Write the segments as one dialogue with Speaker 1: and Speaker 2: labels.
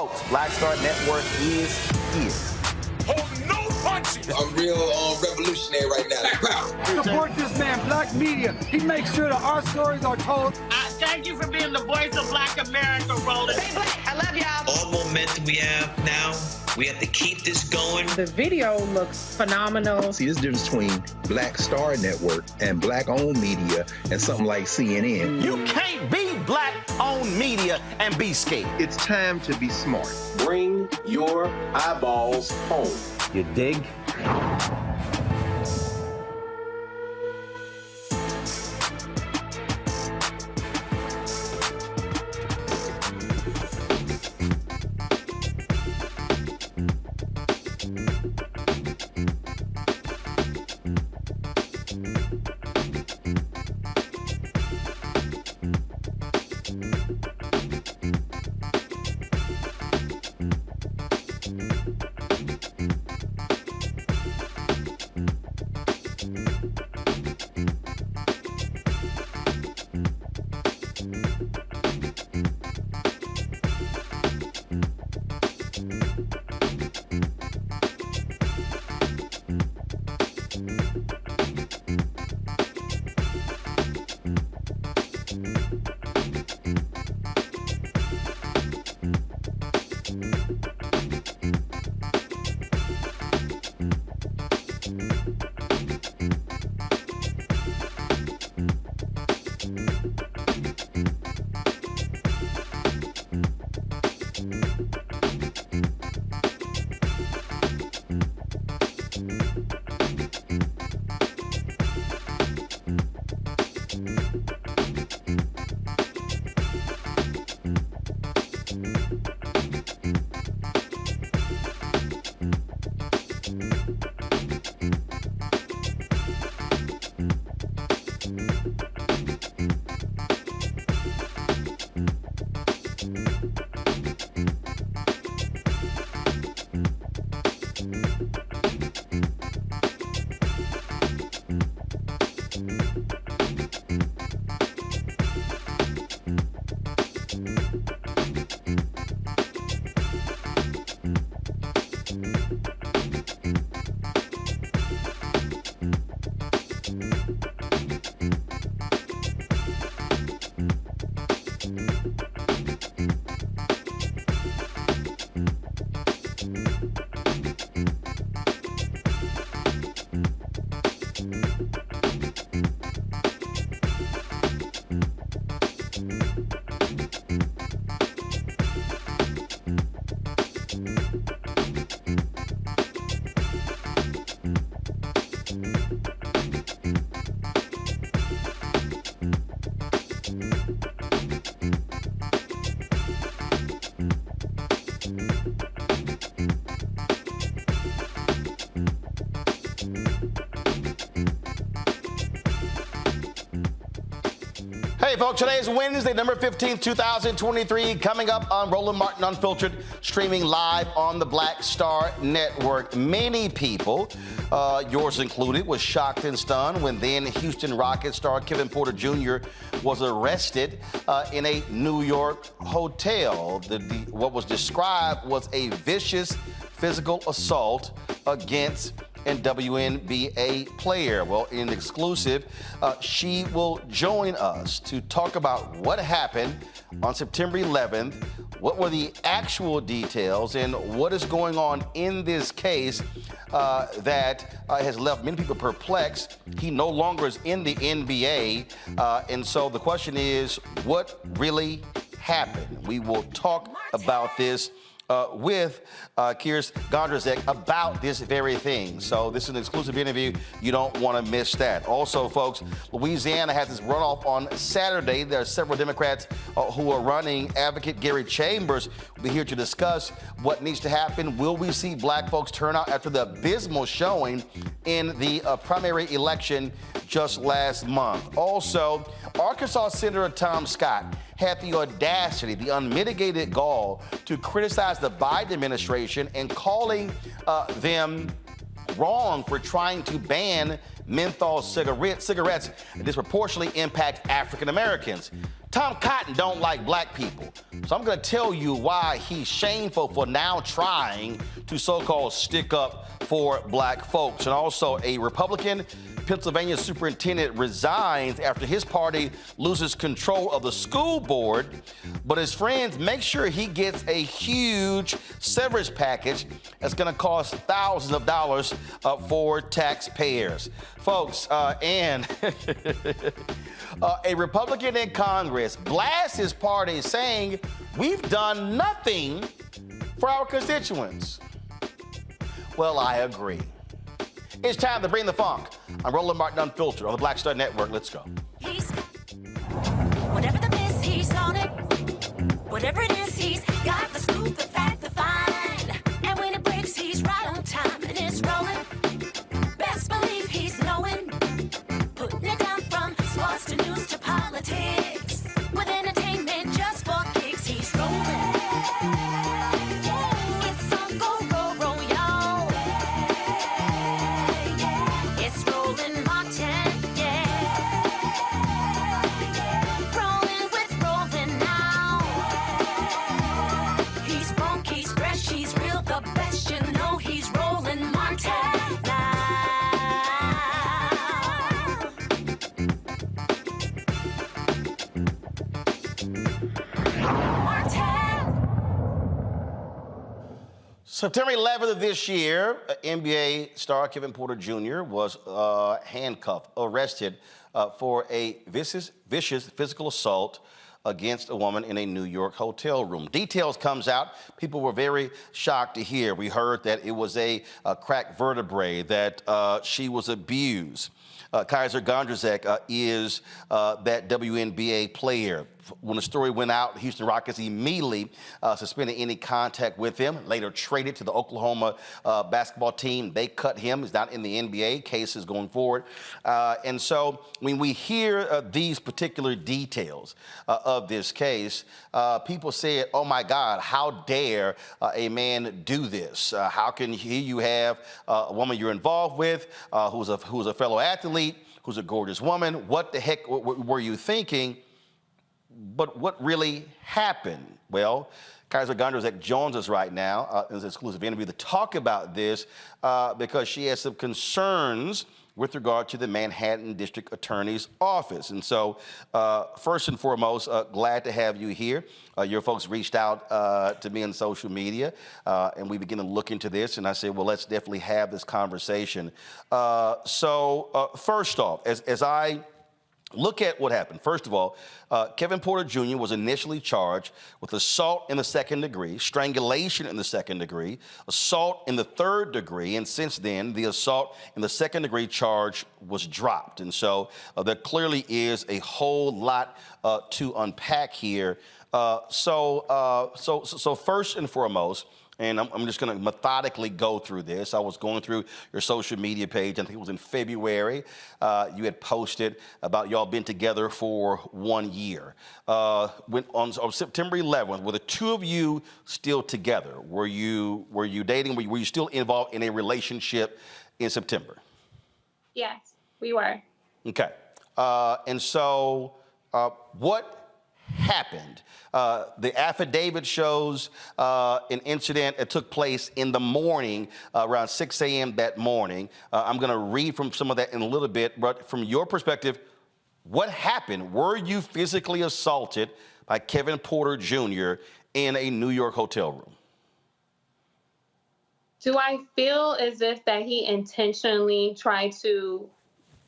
Speaker 1: Folks, Black Star Network is here.
Speaker 2: Hold no punches!
Speaker 3: I'm real revolutionary right now. Black power.
Speaker 4: Support this man, Black Media. He makes sure that our stories are told.
Speaker 5: Thank you for being the voice of Black America, Roland.
Speaker 6: Stay black. I love y'all.
Speaker 7: All momentum we have now, we have to keep this going.
Speaker 8: The video looks phenomenal.
Speaker 9: See, this difference between Black Star Network and Black-owned media and something like CNN.
Speaker 1: You can't be Black-owned media and be scared.
Speaker 10: It's time to be smart.
Speaker 11: Bring your eyeballs home.
Speaker 1: You dig? Okay, folks, today is Wednesday, November 15th, 2023. Coming up on Roland Martin Unfiltered, streaming live on the Black Star Network. Many people, yours included, was shocked and stunned when then Houston Rockets star Kevin Porter Jr. was arrested in a New York hotel. What was described was a vicious physical assault against a WNBA player. Well, in exclusive, she will join us to talk about what happened on September 11th, what were the actual details, and what is going on in this case that has left many people perplexed. He no longer is in the NBA, and so the question is, what really happened? We will talk about this with Kysre Gondrezick about this very thing. So this is an exclusive interview. You don't want to miss that. Also, folks, Louisiana has this runoff on Saturday. There are several Democrats who are running. Advocate Gary Chambers will be here to discuss what needs to happen. Will we see black folks turn out after the abysmal showing in the primary election just last month? Also, Arkansas Senator Tom Scott had the audacity, the unmitigated gall to criticize the Biden administration and calling them wrong for trying to ban menthol cigarettes that disproportionately impact African Americans. Tom Cotton don't like black people, so I'm going to tell you why he's shameful for now trying to so-called stick up for black folks. And also, a Republican Pennsylvania superintendent resigns after his party loses control of the school board, but his friends make sure he gets a huge severance package that's going to cost thousands of dollars for taxpayers. Folks, and a Republican in Congress blasts his party saying, "We've done nothing for our constituents." Well, I agree. It's time to bring the funk. I'm Roland Martin Unfiltered on the Black Star Network. Let's go.
Speaker 2: Whatever the miss, he's on it. Whatever it is, he's got the scoop, the fact, the find. And when it breaks, he's right on time and it's rolling. Best believe he's knowing. Putting it down from sports to news to politics. With entertainment just for kicks, he's rolling. It's on go, roll, roll, y'all. It's Roland Martin, yeah. Rolling with Roland now. He's funk, he's fresh, he's real, the best, you know he's Roland Martin now.
Speaker 1: September 11th of this year, NBA star Kevin Porter Jr. was handcuffed, arrested for a vicious physical assault against a woman in a New York hotel room. Details comes out. People were very shocked to hear. We heard that it was a cracked vertebrae, that she was abused. Kysre Gondrezick is that WNBA player. When the story went out, Houston Rockets immediately suspended any contact with him, later traded to the Oklahoma basketball team. They cut him. He's not in the NBA. Case is going forward. And so when we hear these particular details of this case, people said, oh my God, how dare a man do this? How can you have a woman you're involved with who's a fellow athlete, who's a gorgeous woman? What the heck were you thinking? But what really happened? Well, Kysre Gondrezick joins us right now in this exclusive interview to talk about this because she has some concerns with regard to the Manhattan District Attorney's Office. And so, first and foremost, glad to have you here. Your folks reached out to me on social media, and we began to look into this, and I said, well, let's definitely have this conversation. First off, as I look at what happened. First of all, Kevin Porter Jr. was initially charged with assault in the second degree, strangulation in the second degree, assault in the third degree, and since then, the assault in the second degree charge was dropped. And so there clearly is a whole lot to unpack here. So first and foremost, and I'm just going to methodically go through this. I was going through your social media page. I think it was in February. You had posted about y'all been together for 1 year. On September 11th, were the two of you still together? Were you dating? Were you still involved in a relationship in September?
Speaker 6: Yes, we were.
Speaker 1: Okay. And so what happened? The affidavit shows an incident that took place in the morning, around 6 a.m. that morning. I'm going to read from some of that in a little bit, but from your perspective, what happened? Were you physically assaulted by Kevin Porter Jr. in a New York hotel room?
Speaker 6: Do I feel as if that he intentionally tried to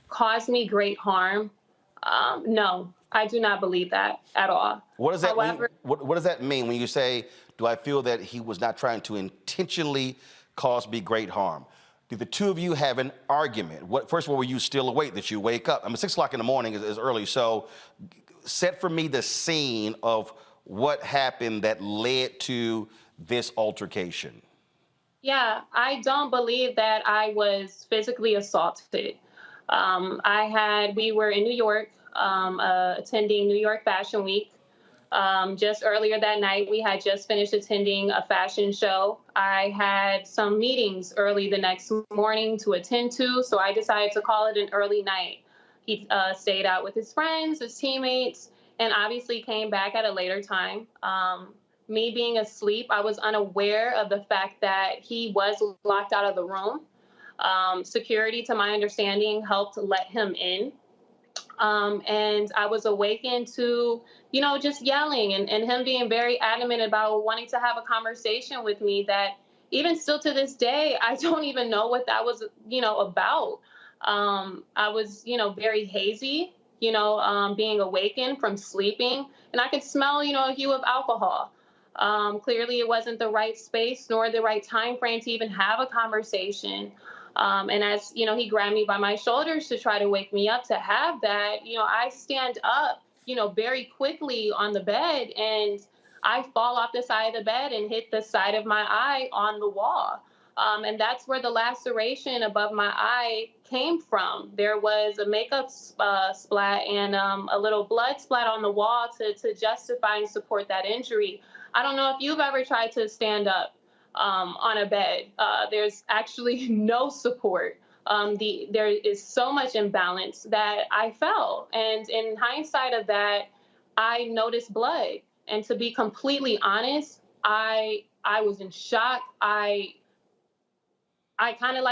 Speaker 6: cause me great harm? No, I do not believe that at all.
Speaker 1: What does that
Speaker 6: However,
Speaker 1: mean? What does that mean when you say, do I feel that he was not trying to intentionally cause me great harm? Did the two of you have an argument? First of all, were you still awake? Did you wake up? I mean, 6 o'clock in the morning is early. So set for me the scene of what happened that led to this altercation.
Speaker 6: yeah, I don't believe that I was physically assaulted. We were in New York, attending New York Fashion Week. Just earlier that night, we had just finished attending a fashion show. I had some meetings early the next morning to attend to, so I decided to call it an early night. He stayed out with his friends, his teammates, and obviously came back at a later time. Me being asleep, I was unaware of the fact that he was locked out of the room. Security, to my understanding, helped let him in. And I was awakened to, just yelling and him being very adamant about wanting to have a conversation with me that even still to this day, I don't even know what that was, about. I was, very hazy, being awakened from sleeping, and I could smell, a hue of alcohol. Clearly it wasn't the right space nor the right time frame to even have a conversation. And as, he grabbed me by my shoulders to try to wake me up to have that, I stand up, very quickly on the bed, and I fall off the side of the bed and hit the side of my eye on the wall. And that's where the laceration above my eye came from. There was a makeup splat and a little blood splat on the wall to justify and support that injury. I don't know if you've ever tried to stand up on a bed. There's actually no support. There is so much imbalance that I fell. And in hindsight of that, I noticed blood. And to be completely honest, I was in shock. I kind of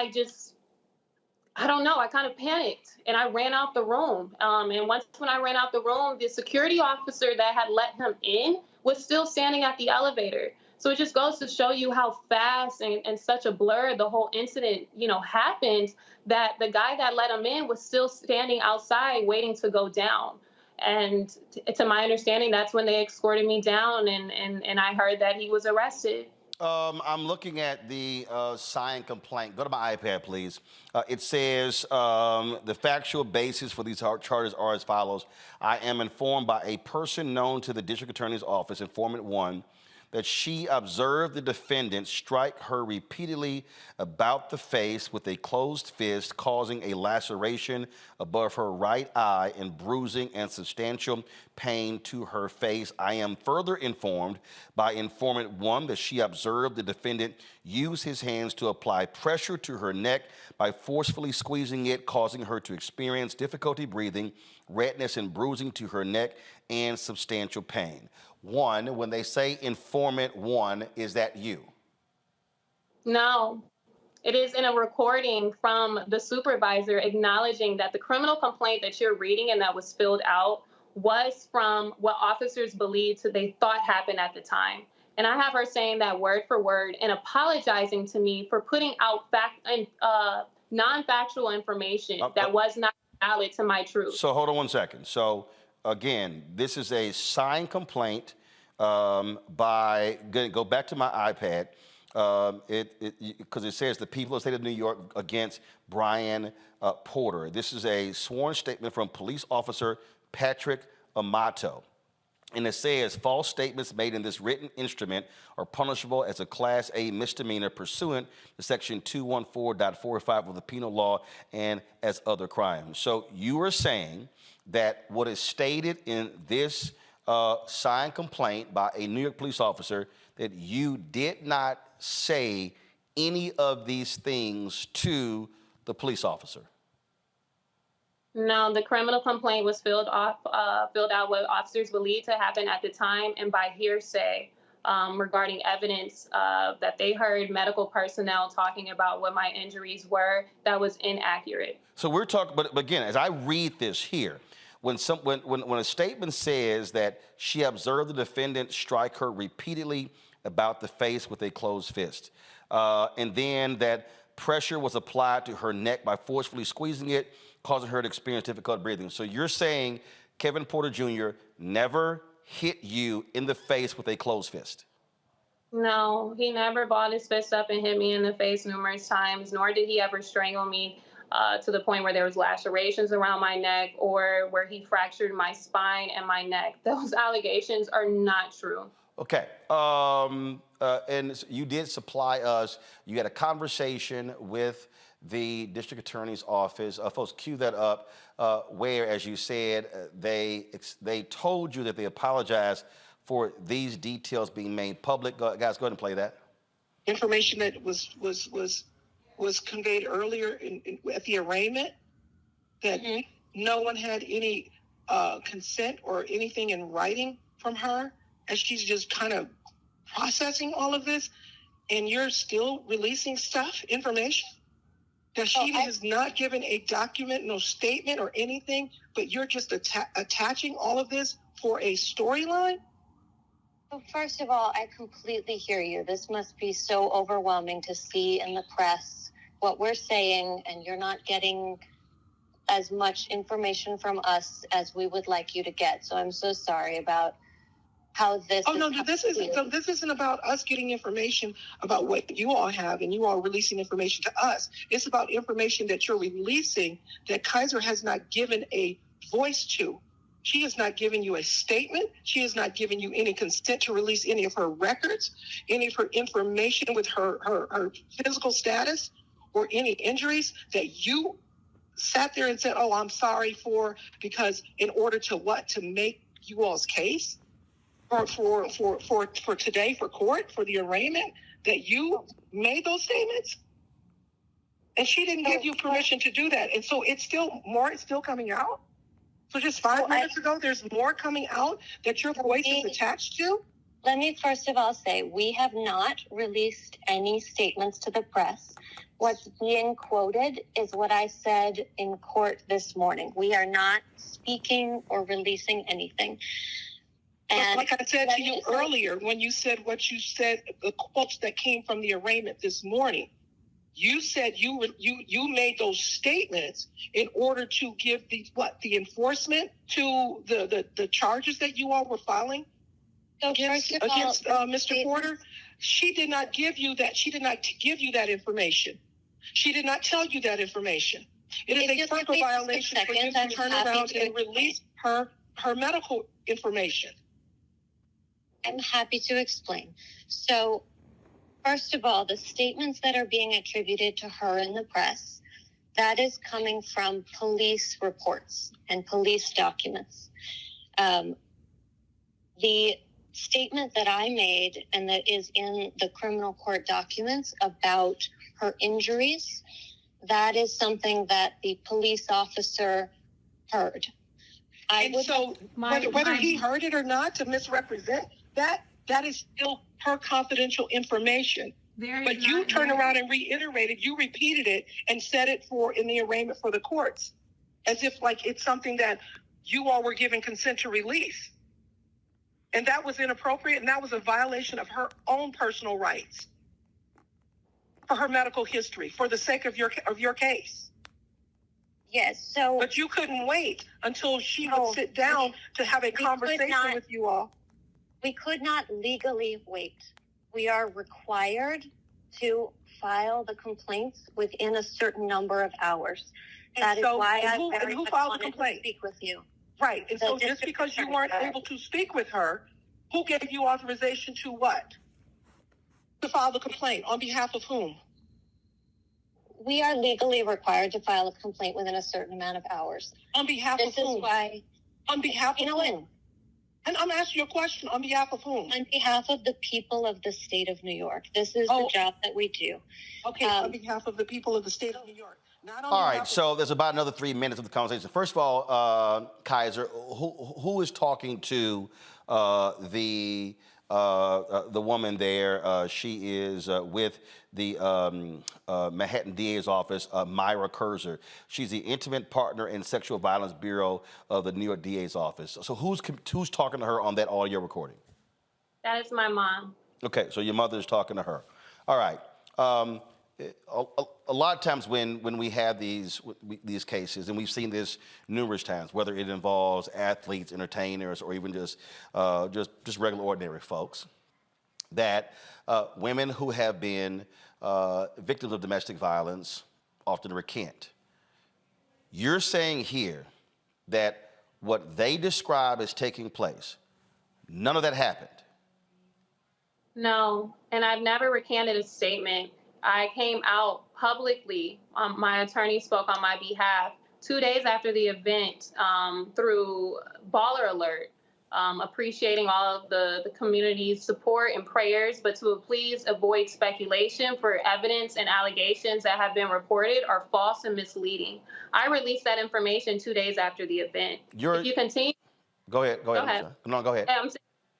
Speaker 6: I don't know, I kind of panicked and I ran out the room. And when I ran out the room, the security officer that had let him in was still standing at the elevator. So it just goes to show you how fast and such a blur the whole incident, happened, that the guy that let him in was still standing outside waiting to go down. And to my understanding, that's when they escorted me down and I heard that he was arrested.
Speaker 1: I'm looking at the signed complaint. Go to my iPad, please. It says the factual basis for these charges are as follows. I am informed by a person known to the district attorney's office, informant 1, that she observed the defendant strike her repeatedly about the face with a closed fist, causing a laceration above her right eye and bruising and substantial pain to her face. I am further informed by informant 1 that she observed the defendant use his hands to apply pressure to her neck by forcefully squeezing it, causing her to experience difficulty breathing, redness and bruising to her neck, and substantial pain. 1, when they say informant 1, is that you?
Speaker 6: No, it is in a recording from the supervisor acknowledging that the criminal complaint that you're reading and that was filled out was from what officers believed they thought happened at the time. And I have her saying that word for word and apologizing to me for putting out non-factual information that was not valid to my truth.
Speaker 1: So hold on 1 second. So again, this is a signed complaint by, go back to my iPad, because it says the people of the state of New York against Brian Porter. This is a sworn statement from police officer Patrick Amato. And it says false statements made in this written instrument are punishable as a Class A misdemeanor pursuant to Section 214.45 of the Penal Law and as other crimes. So you are saying that what is stated in this signed complaint by a New York police officer, that you did not say any of these things to the police officer?
Speaker 6: No, the criminal complaint was filled out what officers believed to happen at the time, and by hearsay regarding evidence that they heard medical personnel talking about what my injuries were that was inaccurate.
Speaker 1: So we're talking, but again, as I read this here, when a statement says that she observed the defendant strike her repeatedly about the face with a closed fist, and then that pressure was applied to her neck by forcefully squeezing it, causing her to experience difficult breathing. So you're saying Kevin Porter Jr. never hit you in the face with a closed fist?
Speaker 6: No, he never balled his fist up and hit me in the face numerous times, nor did he ever strangle me to the point where there was lacerations around my neck or where he fractured my spine and my neck. Those allegations are not true.
Speaker 1: Okay, and you did supply us, you had a conversation with the district attorney's office. Folks, cue that up, where, as you said, they told you that they apologized for these details being made public. Guys, go ahead and play that.
Speaker 8: Information that was conveyed earlier at the arraignment, that no one had any consent or anything in writing from her, as she's just kind of processing all of this, and you're still releasing information that she has not given a document, no statement or anything, but you're just attaching all of this for a storyline?
Speaker 10: Well, first of all, I completely hear you. This must be so overwhelming to see in the press what we're saying, and you're not getting as much information from us as we would like you to get. So I'm so sorry about how this.
Speaker 8: Oh, no, this isn't about us getting information about what you all have and you all releasing information to us. It's about information that you're releasing that Kysre has not given a voice to. She has not given you a statement. She has not given you any consent to release any of her records, any of her information with her physical status or any injuries that you sat there and said, oh, I'm sorry for, because in order to what? To make you all's case? For today, for court, for the arraignment, that you made those statements? And she didn't give you permission to do that. And so it's still coming out? So just 5 minutes ago, there's more coming out that your voice is attached to?
Speaker 10: Let me first of all say, we have not released any statements to the press. What's being quoted is what I said in court this morning. We are not speaking or releasing anything.
Speaker 8: And like I said to you earlier, when you said what you said, the quotes that came from the arraignment this morning, you said you made those statements in order to give the enforcement to the charges that you all were filing against Mr. Porter. She did not give you that. She did not give you that information. She did not tell you that information. It is a further violation for you to turn around and release her medical information.
Speaker 10: I'm happy to explain. So, first of all, the statements that are being attributed to her in the press, that is coming from police reports and police documents. The statement that I made and that is in the criminal court documents about her injuries, that is something that the police officer heard.
Speaker 8: Whether he heard it or not, to misrepresent, that is still her confidential information. But you turned around and reiterated, you repeated it and said it in the arraignment for the courts, as if like it's something that you all were given consent to release. And that was inappropriate, and that was a violation of her own personal rights for her medical history, for the sake of your case.
Speaker 10: Yes,
Speaker 8: But you couldn't wait until she would sit down to have a conversation with you all.
Speaker 10: We could not legally wait. We are required to file the complaints within a certain number of hours. That is why I very much wanted to speak with you.
Speaker 8: Right. And so just because you weren't able to speak with her, who gave you authorization to what? To file the complaint on behalf of whom?
Speaker 10: We are legally required to file a complaint within a certain amount of hours.
Speaker 8: On behalf of whom?
Speaker 10: This is why.
Speaker 8: On behalf
Speaker 10: You
Speaker 8: of
Speaker 10: know
Speaker 8: whom?
Speaker 10: what?
Speaker 8: And I'm asking you a question. On behalf of whom?
Speaker 10: On behalf of the people of the state of New York. This is the job that we do.
Speaker 8: Okay, on behalf of the people of the state of New York. Not on
Speaker 1: All
Speaker 8: behalf
Speaker 1: right,
Speaker 8: of-
Speaker 1: so there's about another 3 minutes of the conversation. First of all, Kysre, who is talking to the woman there? She is with the Manhattan DA's office, Myra Kysre. She's the intimate partner in Sexual Violence Bureau of the New York DA's office. So who's talking to her on that audio recording?
Speaker 6: That is my mom.
Speaker 1: Okay, so your mother is talking to her. All right. A lot of times when we have these cases, and we've seen this numerous times, whether it involves athletes, entertainers, or even just regular ordinary folks, that women who have been victims of domestic violence often recant. You're saying here that what they describe as taking place, none of that happened.
Speaker 6: No, and I've never recanted a statement. I came out publicly. My attorney spoke on my behalf 2 days after the event through Baller Alert, appreciating all of the community's support and prayers, but to please avoid speculation for evidence and allegations that have been reported are false and misleading. I released that information 2 days after the event. If you continue,
Speaker 1: Go ahead.
Speaker 6: Go ahead.
Speaker 1: No, go ahead.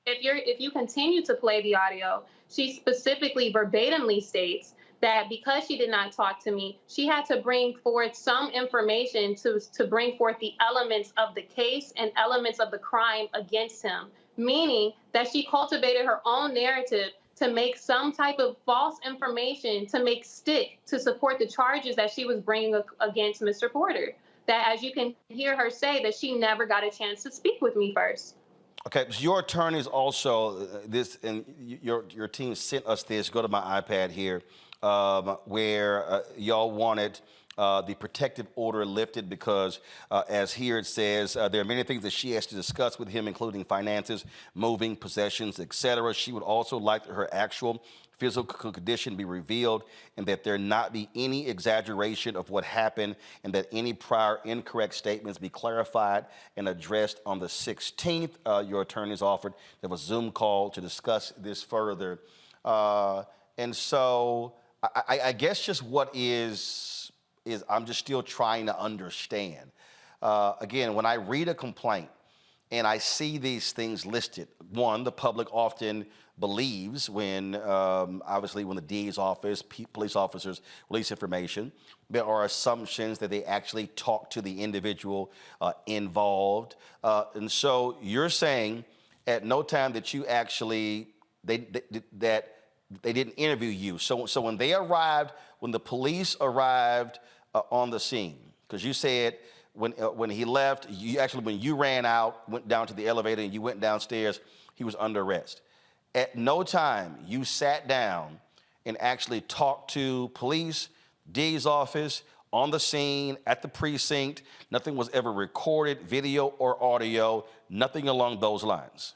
Speaker 6: If you continue to play the audio, she specifically verbatimly states that because she did not talk to me, she had to bring forth some information to bring forth the elements of the case and elements of the crime against him, meaning that she cultivated her own narrative to make some type of false information to make stick to support the charges that she was bringing against Mr. Porter. That, as you can hear her say, that she never got a chance to speak with me first.
Speaker 1: Okay, so your attorneys also, this, and your team sent us this, go to my iPad here, where y'all wanted the protective order lifted because, as here it says, there are many things that she has to discuss with him, including finances, moving, possessions, etc. She would also like her actual physical condition be revealed and that there not be any exaggeration of what happened and that any prior incorrect statements be clarified and addressed on the 16th. Your attorneys offered there was a Zoom call to discuss this further. And so I guess just what is I'm just still trying to understand. Again, when I read a complaint and I see these things listed, one, the public often believes when, obviously, when the DA's office, police officers release information, there are assumptions that they actually talk to the individual involved. And so you're saying at no time that you actually, that they didn't interview you. So when they arrived, when the police arrived on the scene, because you said when he left, you actually, when you ran out, went down to the elevator and you went downstairs, he was under arrest. At no time you sat down and actually talked to police, DA's office, on the scene, at the precinct. Nothing was ever recorded, video or audio, nothing along those lines.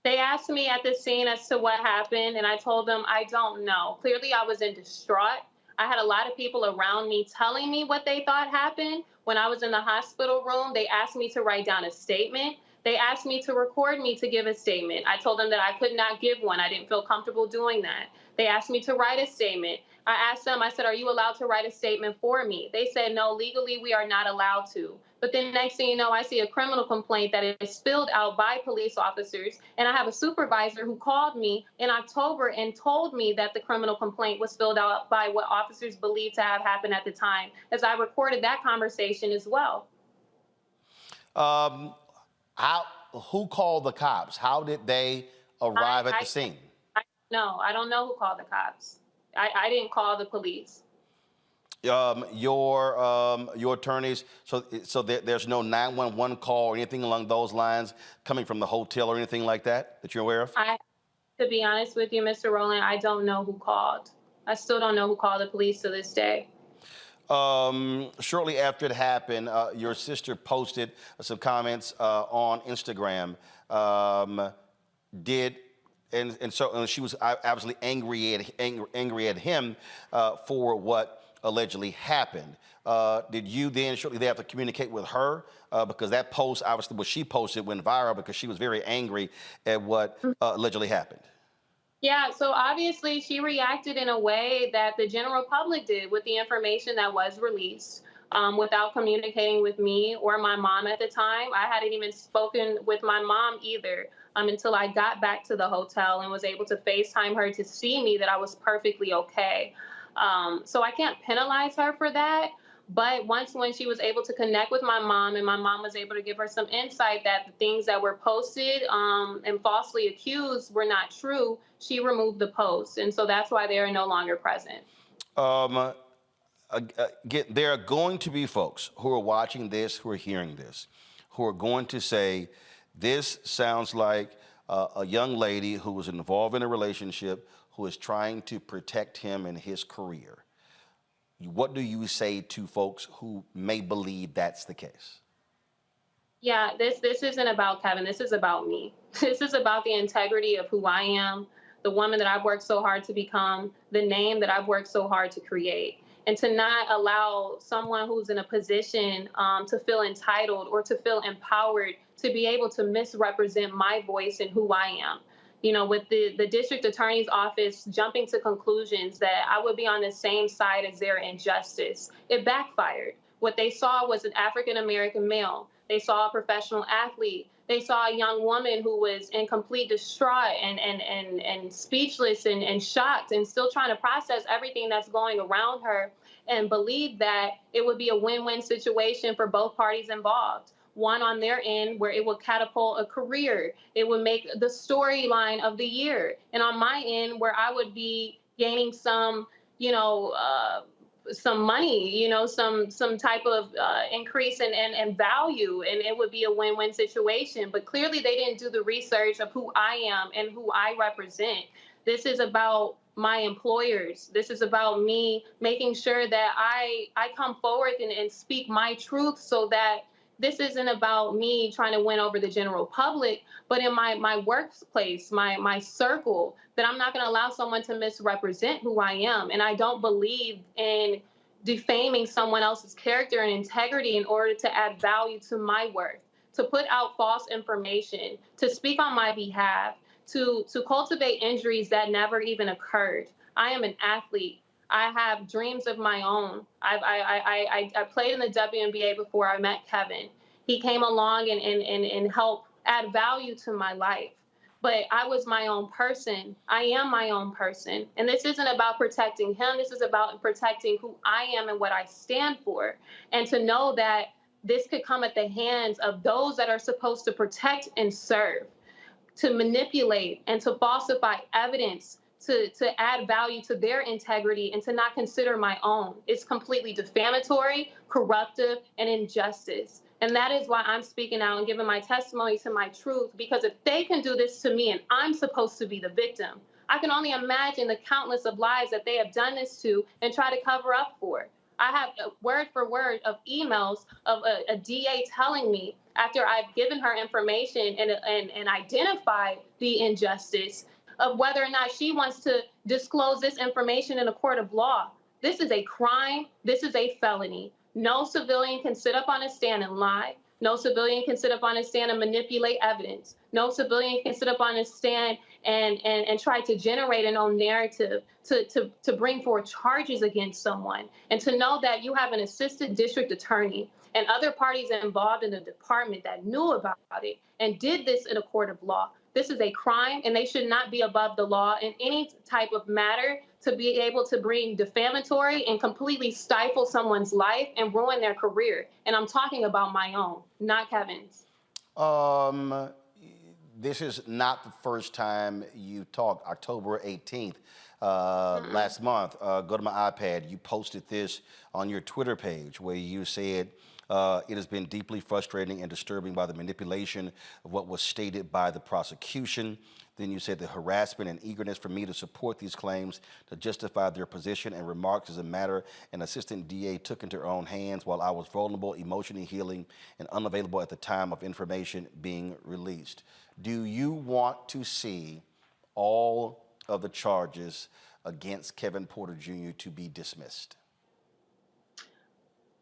Speaker 6: They asked me at the scene as to what happened, and I told them I don't know. Clearly, I was in distraught. I had a lot of people around me telling me what they thought happened. When I was in the hospital room, they asked me to write down a statement. They asked me to record me to give a statement. I told them that I could not give one. I didn't feel comfortable doing that. They asked me to write a statement. I asked them, I said, are you allowed to write a statement for me? They said, no, legally we are not allowed to. But then next thing you know, I see a criminal complaint that is spilled out by police officers. And I have a supervisor who called me in October and told me that the criminal complaint was filled out by what officers believed to have happened at the time, as I recorded that conversation as well.
Speaker 1: Who called the cops? How did they arrive at the scene?
Speaker 6: I don't know who called the cops. I didn't call the police.
Speaker 1: Your attorneys, so there's no 911 call or anything along those lines coming from the hotel or anything like that you're aware of?
Speaker 6: To be honest with you, Mr. Rowland, I don't know who called. I still don't know who called the police to this day.
Speaker 1: Shortly after it happened, your sister posted some comments on Instagram. So she was obviously angry at him for what allegedly happened. Did you then shortly thereafter communicate with her? Because that post, obviously, what she posted went viral because she was very angry at what allegedly happened.
Speaker 6: Yeah, so obviously she reacted in a way that the general public did with the information that was released without communicating with me or my mom at the time. I hadn't even spoken with my mom either until I got back to the hotel and was able to FaceTime her to see me that I was perfectly okay. So I can't penalize her for that. But when she was able to connect with my mom and my mom was able to give her some insight that the things that were posted and falsely accused were not true, she removed the post. And so that's why they are no longer present.
Speaker 1: There are going to be folks who are watching this, who are hearing this, who are going to say, this sounds like a young lady who was involved in a relationship who is trying to protect him in his career. What do you say to folks who may believe that's the case?
Speaker 6: Yeah, this isn't about Kevin. This is about me. This is about the integrity of who I am, the woman that I've worked so hard to become, the name that I've worked so hard to create. And to not allow someone who's in a position to feel entitled or to feel empowered to be able to misrepresent my voice and who I am. You know, with the district attorney's office jumping to conclusions that I would be on the same side as their injustice, it backfired. What they saw was an African-American male. They saw a professional athlete. They saw a young woman who was in complete distraught and speechless and shocked and still trying to process everything that's going around her and believed that it would be a win-win situation for both parties involved. One on their end where it would catapult a career. It would make the storyline of the year. And on my end where I would be gaining some, some money, some type of increase in value, and it would be a win-win situation. But clearly they didn't do the research of who I am and who I represent. This is about my employers. This is about me making sure that I come forward and speak my truth so that this isn't about me trying to win over the general public, but in my workplace, my circle, that I'm not going to allow someone to misrepresent who I am. And I don't believe in defaming someone else's character and integrity in order to add value to my worth, to put out false information, to speak on my behalf, to cultivate injuries that never even occurred. I am an athlete. I have dreams of my own. I played in the WNBA before I met Kevin. He came along and helped add value to my life. But I was my own person. I am my own person. And this isn't about protecting him. This is about protecting who I am and what I stand for. And to know that this could come at the hands of those that are supposed to protect and serve, to manipulate and to falsify evidence, to add value to their integrity and to not consider my own. It's completely defamatory, corruptive, and injustice. And that is why I'm speaking out and giving my testimony to my truth, because if they can do this to me and I'm supposed to be the victim, I can only imagine the countless of lives that they have done this to and try to cover up for. I have word for word of emails of a DA telling me after I've given her information and identified the injustice of whether or not she wants to disclose this information in a court of law. This is a crime. This is a felony. No civilian can sit up on a stand and lie. No civilian can sit up on a stand and manipulate evidence. No civilian can sit up on a stand and try to generate an own narrative to bring forward charges against someone. And to know that you have an assistant district attorney and other parties involved in the department that knew about it and did this in a court of law. This is a crime, and they should not be above the law in any type of matter to be able to bring defamatory and completely stifle someone's life and ruin their career. And I'm talking about my own, not Kevin's.
Speaker 1: This is not the first time you talked. October 18th, last month, go to my iPad, you posted this on your Twitter page where you said It has been deeply frustrating and disturbing by the manipulation of what was stated by the prosecution. Then you said the harassment and eagerness for me to support these claims to justify their position and remarks as a matter an assistant DA took into her own hands while I was vulnerable, emotionally healing, and unavailable at the time of information being released. Do you want to see all of the charges against Kevin Porter Jr. to be dismissed?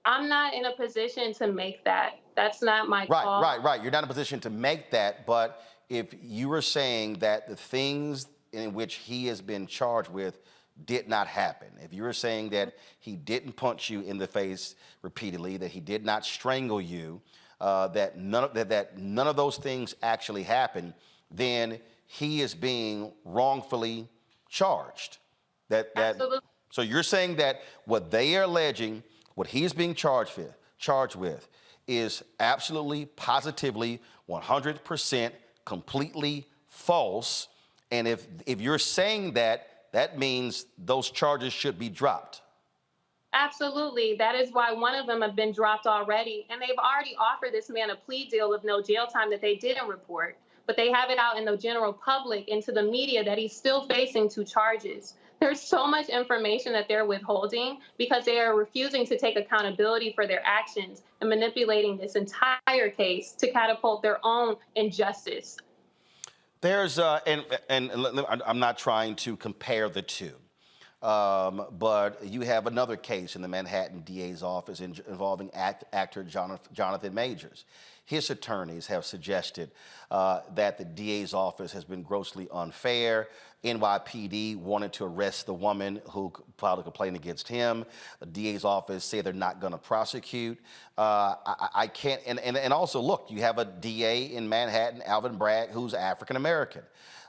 Speaker 6: I'm not in a position to make that. That's not my call.
Speaker 1: Right. You're not in a position to make that, but if you were saying that the things in which he has been charged with did not happen, if you were saying that he didn't punch you in the face repeatedly, that he did not strangle you, that none of those things actually happened, then he is being wrongfully charged.
Speaker 6: Absolutely.
Speaker 1: So you're saying that what they are alleging, what he's being charged with is absolutely, positively, 100% completely false. And if you're saying that, that means those charges should be dropped.
Speaker 6: Absolutely. That is why one of them have been dropped already. And they've already offered this man a plea deal of no jail time that they didn't report. But they have it out in the general public and to the media that he's still facing 2 charges. There's so much information that they're withholding because they are refusing to take accountability for their actions and manipulating this entire case to catapult their own injustice.
Speaker 1: There's, and I'm not trying to compare the two, but you have another case in the Manhattan DA's office involving actor Jonathan Majors. His attorneys have suggested that the DA's office has been grossly unfair. NYPD wanted to arrest the woman who filed a complaint against him. The DA's office say they're not going to prosecute. I can't, and also, look, you have a DA in Manhattan, Alvin Bragg, who's African American.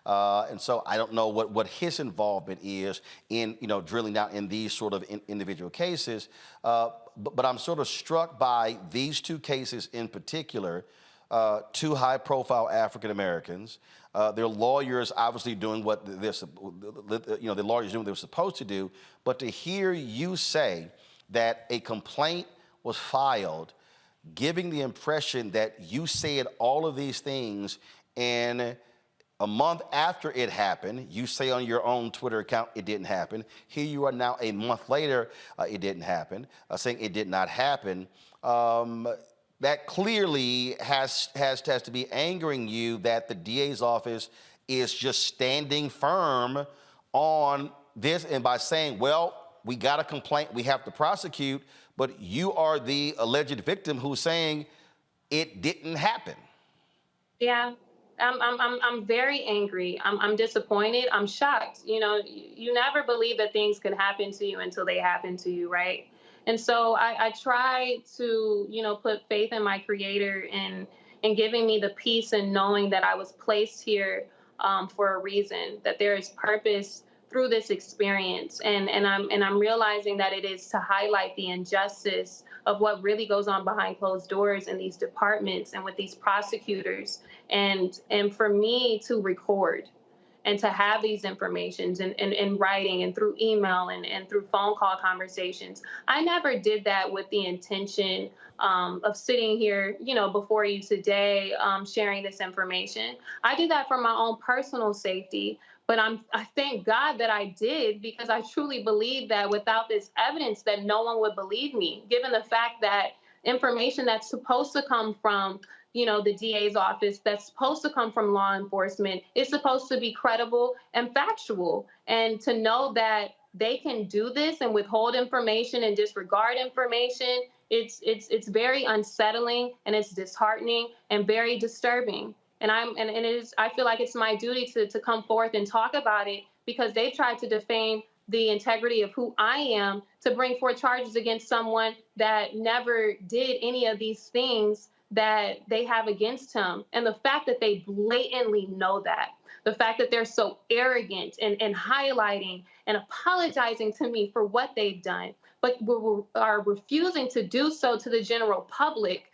Speaker 1: And so I don't know what his involvement is in, drilling down in these sort of individual cases. But I'm sort of struck by these 2 cases in particular, 2 high-profile African Americans. Their lawyers obviously doing what the lawyers doing what they were supposed to do. But to hear you say that a complaint was filed, giving the impression that you said all of these things, and a month after it happened, you say on your own Twitter account it didn't happen. Here you are now a month later, it didn't happen, saying it did not happen. That clearly has to be angering you that the DA's office is just standing firm on this and by saying, well, we got a complaint, we have to prosecute, but you are the alleged victim who's saying it didn't happen.
Speaker 6: Yeah. I'm very angry. I'm disappointed. I'm shocked. You never believe that things could happen to you until they happen to you, right? And so I try to, put faith in my Creator and giving me the peace and knowing that I was placed here for a reason, that there is purpose through this experience. And I'm realizing that it is to highlight the injustice of what really goes on behind closed doors in these departments and with these prosecutors. And for me to record and to have these informations in writing and through email and through phone call conversations. I never did that with the intention of sitting here, before you today, sharing this information. I did that for my own personal safety. But I thank God that I did, because I truly believe that without this evidence that no one would believe me, given the fact that information that's supposed to come from, the DA's office, that's supposed to come from law enforcement, is supposed to be credible and factual. And to know that they can do this and withhold information and disregard information, it's very unsettling, and it's disheartening and very disturbing. And I feel like it's my duty to come forth and talk about it, because they've tried to defame the integrity of who I am, to bring forth charges against someone that never did any of these things that they have against him. And the fact that they blatantly know that, the fact that they're so arrogant and highlighting and apologizing to me for what they've done, but are refusing to do so to the general public.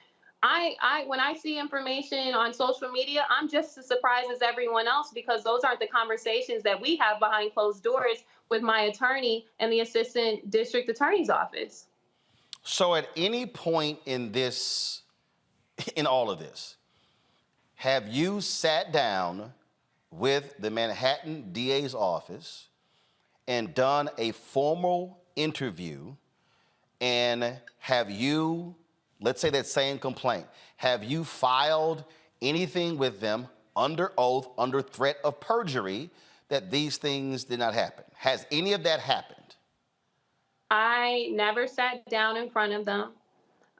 Speaker 6: When I see information on social media, I'm just as surprised as everyone else, because those aren't the conversations that we have behind closed doors with my attorney and the assistant district attorney's office.
Speaker 1: So at any point in all of this, have you sat down with the Manhattan DA's office and done a formal interview? And have you, let's say that same complaint, have you filed anything with them under oath, under threat of perjury, that these things did not happen? Has any of that happened?
Speaker 6: I never sat down in front of them.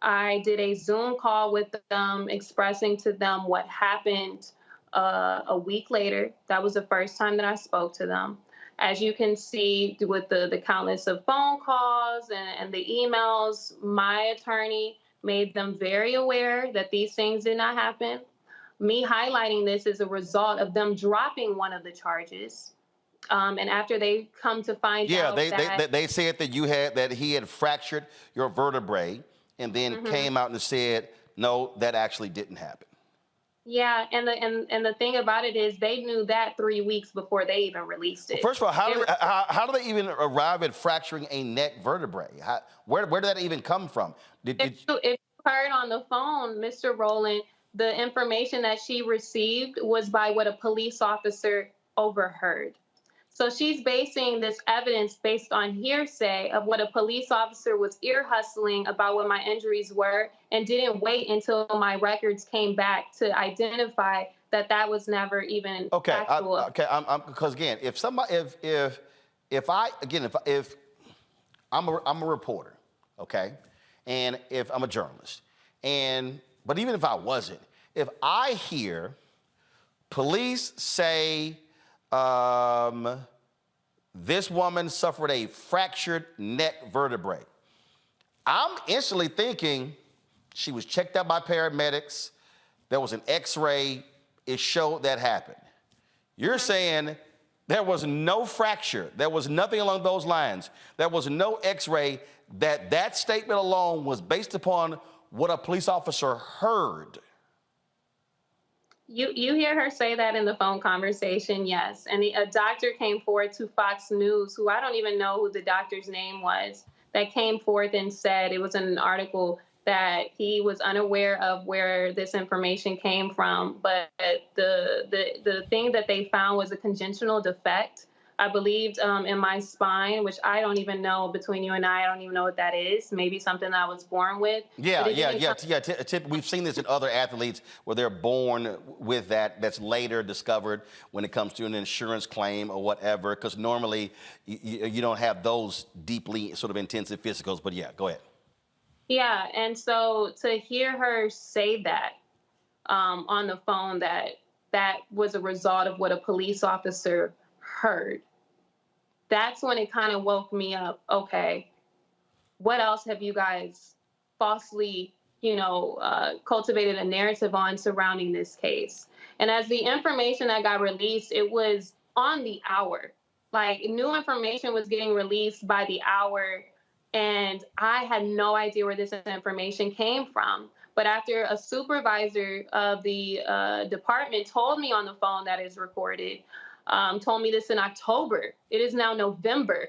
Speaker 6: I did a Zoom call with them expressing to them what happened a week later. That was the first time that I spoke to them. As you can see with the countless of phone calls and the emails, my attorney made them very aware that these things did not happen. Me highlighting this is a result of them dropping one of the charges. And after they come to find out
Speaker 1: they said that he had fractured your vertebrae, and then came out and said, no, that actually didn't happen.
Speaker 6: Yeah, and the thing about it is they knew that 3 weeks before they even released it.
Speaker 1: Well, first of all, how do they even arrive at fracturing a neck vertebrae? Where did that even come from?
Speaker 6: If you heard on the phone, Mr. Rowland, the information that she received was by what a police officer overheard. So she's basing this evidence based on hearsay of what a police officer was ear hustling about what my injuries were, and didn't wait until my records came back to identify that was never even factual.
Speaker 1: Because again, if I'm a reporter, okay, and if I'm a journalist, but even if I wasn't, if I hear police say, this woman suffered a fractured neck vertebrae, I'm instantly thinking she was checked out by paramedics. There was an x-ray. It showed that happened. You're saying there was no fracture. There was nothing along those lines. There was no x-ray. That statement alone was based upon what a police officer heard.
Speaker 6: You hear her say that in the phone conversation, yes. And a doctor came forward to Fox News, who I don't even know who the doctor's name was, that came forth and said, it was in an article, that he was unaware of where this information came from. But the thing that they found was a congenital defect, I believed, in my spine, which I don't even know, between you and I don't even know what that is. Maybe something that I was born with.
Speaker 1: We've seen this in other athletes where they're born with that's later discovered when it comes to an insurance claim or whatever, because normally you don't have those deeply sort of intensive physicals. But yeah, go ahead.
Speaker 6: Yeah, and so to hear her say that on the phone, that was a result of what a police officer heard, that's when it kind of woke me up. Okay, what else have you guys falsely, cultivated a narrative on surrounding this case? And as the information that got released, it was on the hour. Like, new information was getting released by the hour, and I had no idea where this information came from. But after a supervisor of the department told me on the phone that is recorded, told me this in October. It is now November,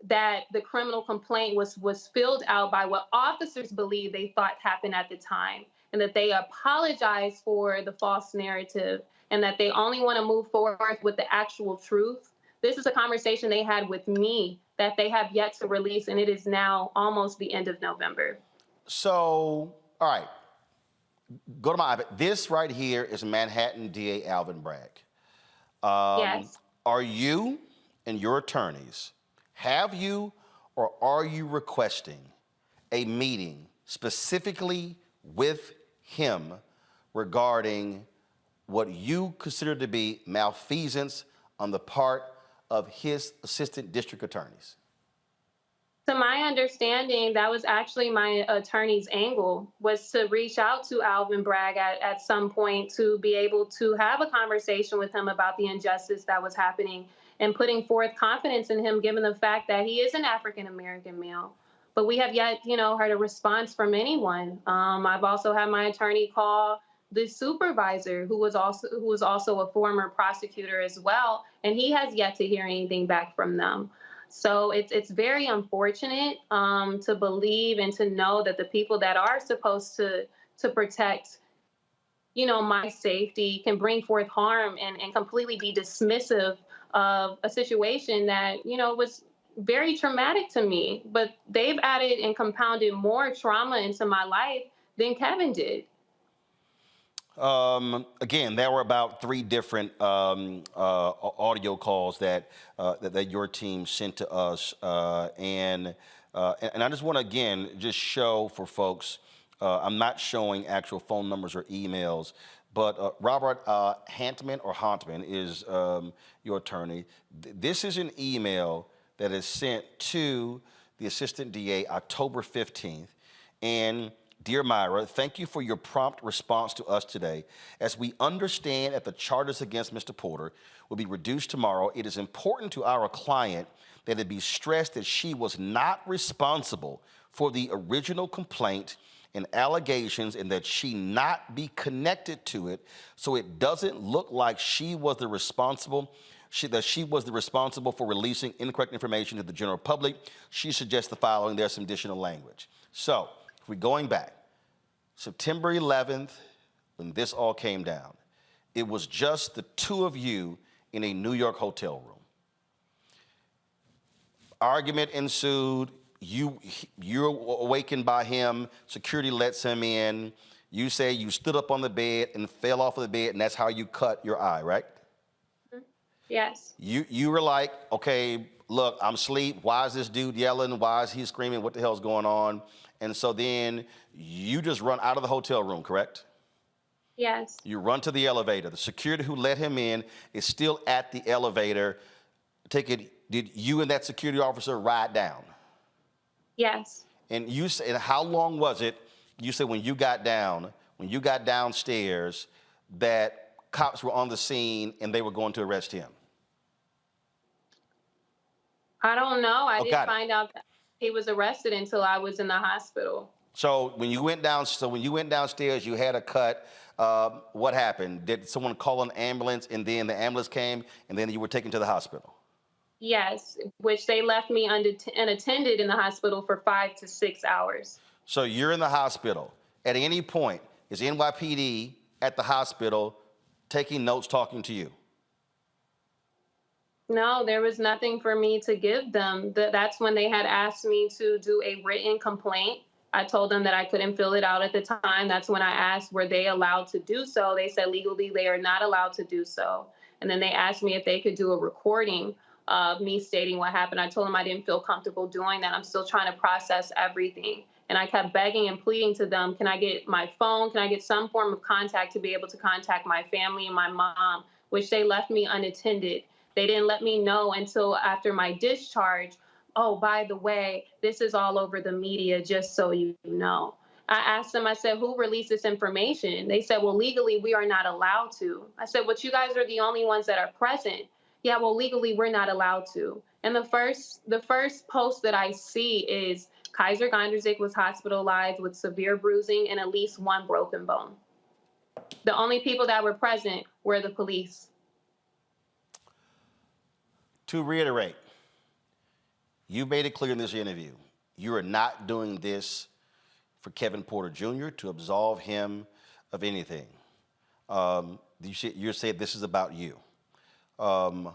Speaker 6: that the criminal complaint was filled out by what officers believe they thought happened at the time, and that they apologized for the false narrative, and that they only want to move forward with the actual truth. This is a conversation they had with me that they have yet to release, and it is now almost the end of November.
Speaker 1: So, all right, go to my iPad. This right here is Manhattan DA Alvin Bragg.
Speaker 6: Yes.
Speaker 1: Are you and your attorneys, have you or are you requesting a meeting specifically with him regarding what you consider to be malfeasance on the part of his assistant district attorneys?
Speaker 6: To my understanding, that was actually my attorney's angle, was to reach out to Alvin Bragg at some point to be able to have a conversation with him about the injustice that was happening, and putting forth confidence in him, given the fact that he is an African-American male. But we have yet, heard a response from anyone. I've also had my attorney call the supervisor, who was also a former prosecutor as well, and he has yet to hear anything back from them. So it's very unfortunate to believe and to know that the people that are supposed to protect, my safety can bring forth harm and completely be dismissive of a situation that, was very traumatic to me. But they've added and compounded more trauma into my life than Kevin did.
Speaker 1: Again, there were about 3 different audio calls that your team sent to us, and I just want to again just show for folks. I'm not showing actual phone numbers or emails, but Robert Hantman is your attorney. This is an email that is sent to the assistant DA October 15th, and Dear Myra, thank you for your prompt response to us today. As we understand that the charges against Mr. Porter will be reduced tomorrow, it is important to our client that it be stressed that she was not responsible for the original complaint and allegations and that she not be connected to it, so it doesn't look like she was the responsible for releasing incorrect information to the general public. She suggests the following. There's some additional language. So, if we're going back, September 11th, when this all came down, it was just the 2 of you in a New York hotel room. Argument ensued. You're awakened by him. Security lets him in. You say you stood up on the bed and fell off of the bed, and that's how you cut your eye, right?
Speaker 6: Yes.
Speaker 1: You were like, okay, look, I'm asleep. Why is this dude yelling? Why is he screaming? What the hell's going on? And so then you just run out of the hotel room, correct?
Speaker 6: Yes.
Speaker 1: You run to the elevator. The security who let him in is still at the elevator. Did you and that security officer ride down?
Speaker 6: Yes.
Speaker 1: And you said, how long was it? You said when you got downstairs, that cops were on the scene and they were going to arrest him.
Speaker 6: I don't know. I didn't find out that he was arrested until I was in the hospital.
Speaker 1: So when you went downstairs, you had a cut. What happened? Did someone call an ambulance and then the ambulance came and then you were taken to the hospital?
Speaker 6: Yes, which they left me unattended in the hospital for 5 to 6 hours.
Speaker 1: So you're in the hospital. At any point, is NYPD at the hospital taking notes, talking to you?
Speaker 6: No, there was nothing for me to give them. That's when they had asked me to do a written complaint. I told them that I couldn't fill it out at the time. That's when I asked, were they allowed to do so? They said legally they are not allowed to do so. And then they asked me if they could do a recording of me stating what happened. I told them I didn't feel comfortable doing that. I'm still trying to process everything. And I kept begging and pleading to them, can I get my phone? Can I get some form of contact to be able to contact my family and my mom, which they left me unattended. They didn't let me know until after my discharge. Oh, by the way, this is all over the media, just so you know. I asked them, I said, who released this information? They said, well, legally, we are not allowed to. I said, but you guys are the only ones that are present. Yeah, well, legally, we're not allowed to. And the first post that I see is Kysre Gondrezick was hospitalized with severe bruising and at least 1 broken bone. The only people that were present were the police.
Speaker 1: To reiterate, you made it clear in this interview, you are not doing this for Kevin Porter Jr. to absolve him of anything. You said this is about you. One,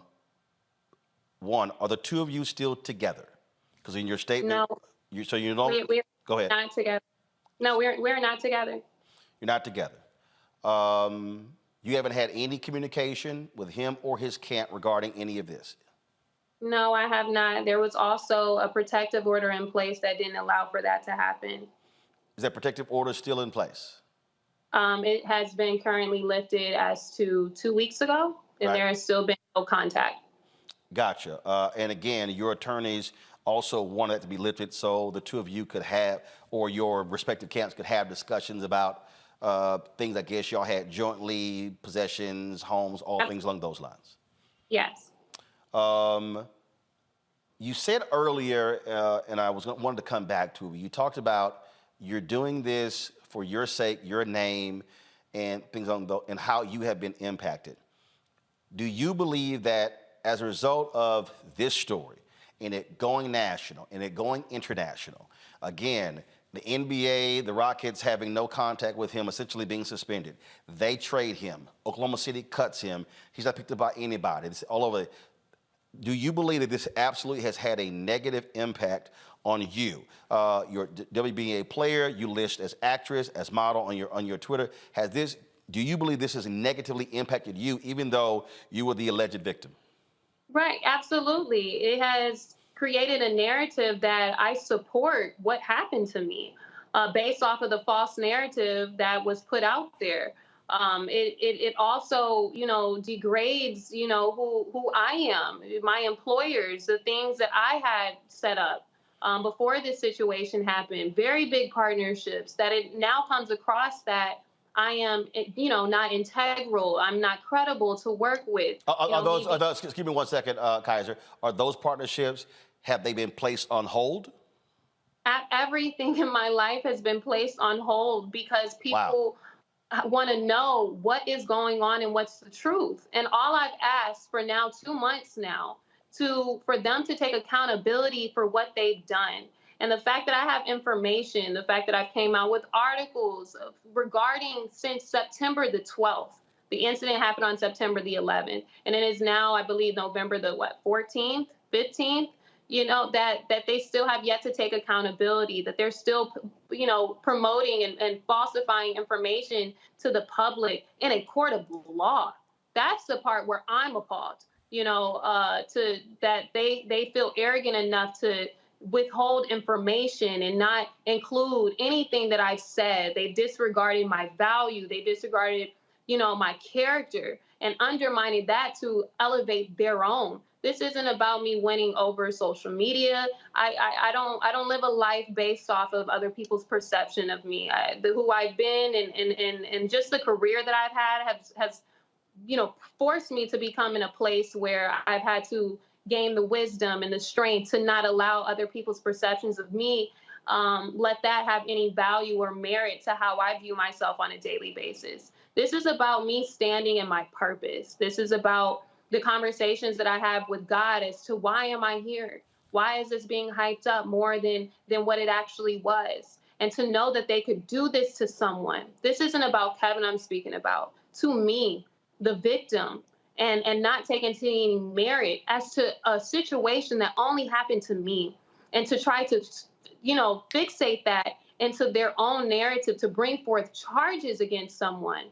Speaker 1: are the 2 of you still together? Because in your statement,
Speaker 6: no,
Speaker 1: we're go ahead.
Speaker 6: Not together. No, we're not together.
Speaker 1: You're not together. You haven't had any communication with him or his camp regarding any of this?
Speaker 6: No, I have not. There was also a protective order in place that didn't allow for that to happen.
Speaker 1: Is that protective order still in place?
Speaker 6: It has been currently lifted as to 2 weeks ago, and
Speaker 1: Right.
Speaker 6: there has still been no contact.
Speaker 1: Gotcha. And again, your attorneys also wanted it to be lifted so the 2 of you could have, or your respective camps could have discussions about things I guess y'all had jointly, possessions, homes, all things along those lines.
Speaker 6: Yes.
Speaker 1: You said earlier, and I wanted to come back to it, you talked about you're doing this for your sake, your name, and things and how you have been impacted. Do you believe that as a result of this story and it going national and it going international. Again, the NBA, the Rockets having no contact with him, essentially being suspended. They trade him. Oklahoma City cuts him. He's not picked up by anybody. It's all over. Do you believe that this absolutely has had a negative impact on you? You're a WNBA player. You list as actress, as model on your Twitter. Do you believe this has negatively impacted you, even though you were the alleged victim?
Speaker 6: Right, absolutely. It has created a narrative that I support what happened to me based off of the false narrative that was put out there. It also, degrades, who I am, my employers, the things that I had set up before this situation happened, very big partnerships, that it now comes across that I am, not integral. I'm not credible to work with.
Speaker 1: Excuse me one second, Kysre. Are those partnerships, have they been placed on hold?
Speaker 6: Everything in my life has been placed on hold because people want to know what is going on and what's the truth. And all I've asked for now 2 months now for them to take accountability for what they've done. And the fact that I have information, the fact that I came out with articles regarding since September the 12th, the incident happened on September the 11th, and it is now, I believe, November the 14th, 15th, that they still have yet to take accountability, that they're still, promoting and falsifying information to the public in a court of law. That's the part where I'm appalled, that they feel arrogant enough to withhold information and not include anything that I've said. They disregarded my value. They disregarded, my character, and undermining that to elevate their own. This isn't about me winning over social media. I don't live a life based off of other people's perception of me. Who I've been and just the career that I've had has forced me to become in a place where I've had to gain the wisdom and the strength to not allow other people's perceptions of me let that have any value or merit to how I view myself on a daily basis. This is about me standing in my purpose. This is about the conversations that I have with God as to why am I here? Why is this being hyped up more than what it actually was? And to know that they could do this to someone. This isn't about Kevin I'm speaking about. To me, the victim, and not taking any merit as to a situation that only happened to me, and to try to, fixate that into their own narrative to bring forth charges against someone.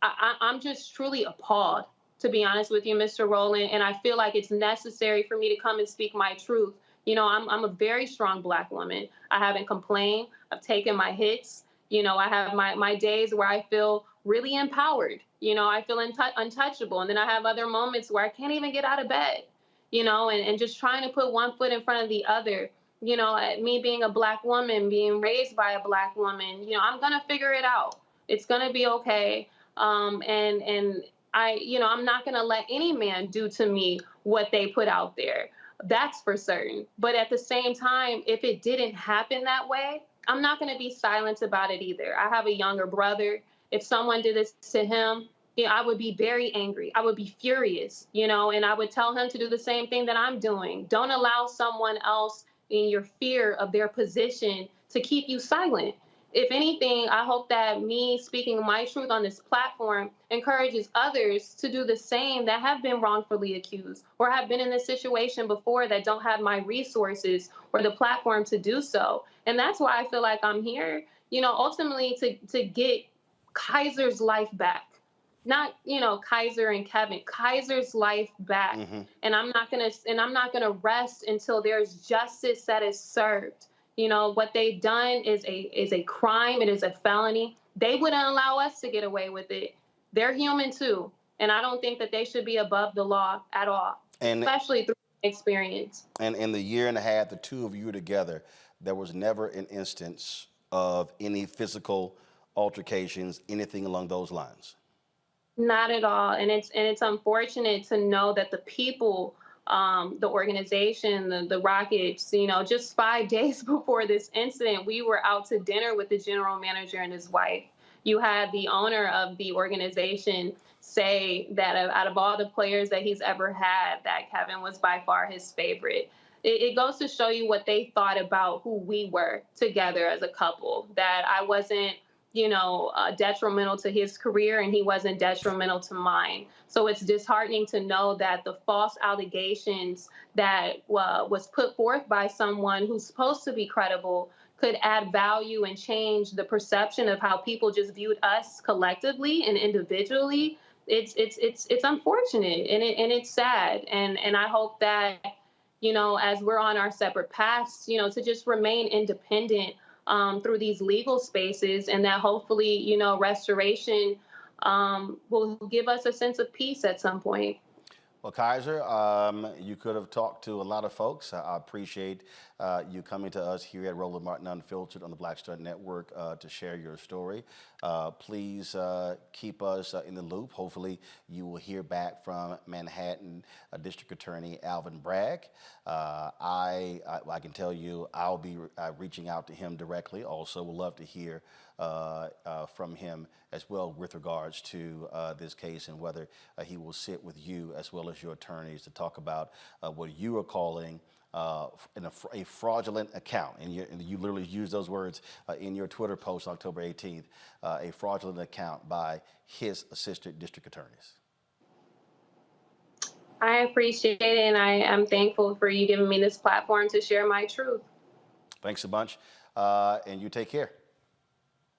Speaker 6: I'm just truly appalled, to be honest with you, Mr. Rowland, and I feel like it's necessary for me to come and speak my truth. I'm a very strong Black woman. I haven't complained. I've taken my hits. I have my days where I feel really empowered. I feel untouchable. And then I have other moments where I can't even get out of bed, and just trying to put one foot in front of the other. Me being a Black woman, being raised by a Black woman, I'm going to figure it out. It's going to be okay. And I'm not going to let any man do to me what they put out there. That's for certain. But at the same time, if it didn't happen that way, I'm not going to be silent about it either. I have a younger brother. If someone did this to him, I would be very angry. I would be furious, and I would tell him to do the same thing that I'm doing. Don't allow someone else in your fear of their position to keep you silent. If anything, I hope that me speaking my truth on this platform encourages others to do the same that have been wrongfully accused or have been in this situation before that don't have my resources or the platform to do so. And that's why I feel like I'm here, ultimately to get Kysre's life back. Not, Kysre and Kevin, Kysre's life back. Mm-hmm. And I'm not gonna rest until there's justice that is served. What they've done is a crime. It is a felony. They wouldn't allow us to get away with it. They're human too. And I don't think that they should be above the law at all, especially through experience.
Speaker 1: And in the year and a half, the two of you together, there was never an instance of any physical altercations, anything along those lines.
Speaker 6: Not at all. And it's unfortunate to know that the people, the organization, the Rockets, just 5 days before this incident, we were out to dinner with the general manager and his wife. You had the owner of the organization say that out of all the players that he's ever had, that Kevin was by far his favorite. it goes to show you what they thought about who we were together as a couple, that I wasn't, detrimental to his career and he wasn't detrimental to mine. So it's disheartening to know that the false allegations that was put forth by someone who's supposed to be credible could add value and change the perception of how people just viewed us collectively and individually. It's unfortunate and it's sad. And I hope that, as we're on our separate paths, to just remain independent through these legal spaces, and that hopefully, restoration will give us a sense of peace at some point.
Speaker 1: Well, Kysre, you could have talked to a lot of folks. I appreciate you coming to us here at Roland Martin Unfiltered on the Black Star Network to share your story. Please keep us in the loop. Hopefully, you will hear back from Manhattan District Attorney Alvin Bragg. I can tell you I'll be reaching out to him directly. Also, would love to hear from him as well with regards to this case and whether he will sit with you as well as your attorneys to talk about what you are calling a fraudulent account. And you literally use those words in your Twitter post October 18th, a fraudulent account by his assistant district attorneys.
Speaker 6: I appreciate it, and I am thankful for you giving me this platform to share my truth.
Speaker 1: Thanks a bunch, and you take care.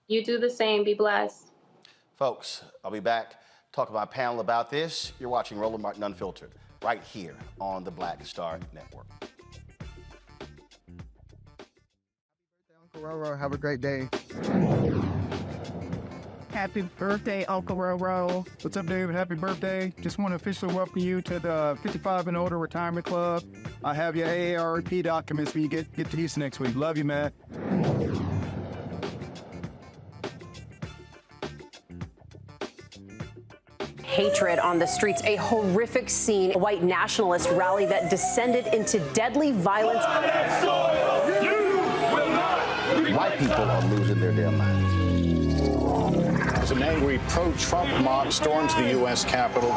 Speaker 6: You do the same. Be blessed. Folks,
Speaker 1: I'll be back talking to my panel about this. You're watching Roland Martin Unfiltered right here on the Black Star Network.
Speaker 12: Uncle Roro, have a great day.
Speaker 13: Happy birthday, Uncle Roro.
Speaker 12: What's up, David? Happy birthday. Just want to officially welcome you to the 55 and older retirement club. I have your AARP documents when you get to Houston next week. Love you, man.
Speaker 14: Hatred on the streets, a horrific scene, a white nationalist rally that descended into deadly violence.
Speaker 1: White people are losing their damn minds.
Speaker 15: As an angry pro-Trump mob storms the U.S. Capitol,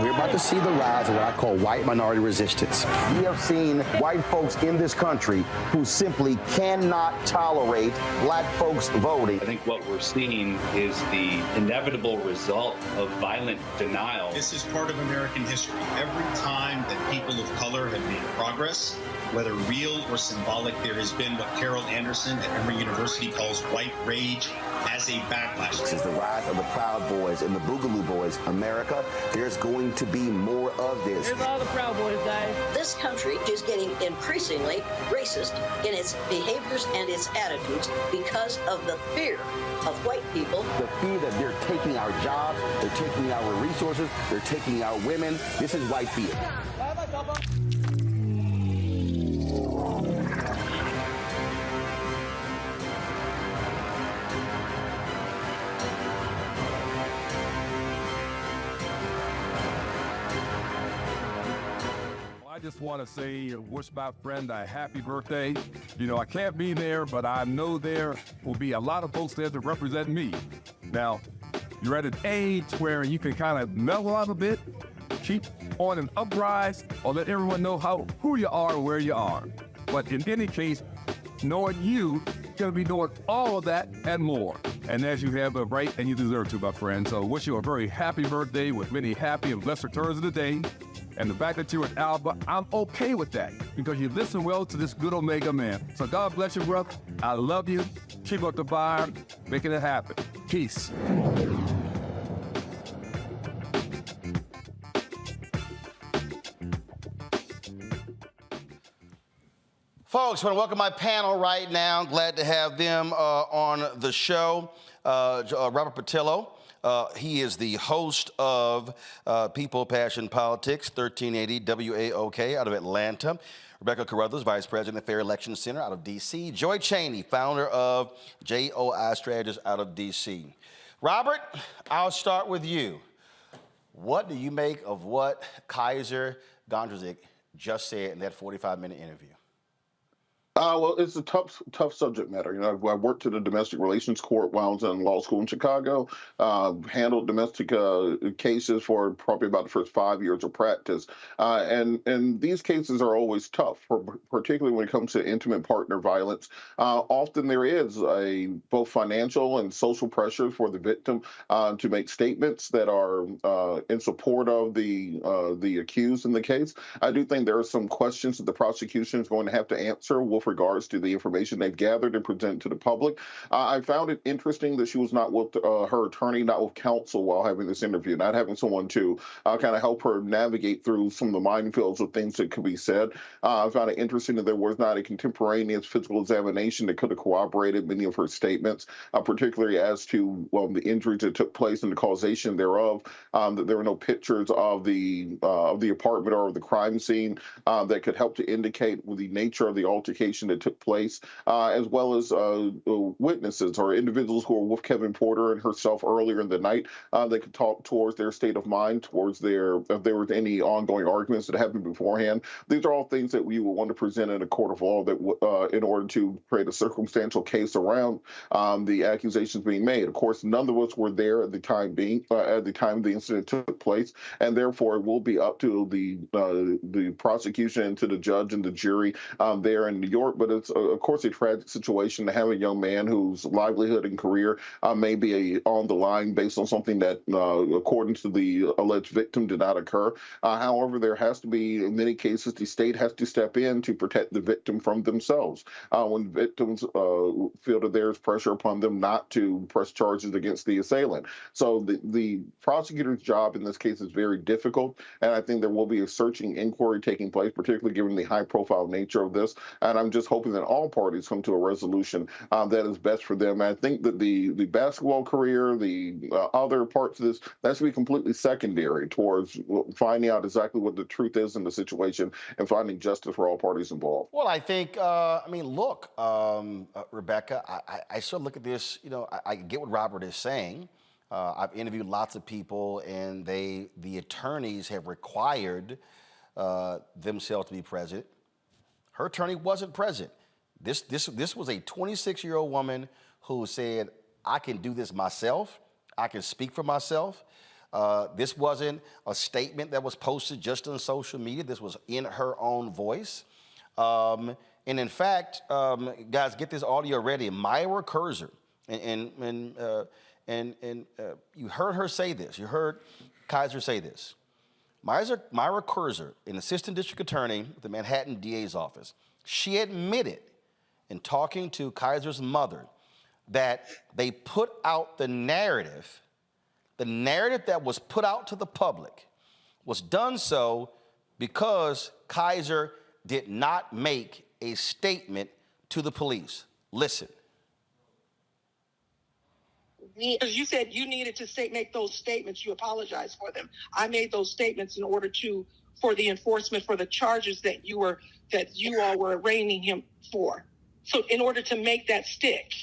Speaker 1: we're about to see the rise of what I call white minority resistance. We have seen white folks in this country who simply cannot tolerate black folks voting.
Speaker 16: I think what we're seeing is the inevitable result of violent denial.
Speaker 17: This is part of American history. Every time that people of color have made progress, whether real or symbolic, there has been what Carol Anderson at Emory University calls white rage as a backlash.
Speaker 1: This is the rise of the Proud Boys and the Boogaloo Boys. America, there's going to be more of this.
Speaker 18: Here's all the Proud Boys, guys.
Speaker 19: This country is getting increasingly racist in its behaviors and its attitudes because of the fear of white people.
Speaker 1: The fear that they're taking our jobs, they're taking our resources, they're taking our women. This is white fear.
Speaker 20: I just want to say, wish my friend a happy birthday. I can't be there, but I know there will be a lot of folks there to represent me. Now, you're at an age where you can kind of mellow out a bit, keep on an uprise, or let everyone know who you are and where you are. But in any case, knowing you're going to be doing all of that and more. And as you have a right and you deserve to, my friend. So wish you a very happy birthday with many happy and blessed returns of the day. And the fact that you're at Alba, I'm okay with that because you listen well to this good Omega man. So God bless you, brother. I love you. Keep up the vibe, making it happen. Peace.
Speaker 1: Folks, I want to welcome my panel right now. Glad to have them on the show. Robert Patillo. He is the host of People, Passion, Politics, 1380 WAOK out of Atlanta. Rebecca Carruthers, Vice President of Fair Election Center out of D.C. Joy Cheney, founder of JOI Strategies out of D.C. Robert, I'll start with you. What do you make of what Kysre Gondrezick just said in that 45-minute interview?
Speaker 18: Well, it's a tough subject matter. You know, I worked at a domestic relations court while I was in law school in Chicago, handled domestic cases for probably about the first 5 years of practice. And these cases are always tough, particularly when it comes to intimate partner violence. Often there is both financial and social pressure for the victim to make statements that are in support of the accused in the case. I do think there are some questions that the prosecution is going to have to answer with regards to the information they've gathered and present to the public. I found it interesting that she was not with her attorney, not with counsel while having this interview, not having someone to kind of help her navigate through some of the minefields of things that could be said. I found it interesting that there was not a contemporaneous physical examination that could have corroborated many of her statements, particularly as to the injuries that took place and the causation thereof, that there were no pictures of the apartment or of the crime scene that could help to indicate the nature of the altercation that took place, as well as witnesses or individuals who were with Kevin Porter and herself earlier in the night that could talk towards their state of mind, towards if there was any ongoing arguments that happened beforehand. These are all things that we would want to present in a court of law that in order to create a circumstantial case around the accusations being made. Of course, none of us were there at the time the incident took place, and therefore it will be up to the prosecution and to the judge and the jury there in New York. But it's, of course, a tragic situation to have a young man whose livelihood and career may be on the line based on something that, according to the alleged victim, did not occur. However, there has to be, in many cases, the state has to step in to protect the victim from themselves. When victims feel that there's pressure upon them not to press charges against the assailant. So the prosecutor's job in this case is very difficult, and I think there will be a searching inquiry taking place, particularly given the high-profile nature of this. And I'm just hoping that all parties come to a resolution that is best for them. And I think that the basketball career, the other parts of this, that should be completely secondary towards finding out exactly what the truth is in the situation and finding justice for all parties involved.
Speaker 1: Well, I think, look, Rebecca, I sort of look at this, I get what Robert is saying. I've interviewed lots of people, and the attorneys have required themselves to be present. Her attorney wasn't present. This was a 26-year-old woman who said, I can do this myself. I can speak for myself. This wasn't a statement that was posted just on social media. This was in her own voice. And in fact, guys, get this audio ready. Myra Kysre, and you heard her say this. You heard Kysre say this. Myra Kysre, an assistant district attorney at the Manhattan DA's office, she admitted in talking to Kysre's mother that they put out the narrative that was put out to the public was done so because Kysre did not make a statement to the police. Listen.
Speaker 8: Because you said you needed to make those statements. You apologized for them. I made those statements in order for the enforcement for the charges that you all were arraigning him for. So in order to make that stick.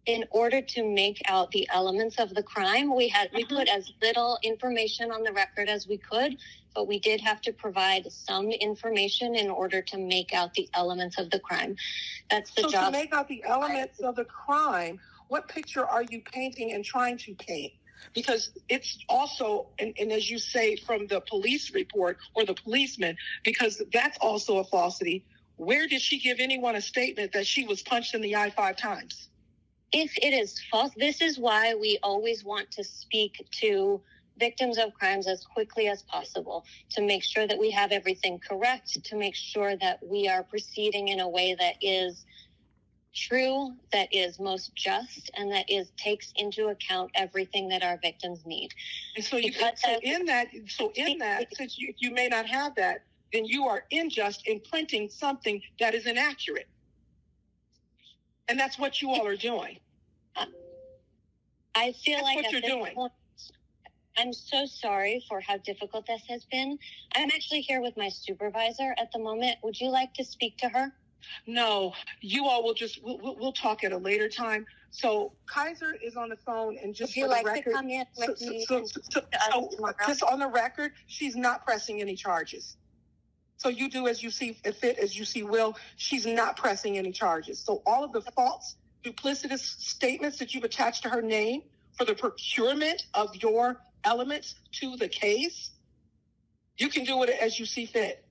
Speaker 10: In order to make out the elements of the crime, we put as little information on the record as we could, but we did have to provide some information in order to make out the elements of the crime. That's the job.
Speaker 8: So to make out the elements of the crime, what picture are you painting and trying to paint? Because it's also, and as you say from the police report or the policeman, because that's also a falsity, where did she give anyone a statement that she was punched in the eye 5 times?
Speaker 10: If it is false, this is why we always want to speak to victims of crimes as quickly as possible, to make sure that we have everything correct, to make sure that we are proceeding in a way that is true, that is most just, and that takes into account everything that our victims need.
Speaker 8: And so, since you may not have that, then you are unjust in printing something that is inaccurate. And that's what you all are doing.
Speaker 10: I feel
Speaker 8: that's
Speaker 10: like
Speaker 8: what you're doing.
Speaker 10: I'm so sorry for how difficult this has been. I'm actually here with my supervisor at the moment. Would you like to speak to her?
Speaker 8: No, you all will we'll talk at a later time. So Kysre is on the phone, and just
Speaker 10: Would you like to come in with me?
Speaker 8: Just on the record, she's not pressing any charges. So you do as you see fit, as you see will. She's not pressing any charges. So all of the false, duplicitous statements that you've attached to her name for the procurement of your elements to the case, you can do it as you see fit.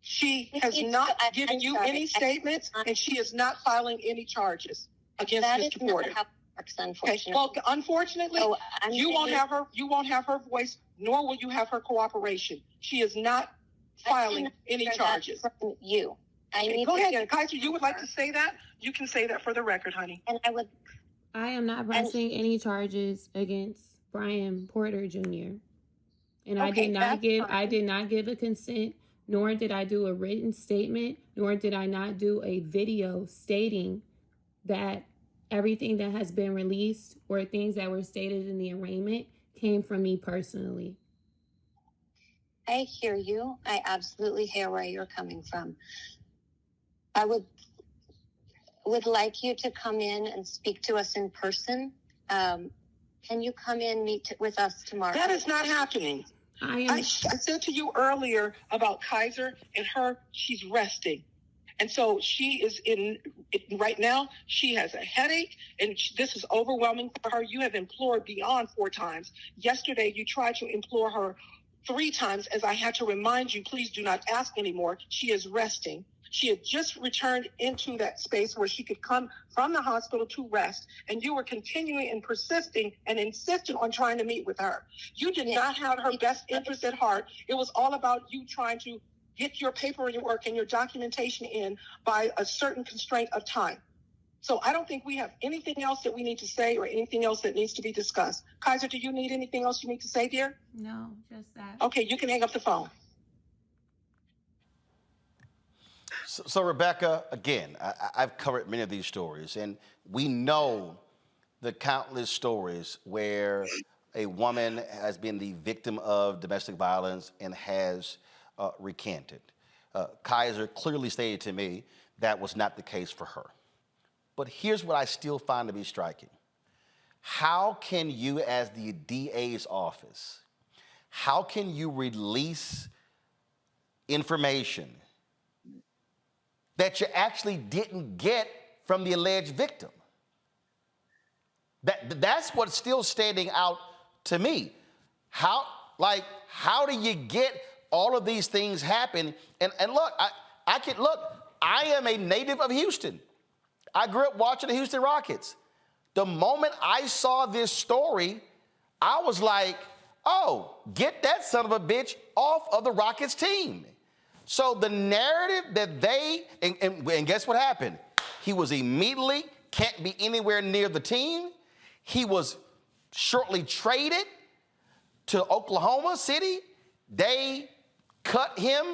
Speaker 8: She has not given you any statements, and she is not filing any charges against Mr. Porter. Unfortunately. Okay. Well, unfortunately, you won't have her voice, nor will you have her cooperation. She is not filing any charges.
Speaker 10: From you.
Speaker 8: Go ahead, Kysre. You would like to say that? You can say that for the record, honey.
Speaker 10: And
Speaker 21: I am not pressing any charges against Brian Porter Jr. And I did not give a consent, nor did I do a written statement, nor did I not do a video stating that everything that has been released or things that were stated in the arraignment came from me personally.
Speaker 10: I hear you. I absolutely hear where you're coming from. I would like you to come in and speak to us in person. Can you come in, meet with us tomorrow?
Speaker 8: That is not happening. I said to you earlier about Kysre and her, she's resting. And so she is right now, she has a headache, and this is overwhelming for her. You have implored beyond 4 times. Yesterday, you tried to implore her 3 times, as I had to remind you, please do not ask anymore. She is resting. She had just returned into that space where she could come from the hospital to rest, and you were continuing and persisting and insisting on trying to meet with her. You did not have her best interest at heart. It was all about you trying to get your paperwork and your documentation in by a certain constraint of time. So I don't think we have anything else that we need to say or anything else that needs to be discussed. Kysre, do you need anything else you need to say, dear?
Speaker 21: No, just that.
Speaker 8: Okay, you can hang up the phone.
Speaker 1: So Rebecca, again, I've covered many of these stories, and we know the countless stories where a woman has been the victim of domestic violence and has recanted. Kysre clearly stated to me that was not the case for her. But here's what I still find to be striking. How can you, as the DA's office, how can you release information that you actually didn't get from the alleged victim? That's what's still standing out to me. How do you get all of these things happen? And look, I am a native of Houston. I grew up watching the Houston Rockets. The moment I saw this story, I was like, oh, get that son of a bitch off of the Rockets team. So the narrative that and guess what happened? He was immediately, can't be anywhere near the team. He was shortly traded to Oklahoma City. They cut him.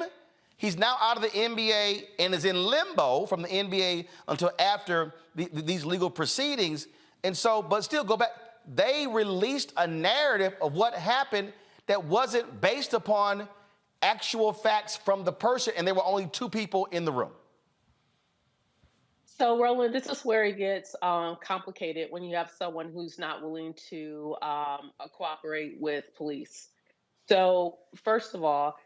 Speaker 1: He's now out of the NBA and is in limbo from the NBA until after these legal proceedings. And so, but still go back. They released a narrative of what happened that wasn't based upon actual facts from the person, and there were only 2 people in the room.
Speaker 22: So, Roland, this is where it gets complicated when you have someone who's not willing to cooperate with police. So, first of all,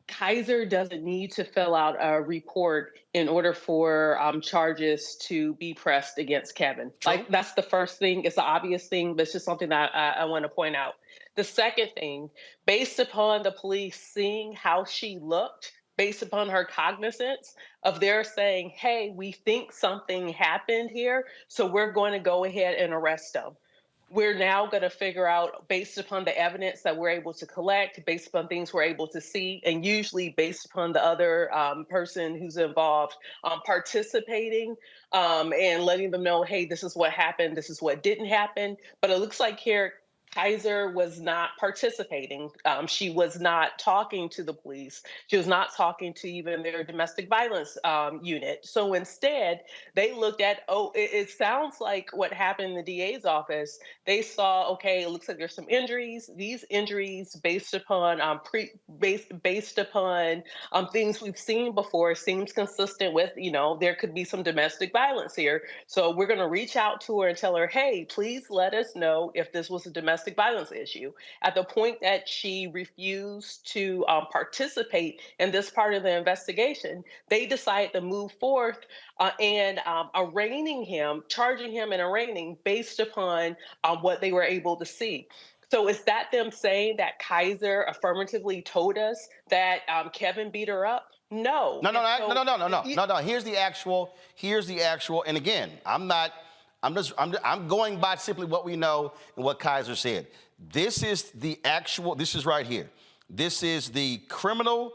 Speaker 22: Kysre doesn't need to fill out a report in order for charges to be pressed against Kevin. True. Like, that's the first thing. It's the obvious thing, but it's just something that I want to point out. The second thing, based upon the police seeing how she looked, based upon her cognizance of their saying, hey, we think something happened here, so we're going to go ahead and arrest them. We're now going to figure out, based upon the evidence that we're able to collect, based upon things we're able to see, and usually based upon the other person who's involved participating and letting them know, hey, this is what happened, this is what didn't happen. But it looks like here, Kysre was not participating. She was not talking to the police. She was not talking to even their domestic violence unit. So instead, they looked at, it sounds like what happened in the DA's office. They saw, okay, it looks like there's some injuries. These injuries, based upon things we've seen before, seems consistent with, there could be some domestic violence here. So we're going to reach out to her and tell her, hey, please let us know if this was a domestic domestic violence issue. At the point that she refused to participate in this part of the investigation, they decided to move forth and arraigning him, charging him and arraigning based upon what they were able to see. So is that them saying that Kysre affirmatively told us that Kevin beat her up? No.
Speaker 1: No. Here's the actual. And again, I'm going by simply what we know and what Kysre said. This is the actual. This is right here. This is the criminal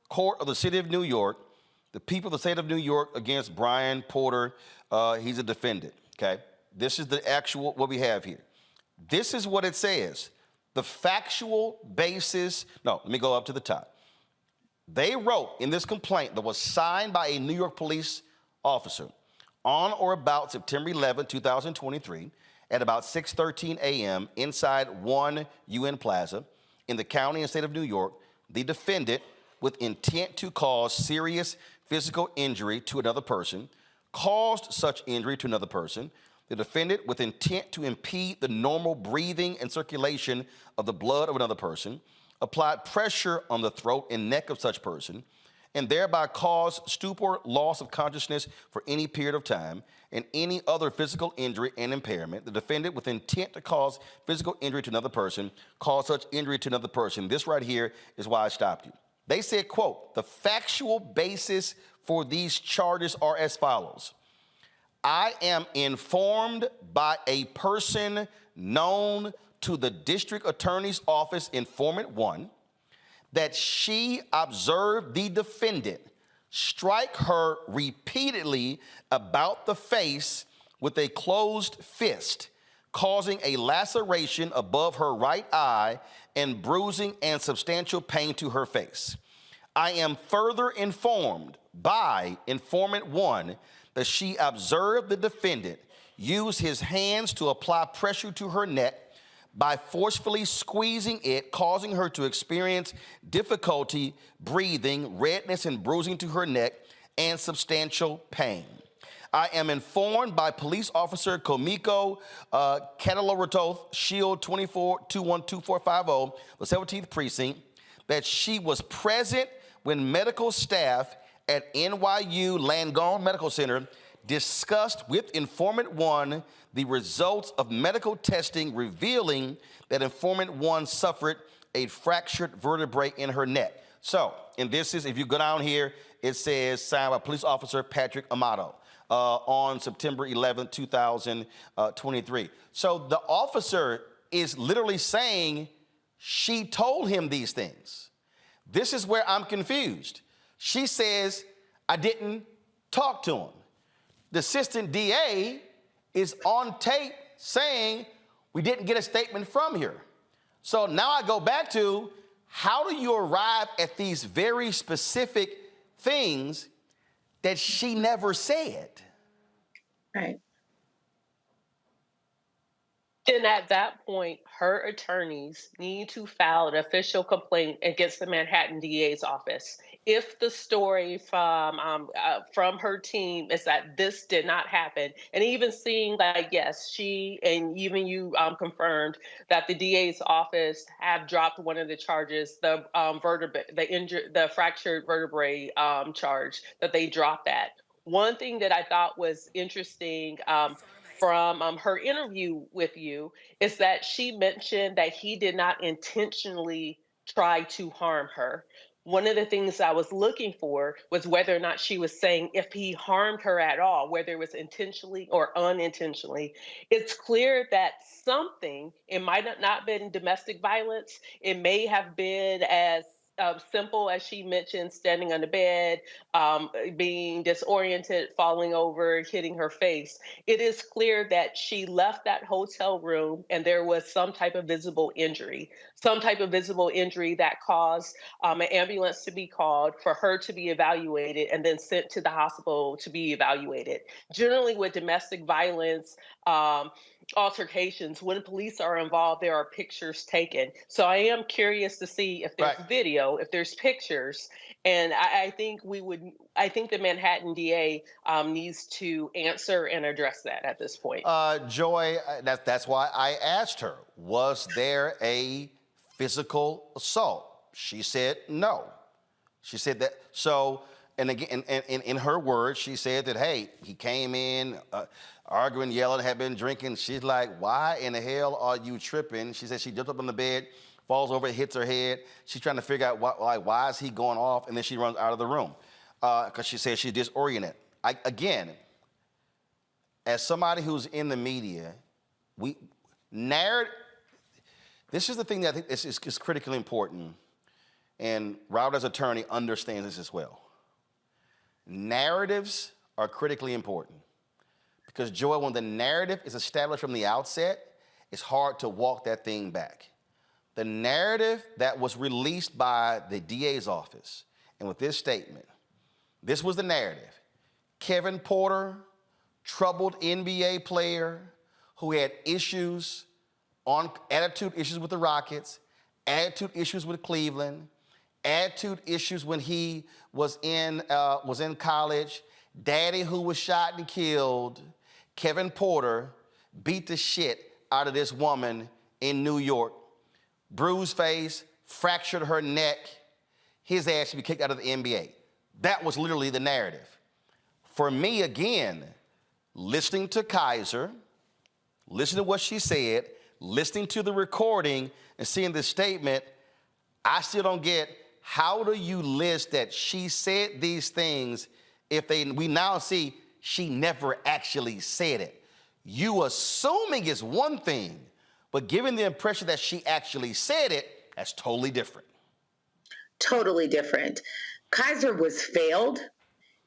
Speaker 1: court of the city of New York. The people of the state of New York against Brian Porter. He's a defendant. Okay. This is the actual what we have here. This is what it says. The factual basis. No, let me go up to the top. They wrote in this complaint that was signed by a New York police officer on or about September 11, 2023, at about 6:13 a.m. inside 1 UN Plaza in the county and state of New York, the defendant, with intent to cause serious physical injury to another person, caused such injury to another person. The defendant, with intent to impede the normal breathing and circulation of the blood of another person, applied pressure on the throat and neck of such person, and thereby caused stupor, loss of consciousness for any period of time, and any other physical injury and impairment. The defendant, with intent to cause physical injury to another person, caused such injury to another person. This right here is why I stopped you. They said, quote, the factual basis for these charges are as follows. I am informed by a person known to the district attorney's office, informant 1, that she observed the defendant strike her repeatedly about the face with a closed fist, causing a laceration above her right eye and bruising and substantial pain to her face. I am further informed by informant 1 that she observed the defendant use his hands to apply pressure to her neck by forcefully squeezing it, causing her to experience difficulty breathing, redness and bruising to her neck, and substantial pain. I am informed by police officer Komiko Cataloratoth, Shield 24212450, the 17th precinct, that she was present when medical staff at NYU Langone Medical Center discussed with informant 1 the results of medical testing revealing that informant 1 suffered a fractured vertebrae in her neck. So, and this is, if you go down here, it says signed by police officer Patrick Amato on September 11, 2023. So the officer is literally saying she told him these things. This is where I'm confused. She says, I didn't talk to him. The assistant DA is on tape saying we didn't get a statement from her. So now I go back to, how do you arrive at these very specific things that she never said?
Speaker 22: Right. Then at that point, her attorneys need to file an official complaint against the Manhattan DA's office. If the story from her team is that this did not happen, and even seeing that, yes, she and even you confirmed that the DA's office have dropped one of the charges, the fractured vertebrae charge, that they dropped that. One thing that I thought was interesting from her interview with you is that she mentioned that he did not intentionally try to harm her. One of the things I was looking for was whether or not she was saying if he harmed her at all, whether it was intentionally or unintentionally. It's clear that something, it might not have been domestic violence. It may have been as simple as she mentioned, standing on the bed, being disoriented, falling over, hitting her face. It is clear that she left that hotel room and there was some type of visible injury that caused an ambulance to be called, for her to be evaluated, and then sent to the hospital to be evaluated. Generally with domestic violence, altercations, when police are involved, there are pictures taken. So I am curious to see if there's video video, if there's pictures, and I think I think the Manhattan DA needs to answer and address that at this point.
Speaker 1: Joy, that's why I asked her, was there a physical assault? She said no. She said that, so, and again, in her words, she said that, hey, he came in arguing, yelling, had been drinking. She's like, why in the hell are you tripping? She said she jumped up on the bed, falls over, hits her head. She's trying to figure out why is he going off, and then she runs out of the room because she said she's disoriented. Again, as somebody who's in the media, this is the thing that I think is critically important, and Robert as attorney understands this as well. Narratives are critically important because, Joy, when the narrative is established from the outset, it's hard to walk that thing back. The narrative that was released by the DA's office, and with this statement, this was the narrative. Kevin Porter, troubled NBA player who had attitude issues with the Rockets, attitude issues with Cleveland, attitude issues when he was in college, daddy who was shot and killed. Kevin Porter beat the shit out of this woman in New York, bruised face, fractured her neck. His ass should be kicked out of the NBA. That was literally the narrative. For me, again, listening to Kysre, listening to what she said, listening to the recording and seeing this statement, I still don't get, how do you list that she said these things if we now see she never actually said it? You assuming is one thing, but giving the impression that she actually said it, that's totally different.
Speaker 3: Totally different. Kysre was failed,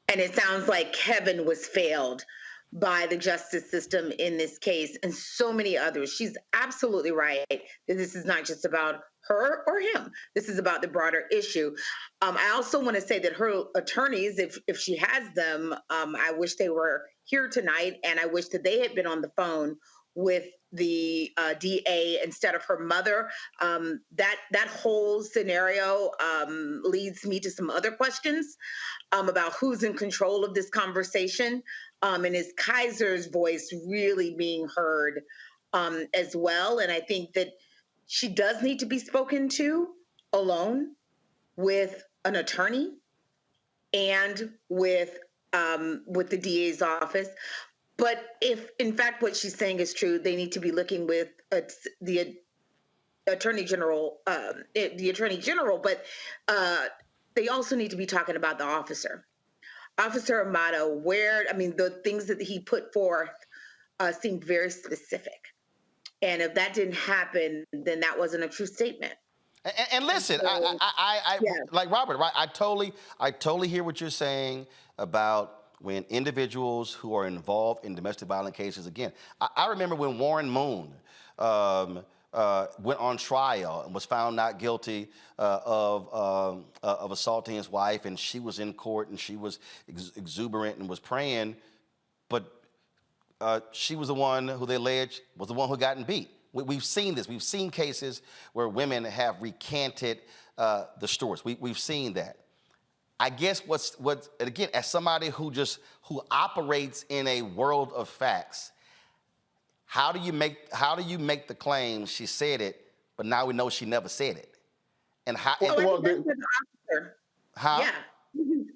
Speaker 3: and it sounds like Kevin was failed by the justice system in this case and so many others. She's absolutely right that this is not just about her or him. This is about the broader issue. I also want to say that her attorneys, if she has them, I wish they were here tonight, and I wish that they had been on the phone with the DA instead of her mother. That whole scenario leads me to some other questions about who's in control of this conversation, and is Kysre's voice really being heard as well? And I think that she does need to be spoken to alone with an attorney and with the DA's office. But if, in fact, what she's saying is true, they need to be looking with the Attorney General, but they also need to be talking about the officer. Officer Amato, the things that he put forth seemed very specific. And if that didn't happen, then that wasn't a true statement.
Speaker 1: And listen, so, like Robert, right? I totally hear what you're saying about when individuals who are involved in domestic violence cases, again, I remember when Warren Moon went on trial and was found not guilty of assaulting his wife, and she was in court and she was exuberant and was praying, but she was the one who they alleged was the one who gotten beat. We've seen this. We've seen cases where women have recanted the stories. We've seen that. I guess what again, as somebody who operates in a world of facts, how do you make the claim she said it, but now we know she never said it? And how?
Speaker 3: The officer.
Speaker 1: How?
Speaker 3: Yeah,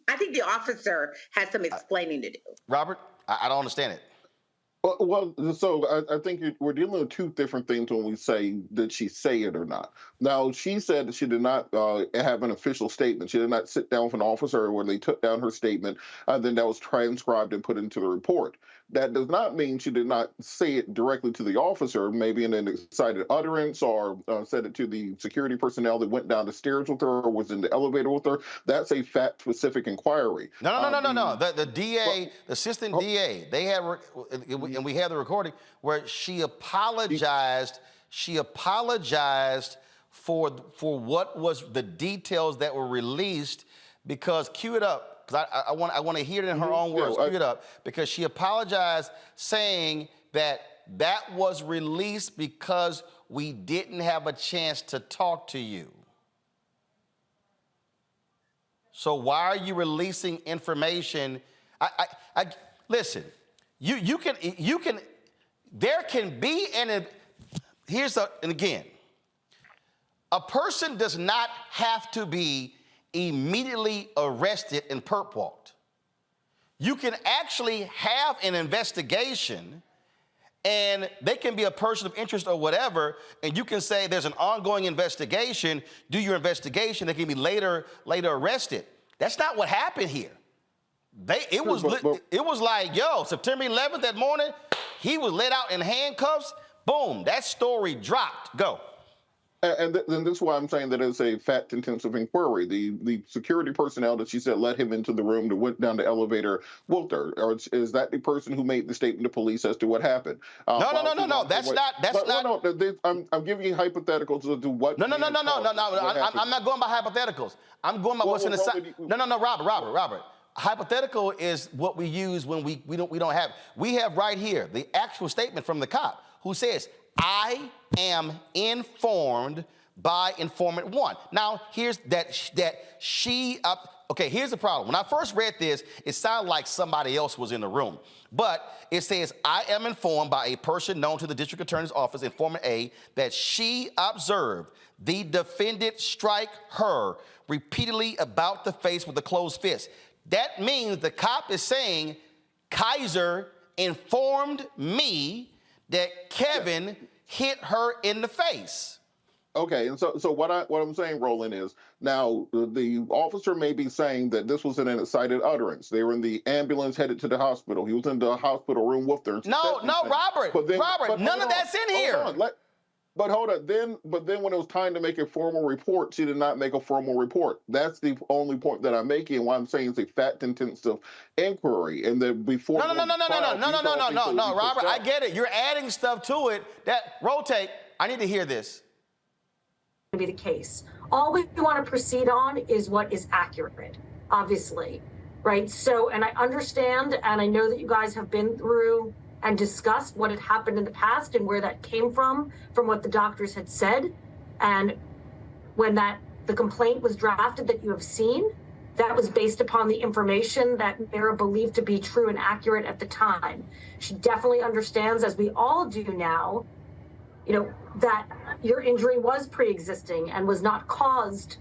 Speaker 3: I think the officer has some explaining to do.
Speaker 1: Robert, I don't understand it.
Speaker 18: Well, so I think we're dealing with two different things when we say, did she say it or not? Now, she said that she did not have an official statement. She did not sit down with an officer where they took down her statement, then that was transcribed and put into the report. That does not mean she did not say it directly to the officer, maybe in an excited utterance, or said it to the security personnel that went down the stairs with her or was in the elevator with her. That's a fact-specific inquiry.
Speaker 1: No. The DA, the assistant DA, they had, and we have the recording where she apologized. She apologized for what was the details that were released, because cue it up. Because I want to hear it in her own words. Cue it up, because she apologized, saying that was released because we didn't have a chance to talk to you. So why are you releasing information? Listen, you can, there can be, and again, a person does not have to be immediately arrested and perp walked. You can actually have an investigation, and they can be a person of interest or whatever, and you can say there's an ongoing investigation, do your investigation, they can be later arrested. That's not what happened here. It was like, yo, September 11th that morning, he was let out in handcuffs, boom, that story dropped, go.
Speaker 18: And then this is why I'm saying that it's a fact-intensive inquiry. The security personnel that she said let him into the room, that went down the elevator, Wilter, or is that the person who made the statement to police as to what happened?
Speaker 1: No. That's not.
Speaker 18: I'm giving you hypotheticals as to what. No.
Speaker 1: I'm not going by hypotheticals. I'm going by what's in the side. No, Robert. Hypothetical is what we use when we don't have. We have right here the actual statement from the cop who says, I am informed by informant one. Now, here's here's the problem. When I first read this, it sounded like somebody else was in the room. But it says, I am informed by a person known to the district attorney's office, informant A, that she observed the defendant strike her repeatedly about the face with a closed fist. That means the cop is saying, Kysre informed me that Kevin hit her in the face.
Speaker 18: Okay, and so what I'm saying, Roland, is now the officer may be saying that this was an excited utterance. They were in the ambulance headed to the hospital. He was in the hospital room with her.
Speaker 1: No, Robert. Robert, none of that's in here.
Speaker 18: But hold on. But then when it was time to make a formal report, she did not make a formal report. That's the only point that I'm making, and why I'm saying it's a fact-intensive inquiry. And then before. No,
Speaker 1: Robert. I get it. You're adding stuff to it. Rotate. I need to hear this.
Speaker 4: Be the case. All we want to proceed on is what is accurate, obviously, right? So, and I understand, and I know that you guys have been through and discussed what had happened in the past and where that came from what the doctors had said. And when the complaint was drafted that you have seen, that was based upon the information that Mara believed to be true and accurate at the time. She definitely understands, as we all do now, that your injury was pre-existing and was not caused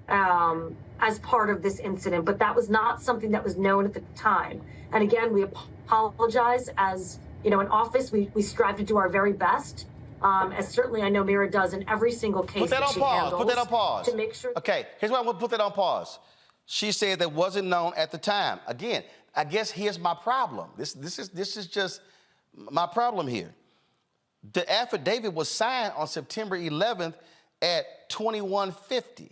Speaker 4: as part of this incident, but that was not something that was known at the time. And again, we apologize. As an office, we strive to do our very best, as certainly I know Mara does in every single case.
Speaker 1: Put that on pause.
Speaker 4: To make sure.
Speaker 1: Okay, here's why I want to put that on pause. She said that wasn't known at the time. Again, I guess here's my problem. This is just my problem here. The affidavit was signed on September 11th at 21:50.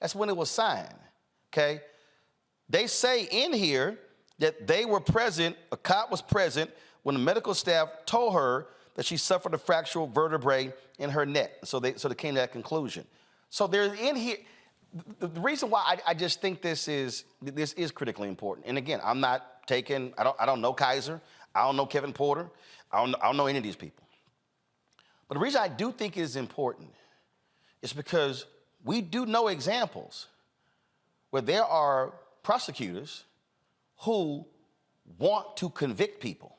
Speaker 1: That's when it was signed, okay? They say in here that they were present, a cop was present, when the medical staff told her that she suffered a fractured vertebrae in her neck. So they came to that conclusion. So there's in here, the reason why I just think this is critically important. And again, I'm not taking, I don't know Kysre, I don't know Kevin Porter, I don't know any of these people. But the reason I do think it is important is because we do know examples where there are prosecutors who want to convict people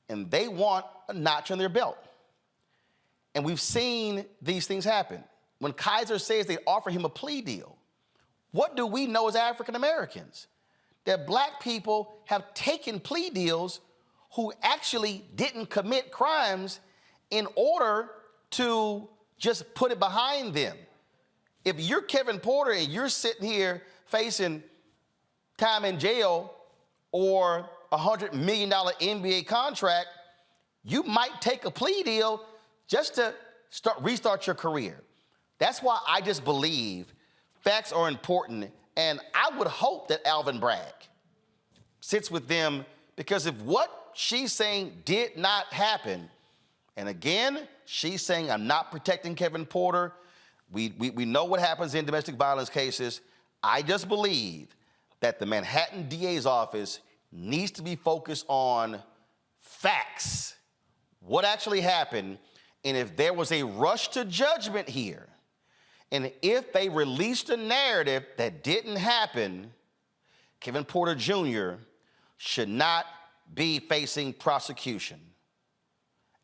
Speaker 1: and they want a notch on their belt. And we've seen these things happen. When Kysre says they offer him a plea deal, what do we know as African Americans? That black people have taken plea deals who actually didn't commit crimes in order to just put it behind them. If you're Kevin Porter and you're sitting here facing time in jail or a $100 million NBA contract, you might take a plea deal just to restart your career. That's why I just believe facts are important, and I would hope that Alvin Bragg sits with them, because if what she's saying did not happen, and again, she's saying I'm not protecting Kevin Porter, we know what happens in domestic violence cases. I just believe that the Manhattan DA's office needs to be focused on facts, what actually happened, and if there was a rush to judgment here, And if they released a narrative that didn't happen, Kevin Porter Jr. should not be facing prosecution.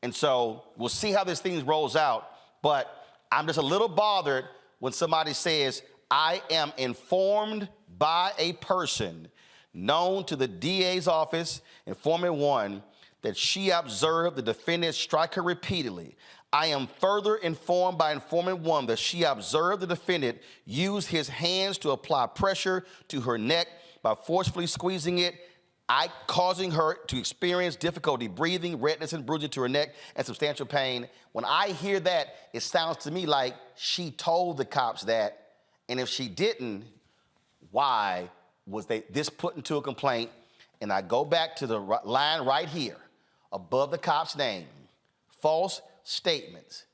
Speaker 1: And so we'll see how this thing rolls out, but I'm just a little bothered when somebody says, I am informed by a person known to the DA's office, informant one, that she observed the defendant strike her repeatedly. I am further informed by informant one that she observed the defendant use his hands to apply pressure to her neck by forcefully squeezing it, causing her to experience difficulty breathing, redness and bruising to her neck, and substantial pain. When I hear that, it sounds to me like she told the cops that, and if she didn't, why was this put into a complaint? And I go back to the line right here, above the cop's name. False statements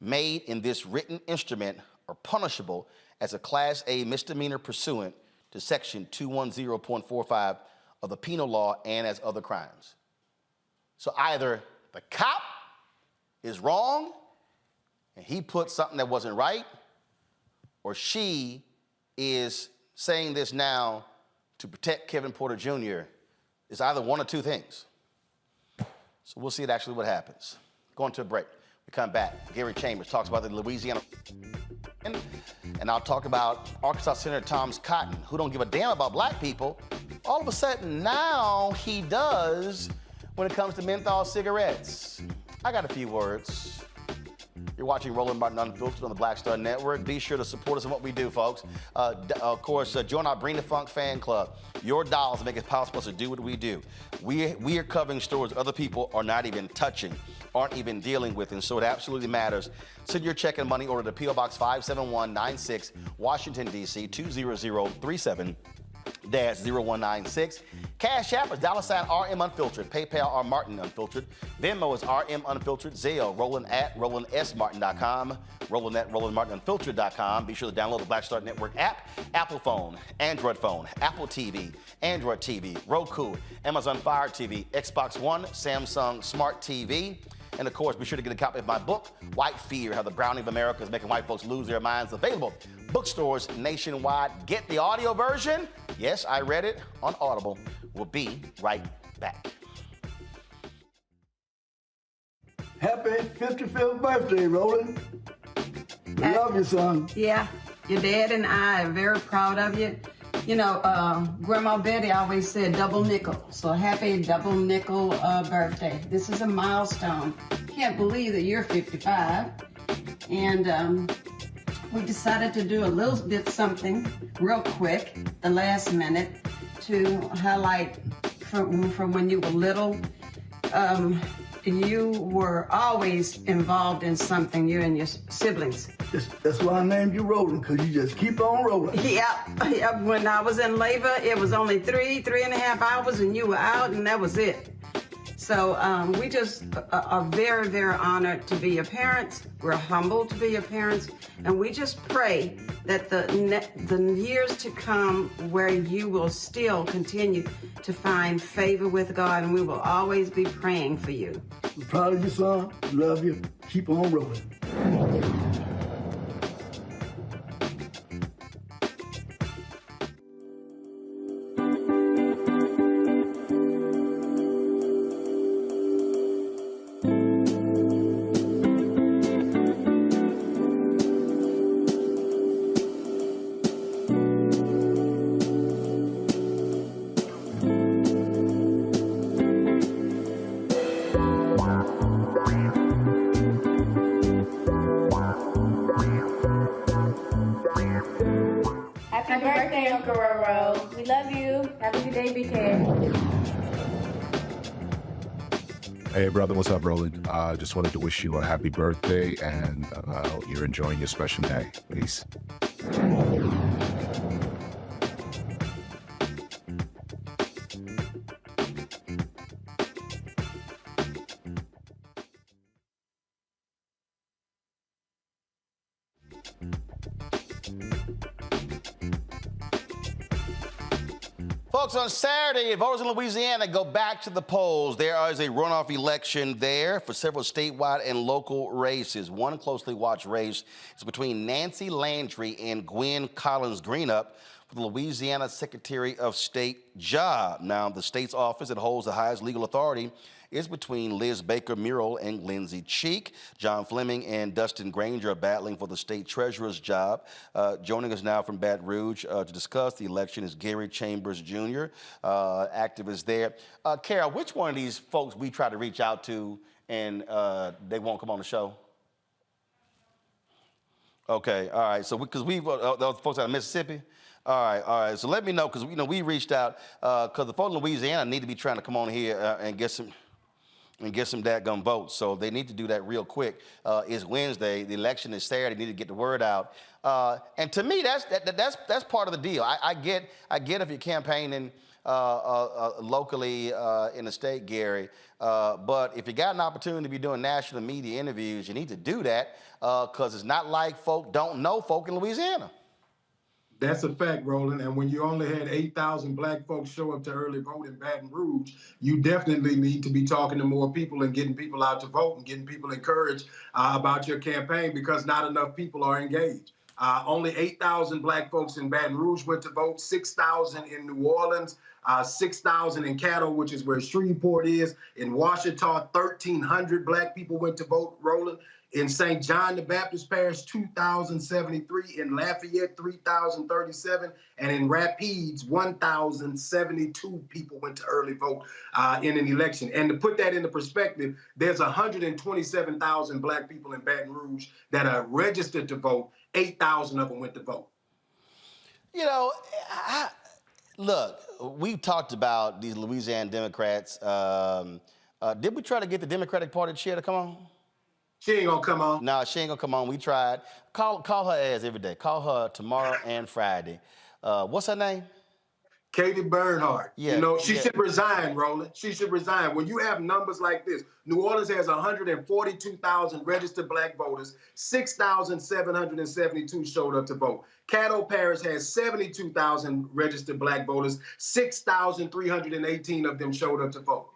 Speaker 1: made in this written instrument are punishable as a Class A misdemeanor pursuant to Section 210.45 of the penal law and as other crimes. So either the cop is wrong and he put something that wasn't right, or she is saying this now to protect Kevin Porter Jr. It's either one or two things. So we'll see actually what happens. Going to a break. We come back. Gary Chambers talks about the Louisiana, and I'll talk about Arkansas Senator Tom Cotton, who don't give a damn about black people. All of a sudden, now he does when it comes to menthol cigarettes. I got a few words. You're watching Roland Martin Unfiltered on the Black Star Network. Be sure to support us in what we do, folks. Of course, join our Bring the Funk fan club. Your dollars make it possible to do what we do. We are covering stories other people are not even touching, aren't even dealing with, and so it absolutely matters. Send your check and money order to P.O. Box 57196, Washington, D.C. 20037. -0196. Cash App is $RM Unfiltered. PayPal R Martin Unfiltered. Venmo is RM Unfiltered. Zelle, Roland at RolandSMartin.com. Roland at RolandMartinUnfiltered.com. Be sure to download the Black Star Network app. Apple phone, Android phone, Apple TV, Android TV, Roku, Amazon Fire TV, Xbox One, Samsung Smart TV. And of course, be sure to get a copy of my book, White Fear, How the Browning of America is Making White Folks Lose Their Minds. Available bookstores nationwide. Get the audio version. Yes, I read it on Audible. We'll be right back.
Speaker 5: Happy 55th birthday, Roland. We love you, son.
Speaker 7: Yeah, your dad and I are very proud of you. You know, Grandma Betty always said double nickel. So happy double nickel birthday. This is a milestone. Can't believe that you're 55. And we decided to do a little bit something real quick, the last minute, to highlight from when you were little. You were always involved in something, you and your siblings.
Speaker 5: That's why I named you Roland, because you just keep on rolling.
Speaker 7: Yeah. When I was in labor, it was only 3.5 hours, and you were out, and that was it. So we just are very, very honored to be your parents. We're humbled to be your parents, and we just pray that the years to come where you will still continue to find favor with God, and we will always be praying for you.
Speaker 5: I'm proud of you, son. Love you. Keep on rolling.
Speaker 23: Happy birthday, Uncle Roro. We love you. Have a good day, BK.
Speaker 24: Hey, brother, what's up, Roland? Just wanted to wish you a happy birthday, and you're enjoying your special day. Peace.
Speaker 1: Folks, on Saturday, voters in Louisiana go back to the polls. There is a runoff election there for several statewide and local races. One closely watched race is between Nancy Landry and Gwen Collins Greenup for the Louisiana Secretary of State job. Now, the state's office that holds the highest legal authority is between Liz Baker Murrell and Lindsey Cheek. John Fleming and Dustin Granger are battling for the state treasurer's job. Joining us now from Baton Rouge to discuss the election is Gary Chambers Jr., activist there. Carol, which one of these folks we try to reach out to and they won't come on the show? Okay, all right. So because those folks out of Mississippi. All right. So let me know because we reached out because the folks in Louisiana need to be trying to come on here and get some dadgum votes. So they need to do that real quick. It's Wednesday. The election is Saturday. They need to get the word out. And to me, that's part of the deal. I get if you're campaigning locally in the state, Gary. But if you got an opportunity to be doing national media interviews, you need to do that because it's not like folk don't know folk in Louisiana.
Speaker 2: That's a fact, Roland. And when you only had 8,000 black folks show up to early vote in Baton Rouge, you definitely need to be talking to more people and getting people out to vote and getting people encouraged about your campaign because not enough people are engaged. Only 8,000 black folks in Baton Rouge went to vote, 6,000 in New Orleans, 6,000 in Caddo, which is where Shreveport is. In Washita, 1,300 black people went to vote, Roland. In St. John the Baptist Parish, 2,073. In Lafayette, 3,037. And in Rapides, 1,072 people went to early vote in an election. And to put that into perspective, there's 127,000 black people in Baton Rouge that are registered to vote. 8,000 of them went to vote.
Speaker 1: Look, we've talked about these Louisiana Democrats. Did we try to get the Democratic Party chair to come on?
Speaker 2: She ain't gonna come on.
Speaker 1: No, she ain't gonna come on. We tried. Call her ass every day. Call her tomorrow and Friday. What's her name?
Speaker 2: Katie Bernhardt.
Speaker 1: Yeah,
Speaker 2: She should resign, Roland. She should resign. When you have numbers like this, New Orleans has 142,000 registered black voters, 6,772 showed up to vote. Caddo Parish has 72,000 registered black voters, 6,318 of them showed up to vote.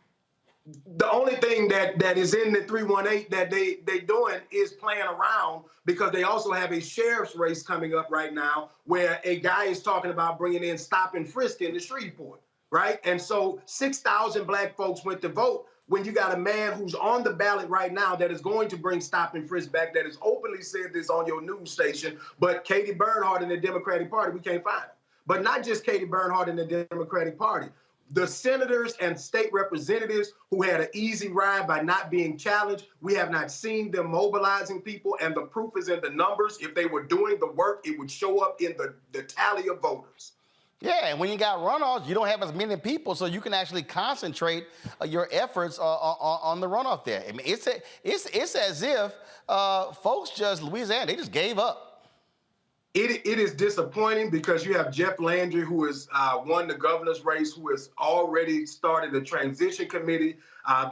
Speaker 2: The only thing that is in the 318 that they doing is playing around because they also have a sheriff's race coming up right now where a guy is talking about bringing in stop and frisk in the Shreveport, right? And so 6,000 black folks went to vote when you got a man who's on the ballot right now that is going to bring stop and frisk back, that has openly said this on your news station, but Katie Bernhardt in the Democratic Party, we can't find him. But not just Katie Bernhardt in the Democratic Party. The senators and state representatives who had an easy ride by not being challenged, we have not seen them mobilizing people, and the proof is in the numbers. If they were doing the work, it would show up in the tally of voters.
Speaker 1: Yeah, and when you got runoffs, you don't have as many people, so you can actually concentrate your efforts on the runoff there. I mean, it's as if folks Louisiana, they just gave up.
Speaker 2: It is disappointing because you have Jeff Landry, who has won the governor's race, who has already started a transition committee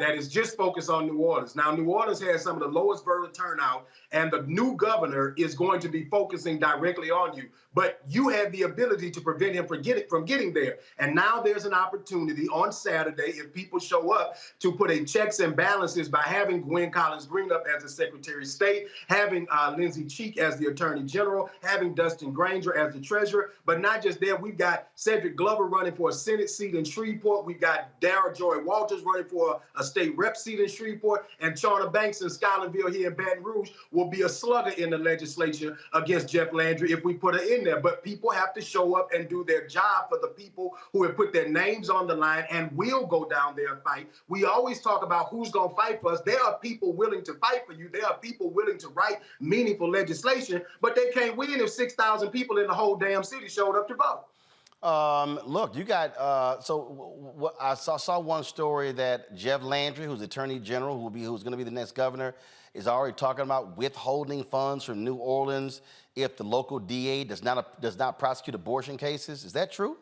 Speaker 2: that is just focused on New Orleans. Now, New Orleans has some of the lowest voter turnout, and the new governor is going to be focusing directly on you. But you had the ability to prevent him from getting there. And now there's an opportunity on Saturday, if people show up, to put a checks and balances by having Gwen Collins Greenup as the Secretary of State, having Lindsey Cheek as the Attorney General, having Dustin Granger as the Treasurer. But not just there, we've got Cedric Glover running for a Senate seat in Shreveport. We've got Dara Joy Walters running for a state rep seat in Shreveport. And Charna Banks in Skylandville here in Baton Rouge will be a slugger in the legislature against Jeff Landry if we put her in there. But people have to show up and do their job for the people who have put their names on the line and will go down there and fight. We always talk about who's going to fight for us. There are people willing to fight for you. There are people willing to write meaningful legislation, but they can't win if 6,000 people in the whole damn city showed up to vote.
Speaker 1: Look, you got, I saw one story that Jeff Landry, who's Attorney General, who's going to be the next governor, is already talking about withholding funds from New Orleans if the local DA does not prosecute abortion cases. Is that true?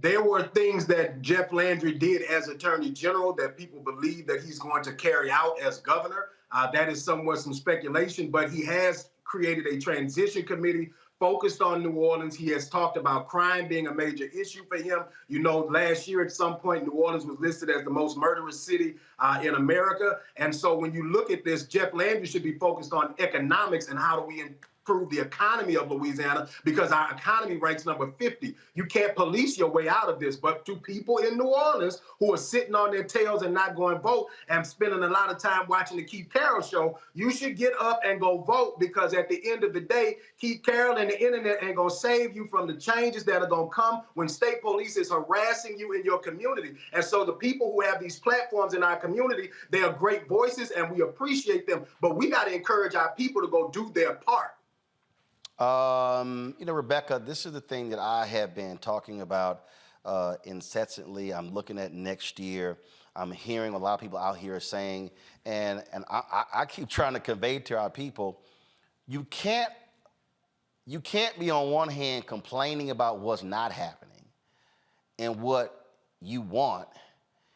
Speaker 2: There were things that Jeff Landry did as Attorney General that people believe that he's going to carry out as governor. That is somewhat some speculation, but he has created a transition committee focused on New Orleans. He has talked about crime being a major issue for him. You know, last year at some point, New Orleans was listed as the most murderous city in America. And so when you look at this, Jeff Landry should be focused on economics and how do we improve the economy of Louisiana, because our economy ranks number 50. You can't police your way out of this, but to people in New Orleans who are sitting on their tails and not going to vote and spending a lot of time watching the Keith Carroll show, you should get up and go vote, because at the end of the day, Keith Carroll and the internet ain't going to save you from the changes that are going to come when state police is harassing you in your community. And so the people who have these platforms in our community, they are great voices and we appreciate them, but we got to encourage our people to go do their part.
Speaker 1: You know, Rebecca, this is the thing that I have been talking about incessantly. I'm looking at next year. I'm hearing a lot of people out here saying, and I keep trying to convey to our people, you can't be on one hand complaining about what's not happening and what you want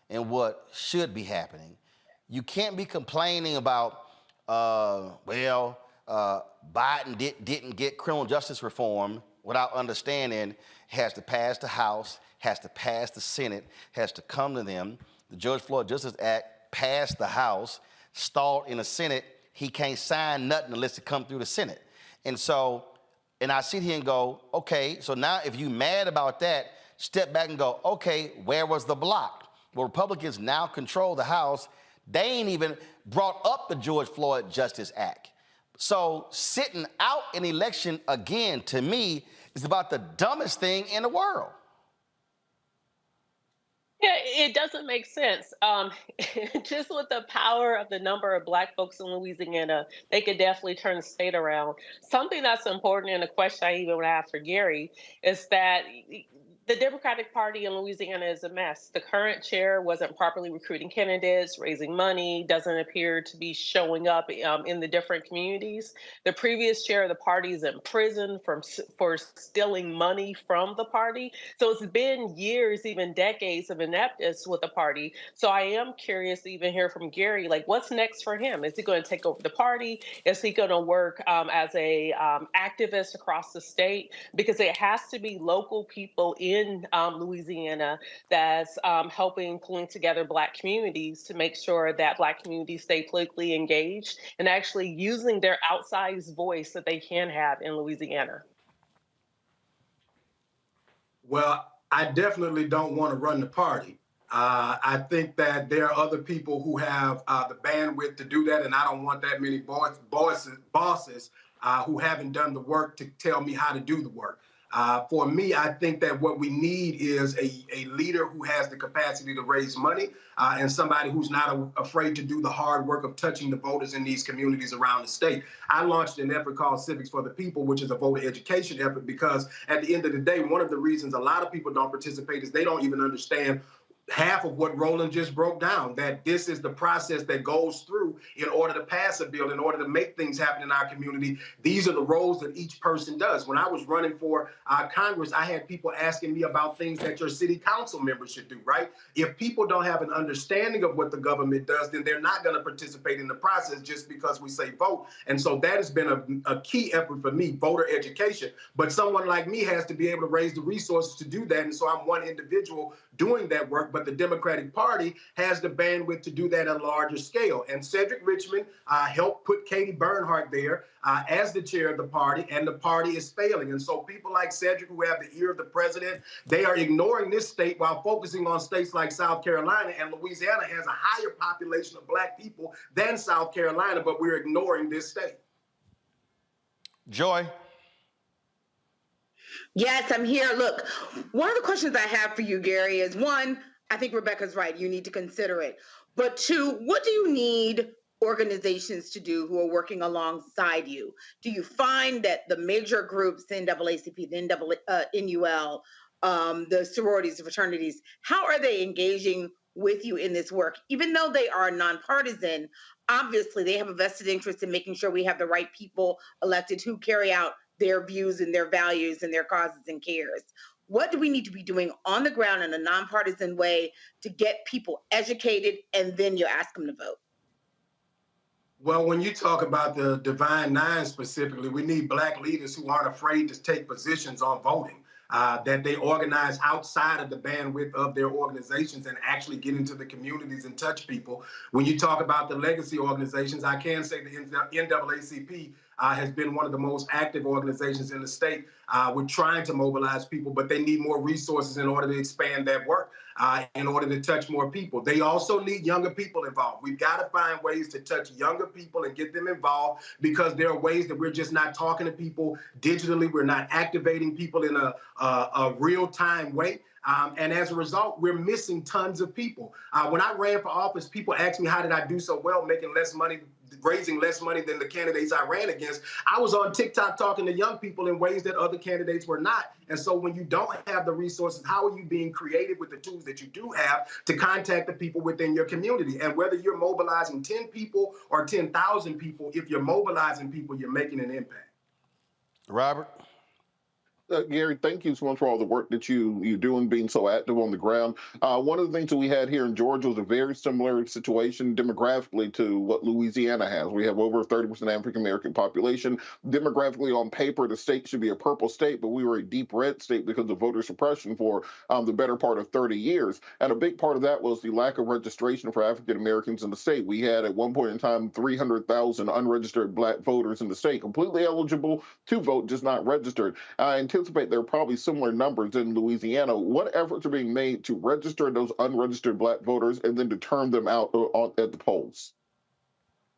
Speaker 1: and what should be happening. You can't be complaining about, Biden didn't get criminal justice reform without understanding has to pass the House, has to pass the Senate, has to come to them. The George Floyd Justice Act passed the House, stalled in the Senate. He can't sign nothing unless it comes through the Senate. And so, and I sit here and go, okay, so now if you mad about that, step back and go, okay, where was the block? Well, Republicans now control the House. They ain't even brought up the George Floyd Justice Act. So sitting out an election again, to me, is about the dumbest thing in the world.
Speaker 22: Yeah, it doesn't make sense. Just with the power of the number of Black folks in Louisiana, they could definitely turn the state around. Something that's important, and a question I even want to ask for Gary, is that the Democratic Party in Louisiana is a mess. The current chair wasn't properly recruiting candidates, raising money, doesn't appear to be showing up in the different communities. The previous chair of the party is in prison for stealing money from the party. So it's been years, even decades of ineptness with the party. So I am curious to even hear from Gary, like, what's next for him? Is he going to take over the party? Is he going to work as a activist across the state? Because it has to be local people in Louisiana that's helping pulling together Black communities to make sure that Black communities stay politically engaged and actually using their outsized voice that they can have in Louisiana.
Speaker 2: Well, I definitely don't want to run the party. I think that there are other people who have the bandwidth to do that, and I don't want that many bosses who haven't done the work to tell me how to do the work. For me, I think that what we need is a leader who has the capacity to raise money and somebody who's not afraid to do the hard work of touching the voters in these communities around the state. I launched an effort called Civics for the People, which is a voter education effort, because at the end of the day, one of the reasons a lot of people don't participate is they don't even understand half of what Roland just broke down, that this is the process that goes through in order to pass a bill, in order to make things happen in our community. These are the roles that each person does. When I was running for Congress, I had people asking me about things that your city council members should do, right? If people don't have an understanding of what the government does, then they're not going to participate in the process just because we say vote. And so that has been a key effort for me, voter education. But someone like me has to be able to raise the resources to do that. And so I'm one individual doing that work, but the Democratic Party has the bandwidth to do that at a larger scale. And Cedric Richmond helped put Katie Bernhardt there as the chair of the party, and the party is failing. And so people like Cedric, who have the ear of the president, they are ignoring this state while focusing on states like South Carolina, and Louisiana has a higher population of Black people than South Carolina, but we're ignoring this state.
Speaker 1: Joy.
Speaker 3: Yes, I'm here. Look, one of the questions I have for you, Gary, is one, I think Rebecca's right. You need to consider it. But two, what do you need organizations to do who are working alongside you? Do you find that the major groups, the NAACP, the NUL, the sororities, the fraternities, how are they engaging with you in this work? Even though they are nonpartisan, obviously they have a vested interest in making sure we have the right people elected who carry out their views and their values and their causes and cares. What do we need to be doing on the ground in a nonpartisan way to get people educated, and then you ask them to vote?
Speaker 2: Well, when you talk about the Divine Nine specifically, we need Black leaders who aren't afraid to take positions on voting. That they organize outside of the bandwidth of their organizations and actually get into the communities and touch people. When you talk about the legacy organizations, I can say the NAACP has been one of the most active organizations in the state. We're trying to mobilize people, but they need more resources in order to expand that work, in order to touch more people. They also need younger people involved. We've got to find ways to touch younger people and get them involved, because there are ways that we're just not talking to people digitally. We're not activating people in a real-time way. And as a result, we're missing tons of people. When I ran for office, people asked me, how did I do so well making less money, raising less money than the candidates I ran against? I was on TikTok talking to young people in ways that other candidates were not. And so when you don't have the resources, how are you being creative with the tools that you do have to contact the people within your community? And whether you're mobilizing 10 people or 10,000 people, if you're mobilizing people, you're making an impact.
Speaker 1: Robert?
Speaker 18: Gary, thank you so much for all the work that you're doing, being so active on the ground. One of the things that we had here in Georgia was a very similar situation demographically to what Louisiana has. We have over 30% African-American population. Demographically, on paper, the state should be a purple state, but we were a deep red state because of voter suppression for the better part of 30 years. And a big part of that was the lack of registration for African-Americans in the state. We had, at one point in time, 300,000 unregistered Black voters in the state, completely eligible to vote, just not registered. I anticipate there are probably similar numbers in Louisiana. What efforts are being made to register those unregistered Black voters and then to turn them out at the polls?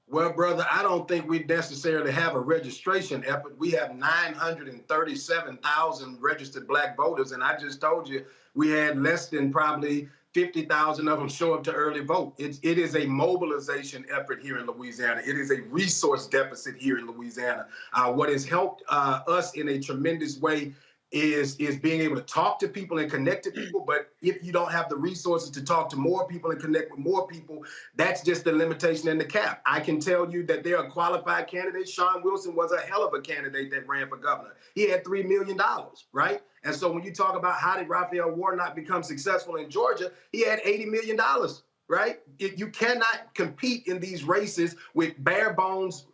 Speaker 2: Well, brother, I don't think we necessarily have a registration effort. We have 937,000 registered Black voters, and I just told you we had less than probably 50,000 of them show up to early vote. It is a mobilization effort here in Louisiana. It is a resource deficit here in Louisiana. What has helped us in a tremendous way is being able to talk to people and connect to people. But if you don't have the resources to talk to more people and connect with more people, that's just the limitation and the cap. I can tell you that there are qualified candidates. Sean Wilson was a hell of a candidate that ran for governor. He had $3 million, right? And so when you talk about how did Raphael Warnock become successful in Georgia, he had $80 million, right? You cannot compete in these races with bare bones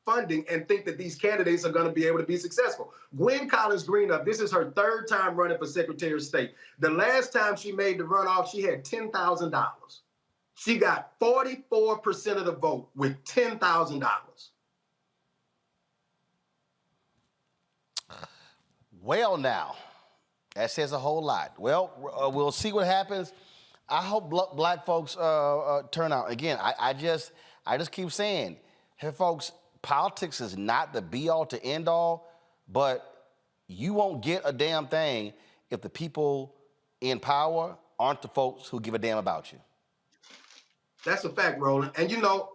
Speaker 2: funding and think that these candidates are going to be able to be successful. Gwen Collins Greenup, this is her third time running for Secretary of State. The last time she made the runoff, she had $10,000. She got 44% of the vote with $10,000.
Speaker 1: Well, now, that says a whole lot. Well, we'll see what happens. I hope Black folks turn out. Again, I just keep saying, hey, folks, politics is not the be-all to end-all, but you won't get a damn thing if the people in power aren't the folks who give a damn about you.
Speaker 2: That's a fact, Roland. And you know,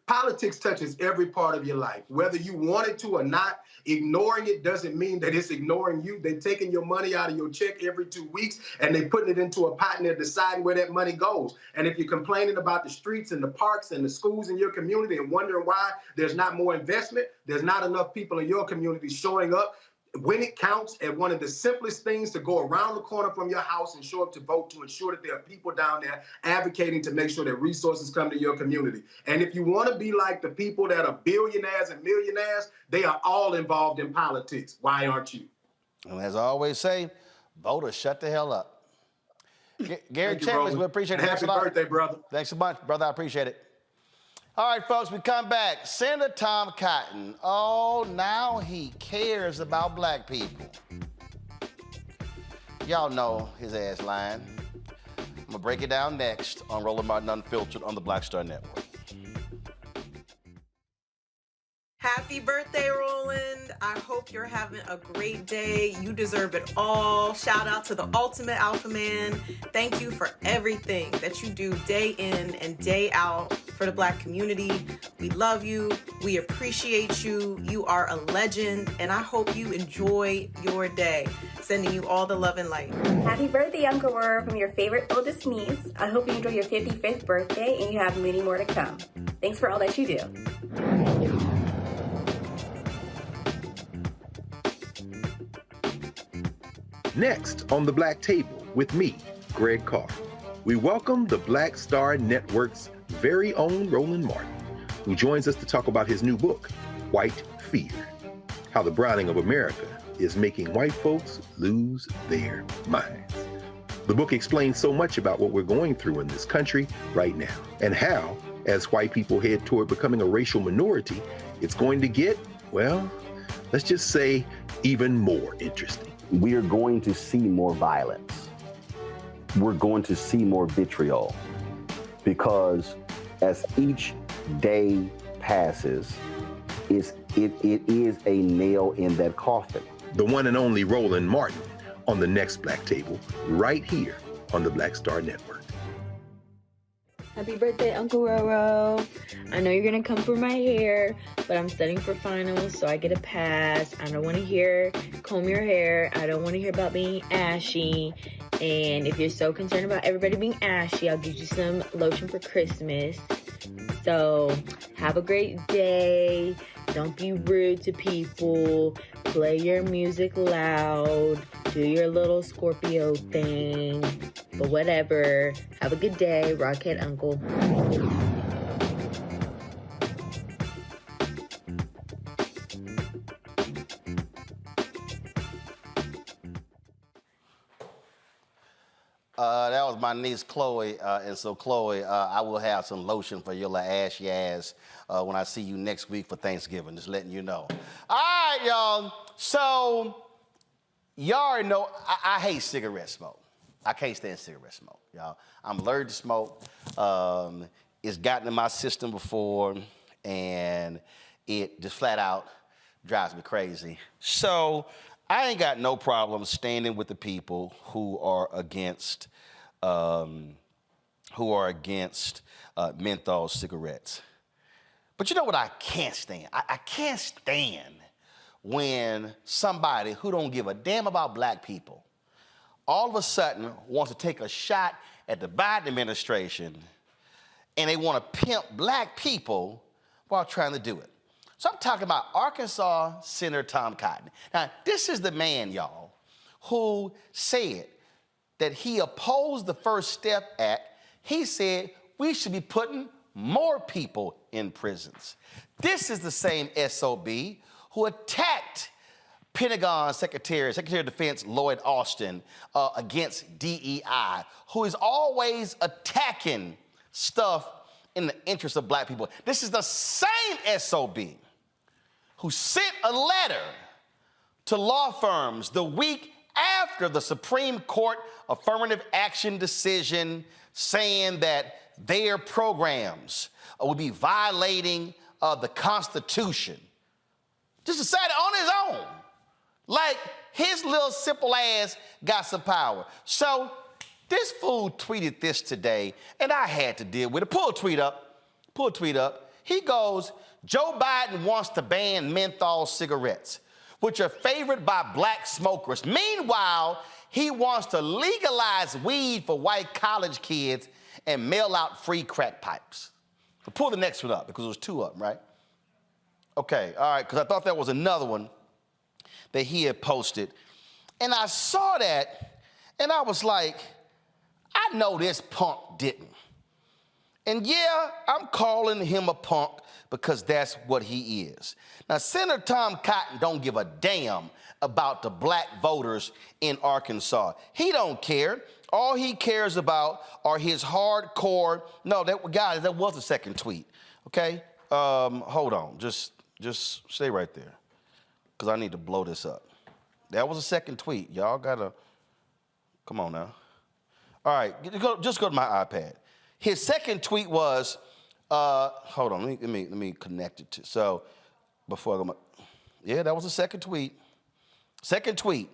Speaker 2: politics touches every part of your life, whether you want it to or not. Ignoring it doesn't mean that it's ignoring you. They're taking your money out of your check every 2 weeks and they're putting it into a pot and they're deciding where that money goes. And if you're complaining about the streets and the parks and the schools in your community and wondering why there's not more investment, there's not enough people in your community showing up when it counts, at one of the simplest things to go around the corner from your house and show up to vote, to ensure that there are people down there advocating to make sure that resources come to your community. And if you want to be like the people that are billionaires and millionaires, they are all involved in politics. Why aren't you?
Speaker 1: And as I always say, voters, shut the hell up. Gary Chambers, we appreciate it.
Speaker 2: Happy birthday, brother.
Speaker 1: Thanks so much, brother. I appreciate it. All right, folks, we come back. Senator Tom Cotton. Oh, now he cares about Black people. Y'all know his ass lying. I'm going to break it down next on Roland Martin Unfiltered on the Black Star Network.
Speaker 6: Happy birthday, Roland. I hope you're having a great day. You deserve it all. Shout out to the ultimate alpha man. Thank you for everything that you do day in and day out for the Black community. We love you. We appreciate you. You are a legend, and I hope you enjoy your day. Sending you all the love and light.
Speaker 23: Happy birthday, Uncle Roar, from your favorite oldest niece. I hope you enjoy your 55th birthday and you have many more to come. Thanks for all that you do.
Speaker 9: Next on the Black Table with me, Greg Carr, we welcome the Black Star Network's very own Roland Martin.
Speaker 24: who joins us to talk about his new book, White Fear: How the Browning of America is Making White Folks Lose Their Minds. The book explains so much about what we're going through in this country right now, and how, as white people head toward becoming a racial minority, it's going to get, well, let's just say, even more interesting.
Speaker 11: We are going to see more violence. We're going to see more vitriol, because as each day passes, it is a nail in that coffin.
Speaker 24: The one and only Roland Martin on the next Black Table, right here on the Black Star Network.
Speaker 12: Happy birthday, Uncle Roro. I know you're gonna come for my hair, but I'm studying for finals, so I get a pass. I don't wanna hear comb your hair. I don't wanna hear about being ashy. And if you're so concerned about everybody being ashy, I'll give you some lotion for Christmas. So have a great day. Don't be rude to people. Play your music loud. Do your little Scorpio thing. But whatever. Have a good day. Rockhead Uncle.
Speaker 1: That was my niece Chloe, and so Chloe, I will have some lotion for your little ashy ass when I see you next week for Thanksgiving, just letting you know. All right, y'all, so y'all already know I hate cigarette smoke. I can't stand cigarette smoke, y'all. I'm allergic to smoke. It's gotten in my system before, and it just flat out drives me crazy. So I ain't got no problem standing with the people who are against menthol cigarettes. But you know what I can't stand? I can't stand when somebody who don't give a damn about black people all of a sudden wants to take a shot at the Biden administration, and they want to pimp black people while trying to do it. So I'm talking about Arkansas Senator Tom Cotton. Now, this is the man, y'all, who said that he opposed the First Step Act. He said we should be putting more people in prisons. This is the same SOB who attacked Pentagon Secretary of Defense Lloyd Austin against DEI, who is always attacking stuff in the interest of black people. This is the same SOB who sent a letter to law firms the week after the Supreme Court affirmative action decision saying that their programs would be violating the Constitution. Just decided on his own. Like his little simple ass got some power. So this fool tweeted this today, and I had to deal with it. Pull a tweet up. He goes, Joe Biden wants to ban menthol cigarettes, which are favored by black smokers. Meanwhile, he wants to legalize weed for white college kids and mail out free crack pipes. So pull the next one up, because it was two of them, right? Okay, all right, because I thought that was another one that he had posted. And I saw that, and I was like, I know this punk didn't. And yeah, I'm calling him a punk because that's what he is. Now, Senator Tom Cotton don't give a damn about the black voters in Arkansas. He don't care. All he cares about are his hardcore, guys, that was the second tweet, okay? Hold on, just stay right there, because I need to blow this up. That was a second tweet. Y'all gotta, come on now. All right, just go to my iPad. His second tweet was, hold on, let me connect it to, so before I go, yeah, that was the second tweet. Second tweet,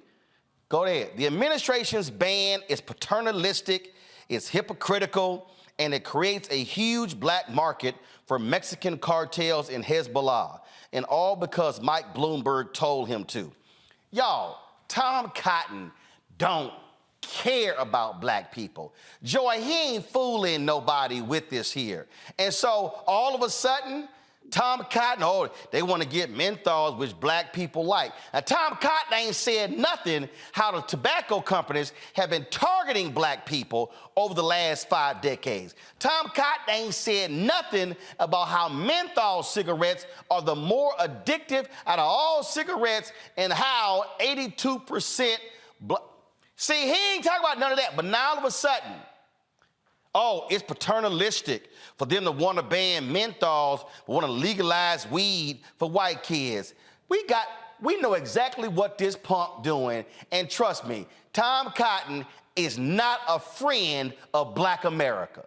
Speaker 1: go ahead. The administration's ban is paternalistic, it's hypocritical, and it creates a huge black market for Mexican cartels and Hezbollah, and all because Mike Bloomberg told him to. Y'all, Tom Cotton don't care about black people. Joy, he ain't fooling nobody with this here. And so all of a sudden, Tom Cotton, oh, they want to get menthols, which black people like. Now, Tom Cotton ain't said nothing how the tobacco companies have been targeting black people over the last 5 decades. Tom Cotton ain't said nothing about how menthol cigarettes are the more addictive out of all cigarettes and how 82% See, he ain't talking about none of that, but now all of a sudden, oh, it's paternalistic for them to want to ban menthols, want to legalize weed for white kids. We know exactly what this punk doing, and trust me, Tom Cotton is not a friend of black America.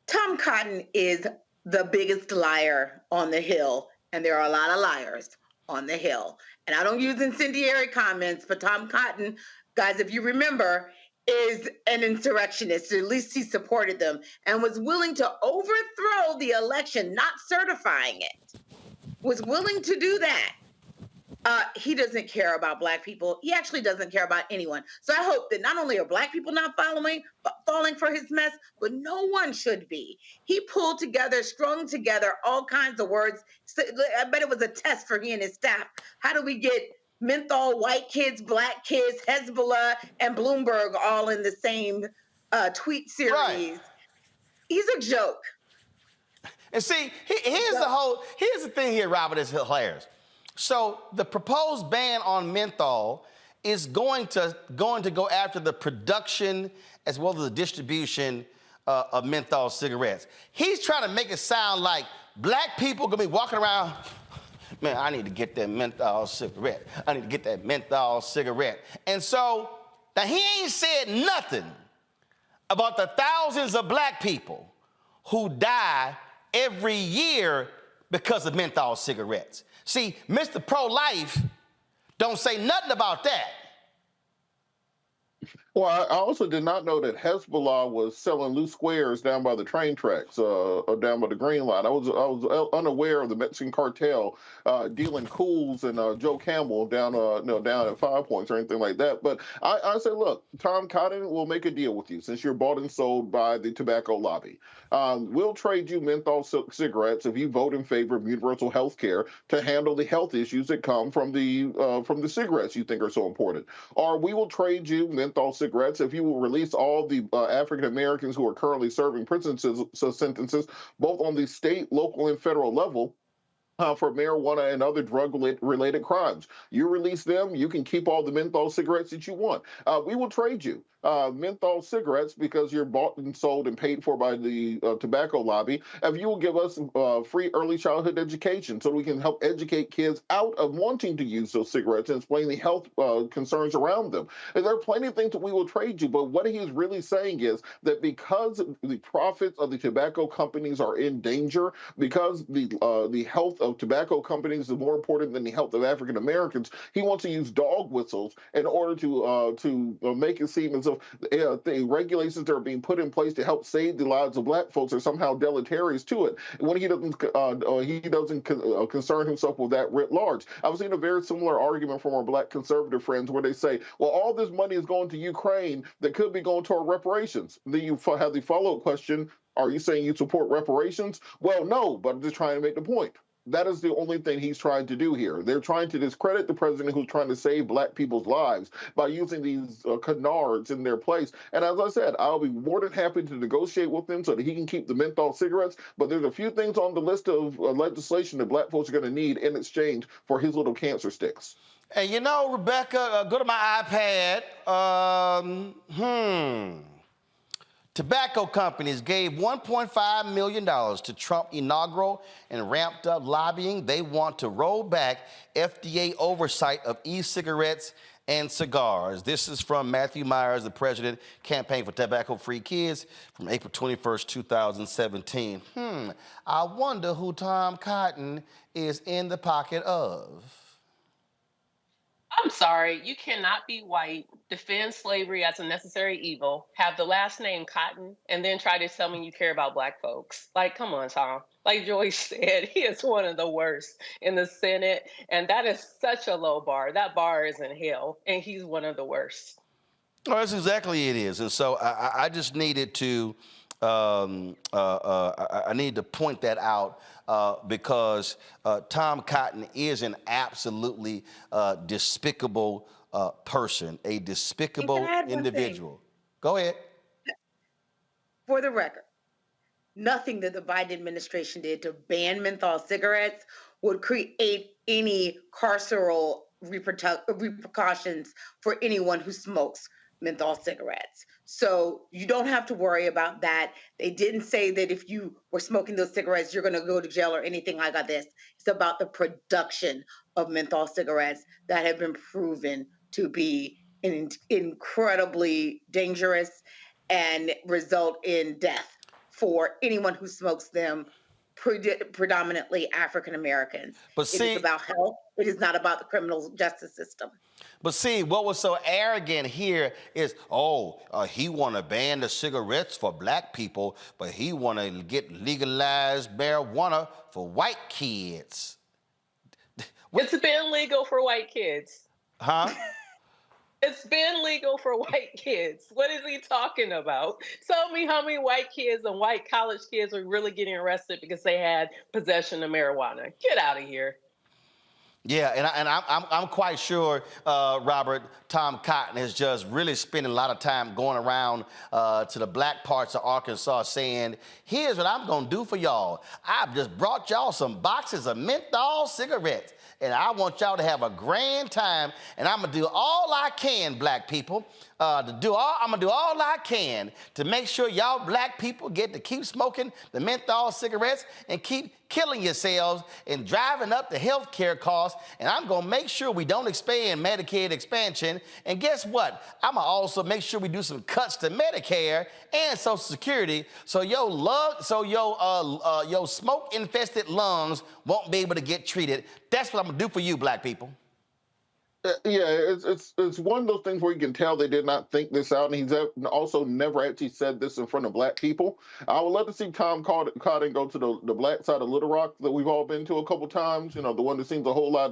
Speaker 3: Tom Cotton is the biggest liar on the Hill, and there are a lot of liars on the Hill. And I don't use incendiary comments, but Tom Cotton, guys, if you remember, is an insurrectionist. At least he supported them and was willing to overthrow the election, not certifying it. Was willing to do that. He doesn't care about black people. He actually doesn't care about anyone. So I hope that not only are black people not falling for his mess, but no one should be. He pulled together, strung together all kinds of words. I bet it was a test for he and his staff. How do we get menthol, white kids, black kids, Hezbollah, and Bloomberg all in the same tweet series? Right. He's a joke.
Speaker 1: And see, here's the thing here, Robert, is hilarious. So the proposed ban on menthol is going to go after the production as well as the distribution of menthol cigarettes. He's trying to make it sound like black people gonna be walking around, man, I need to get that menthol cigarette. I need to get that menthol cigarette. And so now he ain't said nothing about the thousands of black people who die every year because of menthol cigarettes. See, Mr. Pro-Life don't say nothing about that.
Speaker 18: Well, I also did not know that Hezbollah was selling loose squares down by the train tracks, down by the Green Line. I was unaware of the Mexican cartel dealing Cools and Joe Camel down at 5 Points or anything like that. But I say, look, Tom Cotton will make a deal with you since you're bought and sold by the tobacco lobby. We'll trade you menthol cigarettes if you vote in favor of universal health care to handle the health issues that come from the cigarettes you think are so important. Or we will trade you menthol cigarettes if you will release all the African Americans who are currently serving prison sentences, both on the state, local, and federal level, for marijuana and other drug-related crimes. You release them, you can keep all the menthol cigarettes that you want. We will trade you menthol cigarettes because you're bought and sold and paid for by the tobacco lobby. If you will give us free early childhood education so we can help educate kids out of wanting to use those cigarettes and explain the health concerns around them. And there are plenty of things that we will trade you, but what he's really saying is that because the profits of the tobacco companies are in danger, because the health of tobacco companies is more important than the health of African Americans, he wants to use dog whistles in order to make it seem as if the regulations that are being put in place to help save the lives of black folks are somehow deleterious to it. When he doesn't concern himself with that writ large. I've seen a very similar argument from our black conservative friends where they say, well, all this money is going to Ukraine that could be going toward reparations. Then you have the follow-up question, are you saying you support reparations? Well, no, but I'm just trying to make the point. That is the only thing he's trying to do here. They're trying to discredit the president who's trying to save black people's lives by using these canards in their place. And as I said, I'll be more than happy to negotiate with him so that he can keep the menthol cigarettes. But there's a few things on the list of legislation that black folks are going to need in exchange for his little cancer sticks.
Speaker 1: And you know, Rebecca, go to my iPad. Tobacco companies gave $1.5 million to Trump inaugural and ramped up lobbying. They want to roll back FDA oversight of e-cigarettes and cigars. This is from Matthew Myers, the president, Campaign for Tobacco-Free Kids, from April 21st, 2017. I wonder who Tom Cotton is in the pocket of.
Speaker 22: I'm sorry, you cannot be white, defend slavery as a necessary evil, have the last name Cotton, and then try to tell me you care about black folks. Like, come on, Tom. Like Joyce said, he is one of the worst in the Senate, and that is such a low bar. That bar is in hell, and he's one of the worst.
Speaker 1: Well, that's exactly it is. And so I just needed to I need to point that out because Tom Cotton is an absolutely despicable person, a despicable individual. Go ahead.
Speaker 3: For the record, nothing that the Biden administration did to ban menthol cigarettes would create any carceral repercussions for anyone who smokes menthol cigarettes. So you don't have to worry about that. They didn't say that if you were smoking those cigarettes, you're going to go to jail or anything like this. It's about the production of menthol cigarettes that have been proven to be incredibly dangerous and result in death for anyone who smokes them, predominantly African Americans.
Speaker 1: But see,
Speaker 3: it is about health. It is not about the criminal justice system.
Speaker 1: But see, what was so arrogant here is, he want to ban the cigarettes for black people, but he want to get legalized marijuana for white kids.
Speaker 22: It's been legal for white kids.
Speaker 1: Huh?
Speaker 22: It's been legal for white kids. What is he talking about? Tell me how many white kids and white college kids are really getting arrested because they had possession of marijuana. Get out of here.
Speaker 1: Yeah, and I'm quite sure, Robert, Tom Cotton is just really spending a lot of time going around to the black parts of Arkansas saying, here's what I'm going to do for y'all. I've just brought y'all some boxes of menthol cigarettes, and I want y'all to have a grand time, and I'm going to do all I can, black people, I'm going to do all I can to make sure y'all black people get to keep smoking the menthol cigarettes and keep killing yourselves and driving up the health care costs, and I'm going to make sure we don't expand Medicaid expansion, and guess what? I'm going to also make sure we do some cuts to Medicare and Social Security so your smoke-infested lungs won't be able to get treated. That's what I'm going to do for you, black people.
Speaker 18: Yeah, it's one of those things where you can tell they did not think this out, and he's also never actually said this in front of black people. I would love to see Tom Cotton go to the black side of Little Rock that we've all been to a couple times, the one that seems a whole lot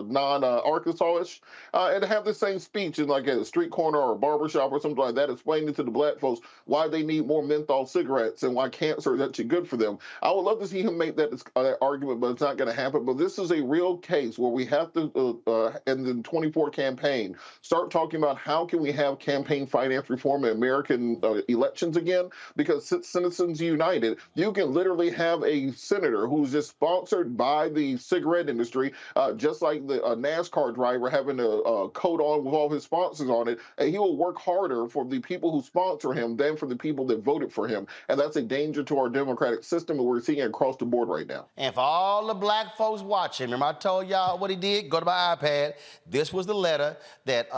Speaker 18: non-Arkansas-ish, and have the same speech in like a street corner or a barbershop or something like that, explaining to the black folks why they need more menthol cigarettes and why cancer is actually good for them. I would love to see him make that argument, but it's not going to happen. But this is a real case where we have to in the 24 campaign, start talking about how can we have campaign finance reform in American elections again, because Citizens United, you can literally have a senator who's just sponsored by the cigarette industry, just like the NASCAR driver having a coat on with all his sponsors on it, and he will work harder for the people who sponsor him than for the people that voted for him. And that's a danger to our democratic system, and we're seeing it across the board right now.
Speaker 1: And for all the black folks watching, remember I told y'all what he did? Go to my iPad. This was the letter that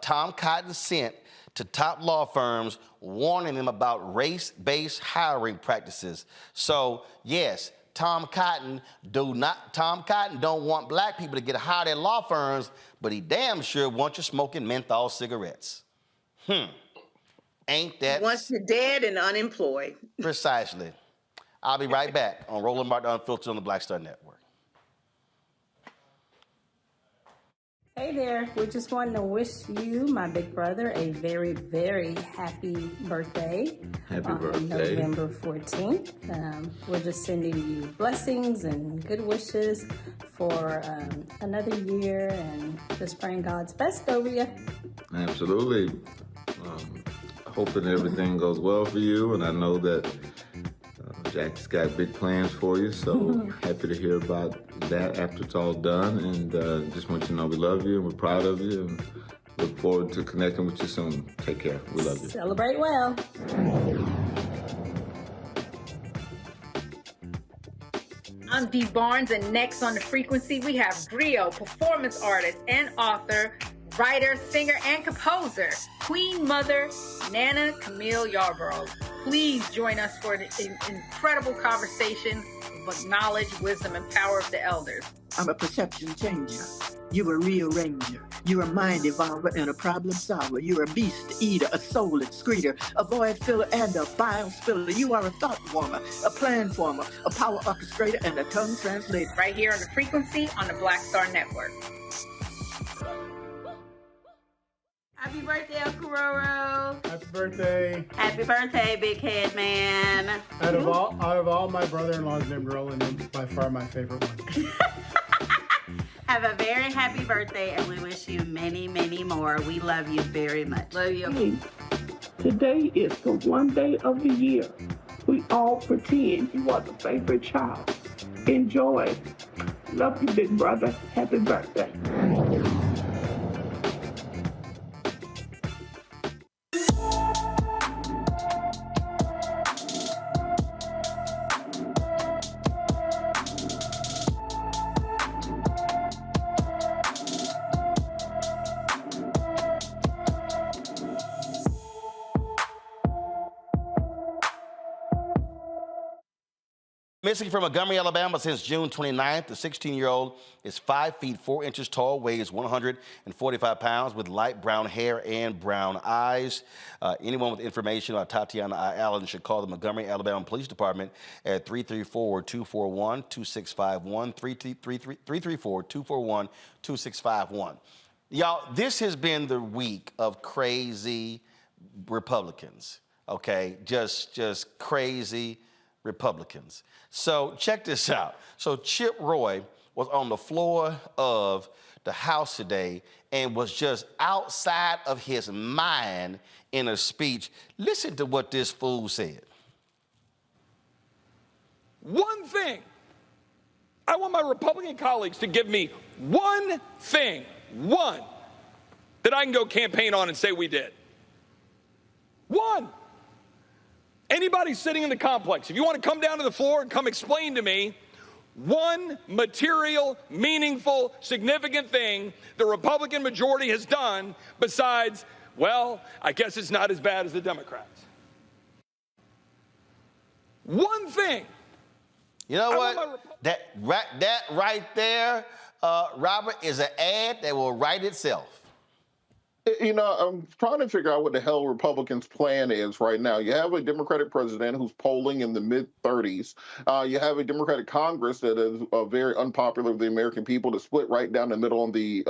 Speaker 1: Tom Cotton sent to top law firms warning them about race-based hiring practices. So, yes, Tom Cotton don't want black people to get hired at law firms, but he damn sure wants you smoking menthol cigarettes. Ain't that...
Speaker 3: He wants you dead and unemployed.
Speaker 1: Precisely. I'll be right back on Roland Martin Unfiltered on the Black Star Network.
Speaker 23: Hey there, we just wanted to wish you, my big brother, a very, very happy birthday.
Speaker 13: Happy birthday.
Speaker 23: November 14th. We're just sending you blessings and good wishes for another year and just praying God's best over you.
Speaker 13: Absolutely. Hoping everything goes well for you, and I know that Jack's got big plans for you, so happy to hear about that after it's all done, and just want you to know we love you and we're proud of you and look forward to connecting with you soon. Take care. We love you.
Speaker 23: Celebrate well.
Speaker 14: I'm Dee Barnes, and next on The Frequency, we have griot, performance artist and author, writer, singer, and composer, Queen Mother Nana Camille Yarborough. Please join us for an incredible conversation of knowledge, wisdom, and power of the elders.
Speaker 15: I'm a perception changer. You're a rearranger. You're a mind evolver and a problem solver. You're a beast eater, a soul excreter, a void filler, and a bile spiller. You are a thought warmer, a plan former, a power orchestrator, and a tongue translator.
Speaker 14: Right here on The Frequency on the Black Star Network.
Speaker 16: Happy birthday, Uncle Roro.
Speaker 17: Happy birthday.
Speaker 16: Happy birthday, big head man.
Speaker 17: Out of all my brother-in-laws named Roland, you're by far my favorite one.
Speaker 16: Have a very happy birthday, and we wish you many, many more. We love you very much. Love you.
Speaker 19: Hey, today is the one day of the year we all pretend you are the favorite child. Enjoy. Love you, big brother. Happy birthday.
Speaker 1: Missing from Montgomery, Alabama since June 29th, the 16-year-old is 5 feet 4 inches tall, weighs 145 pounds, with light brown hair and brown eyes. Anyone with information about Tatiana Allen should call the Montgomery, Alabama Police Department at 334-241-2651, 334-241-2651. Y'all, this has been the week of crazy Republicans, okay? Just crazy Republicans. So check this out. So Chip Roy was on the floor of the House today and was just outside of his mind in a speech. Listen to what this fool said.
Speaker 20: One thing. I want my Republican colleagues to give me one thing, one, that I can go campaign on and say we did. One. Anybody sitting in the complex, if you want to come down to the floor and come explain to me one material, meaningful, significant thing the Republican majority has done besides, well, I guess it's not as bad as the Democrats. One thing.
Speaker 1: You know what? That right there, Robert, is an ad that will write itself.
Speaker 18: You know, I'm trying to figure out what the hell Republicans' plan is right now. You have a Democratic president who's polling in the mid-30s. You have a Democratic Congress that is very unpopular with the American people, to split right down the middle on the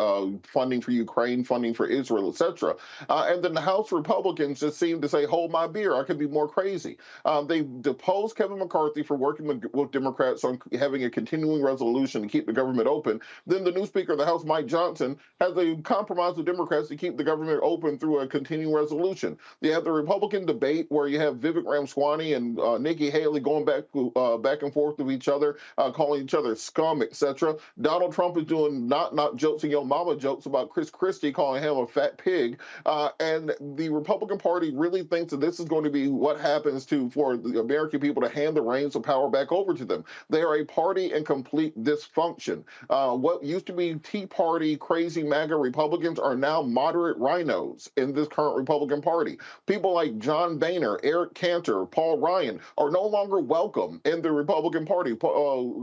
Speaker 18: funding for Ukraine, funding for Israel, etc. And then the House Republicans just seem to say, hold my beer, I could be more crazy. They deposed Kevin McCarthy for working with Democrats on having a continuing resolution to keep the government open. Then the new Speaker of the House, Mike Johnson, has a compromise with Democrats to keep the government open through a continuing resolution. You have the Republican debate where you have Vivek Ramaswamy and Nikki Haley going back and forth with each other, calling each other scum, etc. Donald Trump is doing not jokes and yo mama jokes about Chris Christie, calling him a fat pig. And the Republican Party really thinks that this is going to be what happens for the American people to hand the reins of power back over to them. They are a party in complete dysfunction. What used to be Tea Party, crazy MAGA Republicans are now moderate rhinos in this current Republican Party. People like John Boehner, Eric Cantor, Paul Ryan are no longer welcome in the Republican Party.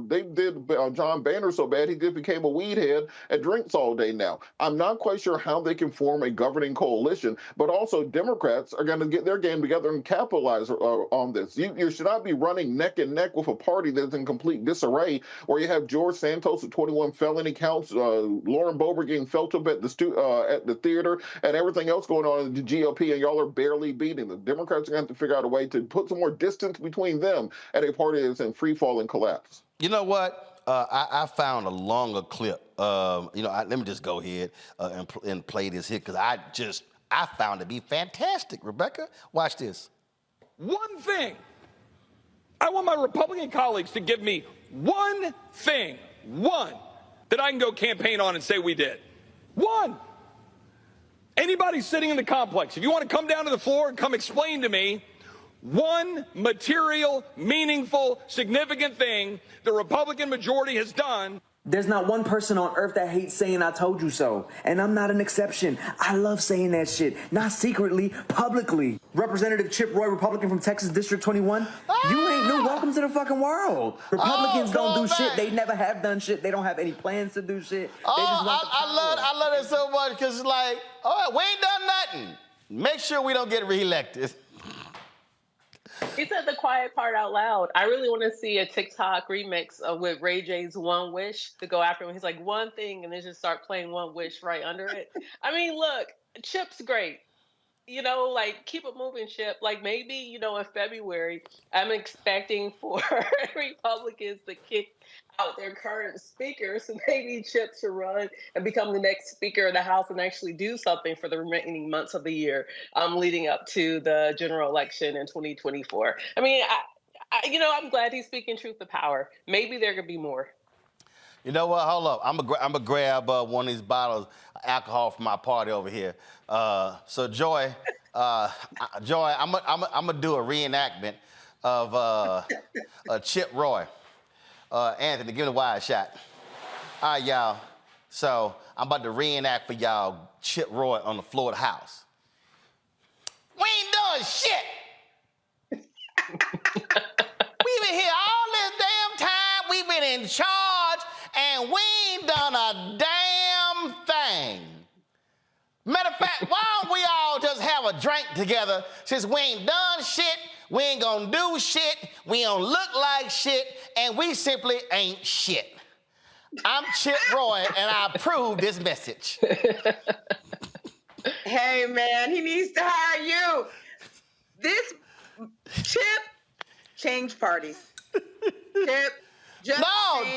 Speaker 18: They did John Boehner so bad he just became a weed head and drinks all day now. I'm not quite sure how they can form a governing coalition, but also Democrats are going to get their game together and capitalize on this. You should not be running neck and neck with a party that's in complete disarray, where you have George Santos with 21 felony counts, Lauren Boebert getting felt up at the theater, and everything else going on in the GOP, and y'all are barely beating them. Democrats are going to have to figure out a way to put some more distance between them and a party that's in free fall and collapse.
Speaker 1: You know what? I found a longer clip. Let me just go ahead and play this here, because I found it to be fantastic. Rebecca, watch this.
Speaker 20: One thing. I want my Republican colleagues to give me one thing, one, that I can go campaign on and say we did. One. Anybody sitting in the complex, if you want to come down to the floor and come explain to me one material, meaningful, significant thing the Republican majority has done.
Speaker 25: There's not one person on earth that hates saying I told you so. And I'm not an exception. I love saying that shit. Not secretly, publicly. Representative Chip Roy, Republican from Texas District 21. You ain't new. Welcome to the fucking world. Republicans don't do shit. They never have done shit. They don't have any plans to do shit. They just want the power.
Speaker 1: I love it so much, because it's like, all right, we ain't done nothing. Make sure we don't get reelected.
Speaker 22: He said the quiet part out loud. I really want to see a TikTok remix with Ray J's One Wish to go after him. He's like, one thing, and then just start playing One Wish right under it. I mean, look, Chip's great. You know, like keep it moving, Chip. Like maybe, you know, in February, I'm expecting for Republicans to kick out their current speaker. So maybe Chip should run and become the next Speaker of the House and actually do something for the remaining months of the year, leading up to the general election in 2024. I mean, you know, I'm glad he's speaking truth to power. Maybe there could be more.
Speaker 1: You know what? Hold up. I'm gonna grab one of these bottles of alcohol from my party over here. So Joy, Joy, I'm gonna do a reenactment of Chip Roy. Anthony, give me the wide shot. All right, y'all. So I'm about to reenact for y'all Chip Roy on the floor of the House. We ain't doing shit. We've been here all this damn time. We've been in charge, and we ain't done a damn thing. Matter of fact, why don't we all just have a drink together since we ain't done shit, we ain't gonna do shit, we don't look like shit, and we simply ain't shit. I'm Chip Roy, and I approve this message.
Speaker 3: Hey, man, he needs to hire you. This Chip, change parties. Chip, just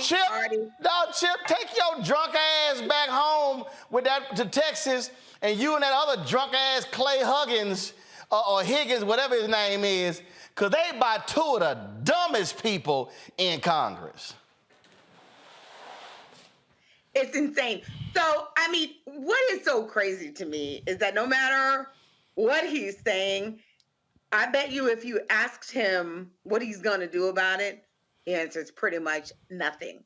Speaker 3: change parties.
Speaker 1: No, Chip, take your drunk ass back home with that to Texas, and you and that other drunk ass Clay Huggins or Higgins, whatever his name is, because they by two of the dumbest people in Congress.
Speaker 3: It's insane. So, I mean, what is so crazy to me is that no matter what he's saying, I bet you if you asked him what he's going to do about it, the answer is pretty much nothing.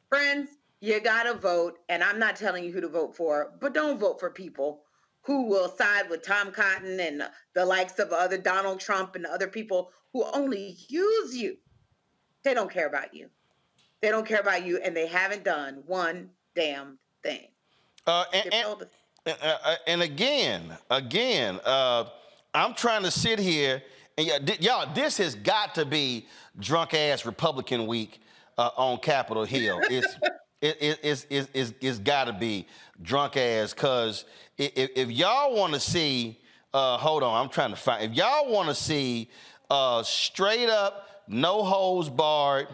Speaker 3: Friends, you got to vote, and I'm not telling you who to vote for, but don't vote for people who will side with Tom Cotton and the likes of other Donald Trump and other people who only use you. They don't care about you. They don't care about you, and they haven't done one damn thing.
Speaker 1: And again, I'm trying to sit here, and y'all, this has got to be drunk ass Republican week on Capitol Hill. It's got to be drunk ass, because if y'all want to see, hold on, I'm trying to find. If y'all want to see straight up, no holds barred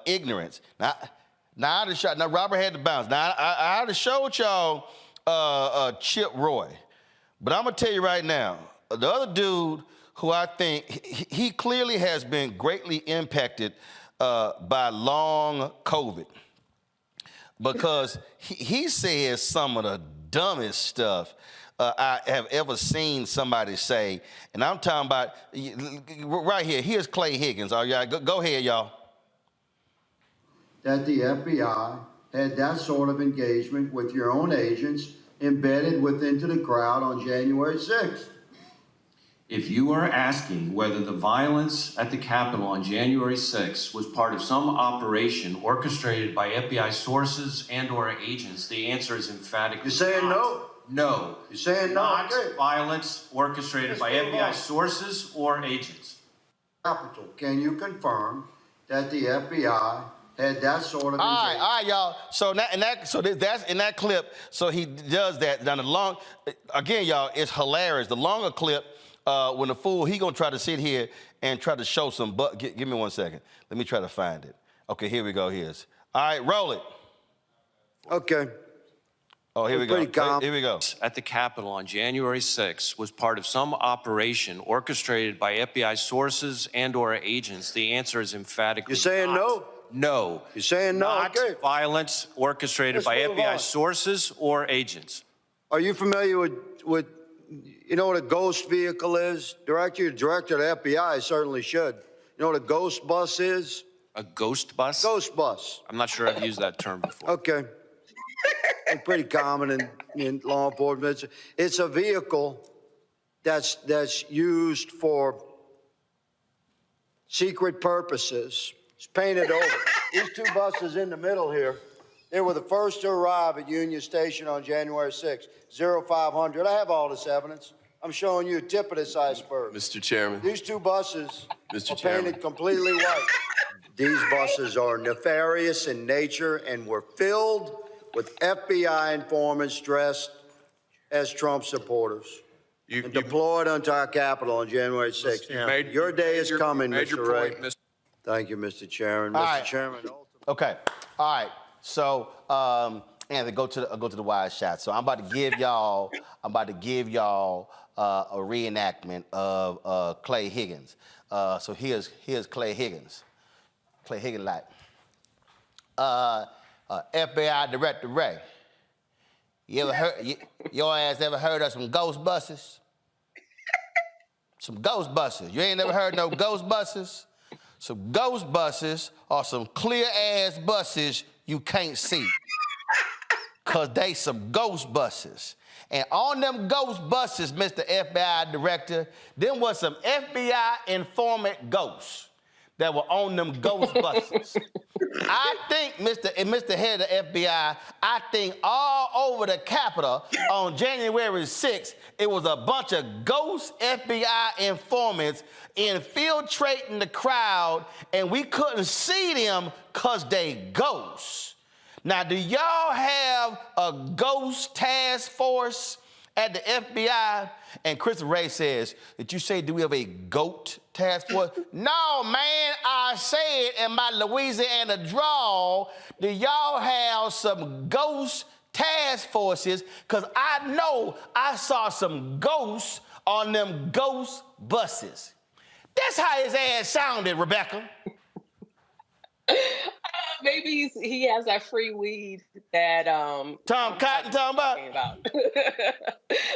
Speaker 1: ignorance. Now I just shot. Now Robert had to bounce. Now I just showed y'all Chip Roy, but I'm gonna tell you right now, the other dude who I think he clearly has been greatly impacted by long COVID, because he says some of the dumbest stuff I have ever seen somebody say, and I'm talking about right here. Here's Clay Higgins. All right, go ahead, y'all.
Speaker 4: That the FBI had that sort of engagement with your own agents embedded into the crowd on January 6th.
Speaker 7: If you are asking whether the violence at the Capitol on January 6th was part of some operation orchestrated by FBI sources and or agents, the answer is emphatically
Speaker 4: You're saying
Speaker 7: not. No.
Speaker 4: You're saying no?
Speaker 7: Not
Speaker 4: Okay.
Speaker 7: Violence orchestrated by FBI sources or agents.
Speaker 4: Capitol, can you confirm that the FBI had that sort of engagement?
Speaker 1: All right, y'all. So that's in that clip. So he does that. Now the long, again, y'all, it's hilarious. The longer clip, when the fool, he gonna try to sit here and try to show some. But give me 1 second. Let me try to find it. Okay, here we go. Here's. All right, roll it.
Speaker 4: Okay.
Speaker 1: Oh, here we go. Here we go.
Speaker 7: At the Capitol on January 6th was part of some operation orchestrated by FBI sources and or agents. The answer is emphatically
Speaker 4: You're saying
Speaker 7: not. No.
Speaker 4: You're saying no?
Speaker 7: Not
Speaker 4: Okay.
Speaker 7: violence orchestrated by FBI sources or agents.
Speaker 4: Are you familiar with you know what a ghost vehicle is? Director of the FBI certainly should. You know what a ghost bus is?
Speaker 7: A ghost bus?
Speaker 4: Ghost bus.
Speaker 7: I'm not sure I've used that term before.
Speaker 4: Okay. It's pretty common in law enforcement. It's a vehicle that's used for secret purposes. It's painted over. These two buses in the middle here, they were the first to arrive at Union Station on January 6th, 0500. I have all this evidence. I'm showing you a tip of this iceberg.
Speaker 8: Mr. Chairman.
Speaker 4: These two buses
Speaker 8: Mr.
Speaker 4: are
Speaker 8: Chairman.
Speaker 4: painted completely white. These buses are nefarious in nature and were filled with FBI informants dressed as Trump supporters and deployed unto our Capitol on January 6th. Your day is coming, Mr. Ray. Thank you, Mr. Chairman. Mr. Chairman.
Speaker 1: Okay. All right. So, Anthony, go to the wide shot. So I'm about to give y'all a reenactment of Clay Higgins. So here's Clay Higgins. Clay Higgins like. FBI Director Ray. You ever heard your ass ever heard of some Ghostbusters? Some Ghostbusters. You ain't never heard no Ghostbusters? Some Ghostbusters are some clear ass buses you can't see. Cause they some Ghostbusters. And on them Ghostbusters, Mr. FBI Director, them was some FBI informant ghosts that were on them Ghostbusters. I think, Mr. Head of the FBI, I think all over the Capitol on January 6th, it was a bunch of ghost FBI informants infiltrating the crowd, and we couldn't see them because they ghosts. Now, do y'all have a ghost task force at the FBI? And Kysre Ray says, did you say, do we have a GOAT task force? No, man, I said in my Louisiana drawl, do y'all have some ghost task forces? Because I know I saw some ghosts on them ghost buses. That's how his ass sounded, Rebecca.
Speaker 22: Maybe he has that free weed that
Speaker 1: Tom Cotton talking about.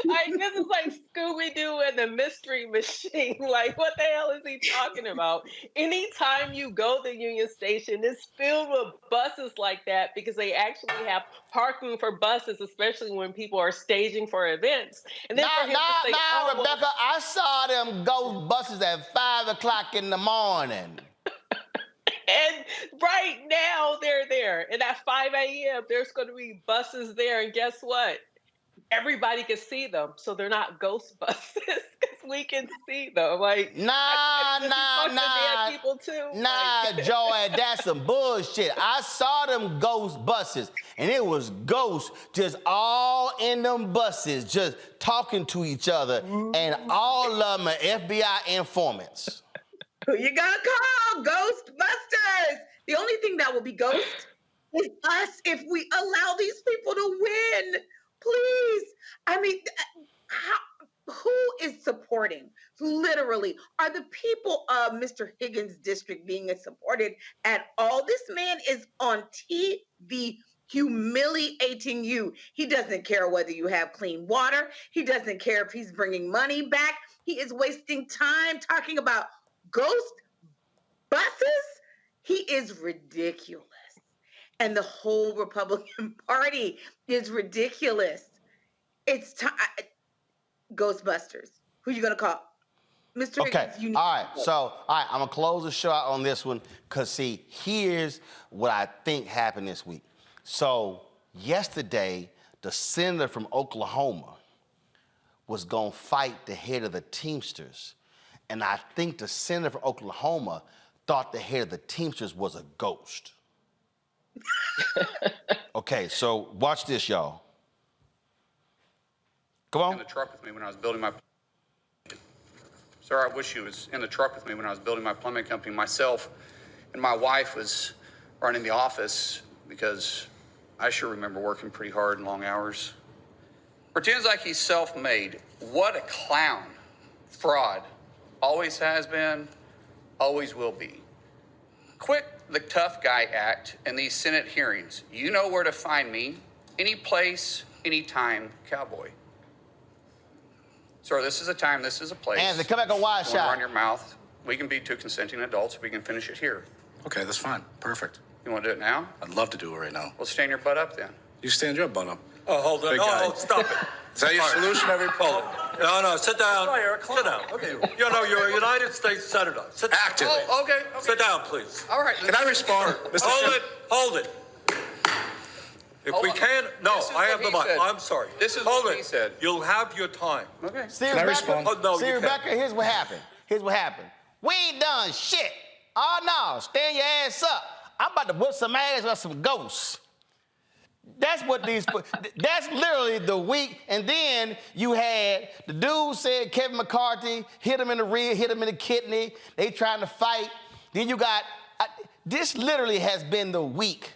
Speaker 22: Like, this is like Scooby-Doo and the Mystery Machine. Like, what the hell is he talking about? Anytime you go to Union Station, it's filled with buses like that because they actually have parking for buses, especially when people are staging for events. And then
Speaker 1: Rebecca, I saw them ghost buses at 5 o'clock in the morning.
Speaker 22: And right now they're there. And at 5 a.m., there's going to be buses there. And guess what? Everybody can see them. So they're not ghost buses because we can see them. Like,
Speaker 1: Nah,
Speaker 22: people too.
Speaker 1: Joy, that's some bullshit. I saw them ghost buses, and it was ghosts just all in them buses, just talking to each other, and all of them are FBI informants.
Speaker 3: Who you gonna call? Ghostbusters! The only thing that will be ghost is us if we allow these people to win. Please. I mean, who is supporting? Literally, are the people of Mr. Higgins' district being supported at all? This man is on TV humiliating you. He doesn't care whether you have clean water. He doesn't care if he's bringing money back. He is wasting time talking about ghost buses. He is ridiculous. And the whole Republican Party is ridiculous. It's time. Ghostbusters. Who you gonna call? Mr.
Speaker 1: Okay,
Speaker 3: Higgins,
Speaker 1: all right, I'm gonna close the show out on this one, because see, here's what I think happened this week. So yesterday, the senator from Oklahoma was gonna fight the head of the Teamsters. And I think the senator from Oklahoma thought the head of the Teamsters was a ghost. Okay, so watch this, y'all. Come on.
Speaker 2: In the truck with me when I was building my... Sir, I wish you was in the truck with me when I was building my plumbing company. Myself and my wife was running the office because I sure remember working pretty hard and long hours. Pretends like he's self-made. What a clown. Fraud. Always has been, always will be. Quit the tough guy act in these Senate hearings. You know where to find me. Any place, anytime, cowboy. Sir, this is a time, this is a place.
Speaker 1: Anthony, come back on wide shot.
Speaker 2: Run your mouth. We can be two consenting adults. We can finish it here.
Speaker 5: Okay, that's fine. Perfect.
Speaker 2: You want to do it now?
Speaker 5: I'd love to do it right now.
Speaker 2: Well, stand your butt up then.
Speaker 5: You stand your butt up.
Speaker 8: Oh, hold on.
Speaker 5: Big guy.
Speaker 8: Oh, stop it.
Speaker 5: Is that your solution, every poll?
Speaker 8: No, sit down. Sit down. Okay. You're a United States Senator. Sit down.
Speaker 5: Active.
Speaker 2: Oh, okay.
Speaker 8: Sit down, please.
Speaker 2: All right.
Speaker 5: Can I respond? Mr.
Speaker 8: Hold it. If we can't, no, I have the mic. I'm sorry.
Speaker 2: This is
Speaker 8: hold
Speaker 2: what
Speaker 8: it.
Speaker 2: He said.
Speaker 8: You'll have your time.
Speaker 2: Okay.
Speaker 1: See,
Speaker 5: Can I respond?
Speaker 8: Oh, no,
Speaker 1: see, Rebecca, here's what happened. We ain't done shit. Oh, no, stand your ass up. I'm about to whip some ass with some ghosts. That's what these. That's literally the week. And then you had the dude said Kevin McCarthy hit him in the rear, hit him in the kidney. They trying to fight. Then you got. This literally has been the week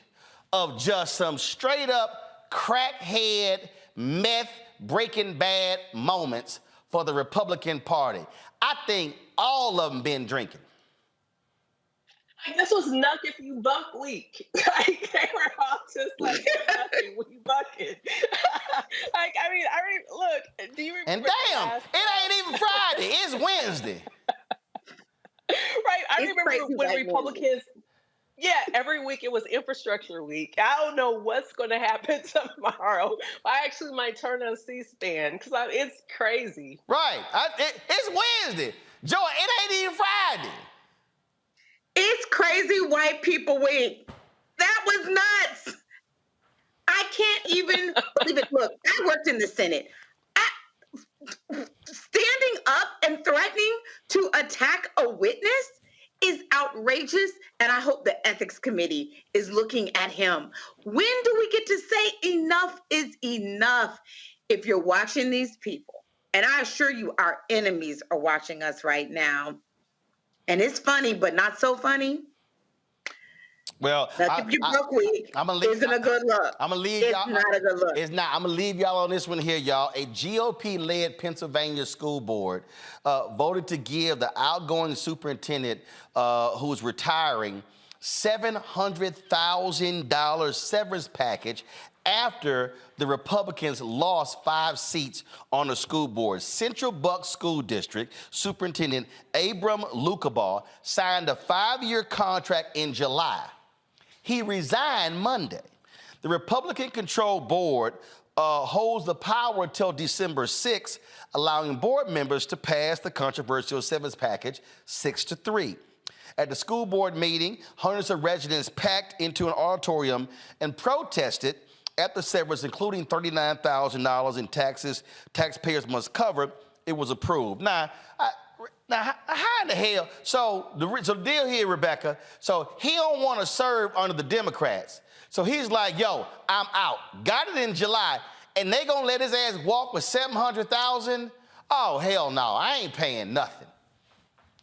Speaker 1: of just some straight up crackhead, meth, Breaking Bad moments for the Republican Party. I think all of them been drinking.
Speaker 22: Like, this was Nuck If You Buck week. Like, they were all just like, nothing, we bucking. Like, I mean, look, do you remember?
Speaker 1: And damn, it ain't even Friday, it's Wednesday.
Speaker 22: Right, I remember when Republicans, every week it was infrastructure week. I don't know what's going to happen tomorrow. I actually might turn on C-SPAN because it's crazy.
Speaker 1: Right, it's Wednesday. Joy, it ain't even Friday.
Speaker 3: It's crazy white people week. That was nuts. I can't even believe it. Look, I worked in the Senate. Standing up and threatening to attack a witness is outrageous, and I hope the ethics committee is looking at him. When do we get to say enough is enough? If you're watching these people, and I assure you our enemies are watching us right now, and it's funny, but not so funny.
Speaker 1: Well,
Speaker 3: isn't a good look.
Speaker 1: I'm gonna leave
Speaker 3: it's
Speaker 1: y'all.
Speaker 3: It's not a good look.
Speaker 1: It's not. I'm gonna leave y'all on this one here, y'all. A GOP-led Pennsylvania school board voted to give the outgoing superintendent, who's retiring, $700,000 severance package after the Republicans lost 5 seats on the school board. Central Bucks School District Superintendent Abram Lukabaugh signed a 5-year contract in July. He resigned Monday. The Republican-controlled board holds the power until December 6th, allowing board members to pass the controversial severance package 6-3. At the school board meeting, hundreds of residents packed into an auditorium and protested at the severance, including $39,000 in taxes taxpayers must cover. It was approved. Now, how in the hell? So the deal here, Rebecca, so he don't want to serve under the Democrats. So he's like, yo, I'm out. Got it in July, and they gonna let his ass walk with $700,000? Oh, hell no, I ain't paying nothing.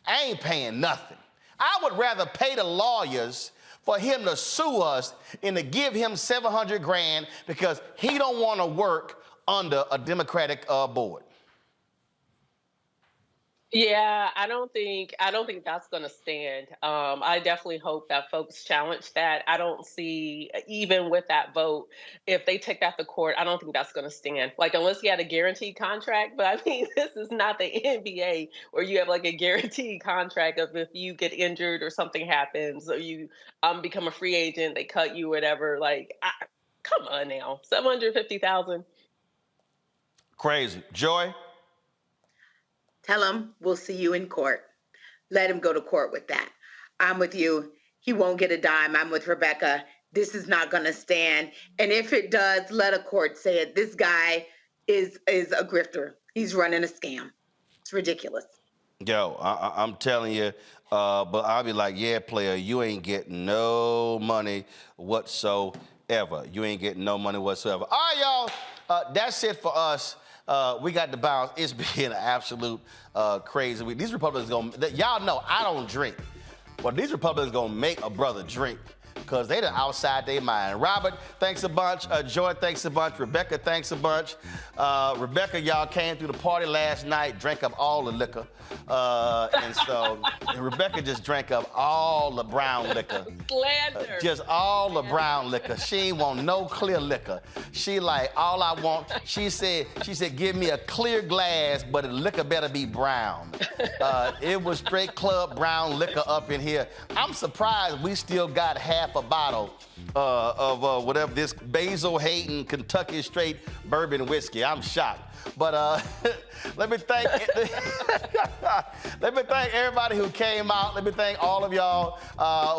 Speaker 1: I ain't paying nothing. I would rather pay the lawyers for him to sue us and to give him $700,000 because he don't want to work under a Democratic board.
Speaker 22: Yeah, I don't think that's going to stand. I definitely hope that folks challenge that. I don't see, even with that vote, if they take that to court, I don't think that's going to stand. Like, unless you had a guaranteed contract. But I mean, this is not the NBA where you have like a guaranteed contract of if you get injured or something happens or you become a free agent, they cut you, whatever. Like, come on now, $750,000.
Speaker 1: Crazy. Joy?
Speaker 3: Tell him we'll see you in court. Let him go to court with that. I'm with you. He won't get a dime. I'm with Rebecca. This is not going to stand. And if it does, let a court say it. This guy is a grifter. He's running a scam. It's ridiculous.
Speaker 1: Yo, I'm telling you, but I'll be like, yeah, player, you ain't getting no money whatsoever. You ain't getting no money whatsoever. All right, y'all, that's it for us. We got to bounce. It's been an absolute crazy week. These Republicans y'all know I don't drink, but these Republicans gonna make a brother drink because they done outside their mind. Robert, thanks a bunch. Joy, thanks a bunch. Rebecca, thanks a bunch. Rebecca, y'all came through the party last night, drank up all the liquor. And so Rebecca just drank up all the brown liquor.
Speaker 22: Slander.
Speaker 1: Just all the brown liquor. She ain't want no clear liquor. She like, all I want, she said, give me a clear glass, but the liquor better be brown. It was straight club brown liquor up in here. I'm surprised we still got half a bottle of whatever this Basil Hayden Kentucky straight bourbon whiskey. I'm shocked. But let me thank everybody who came out. Let me thank all of y'all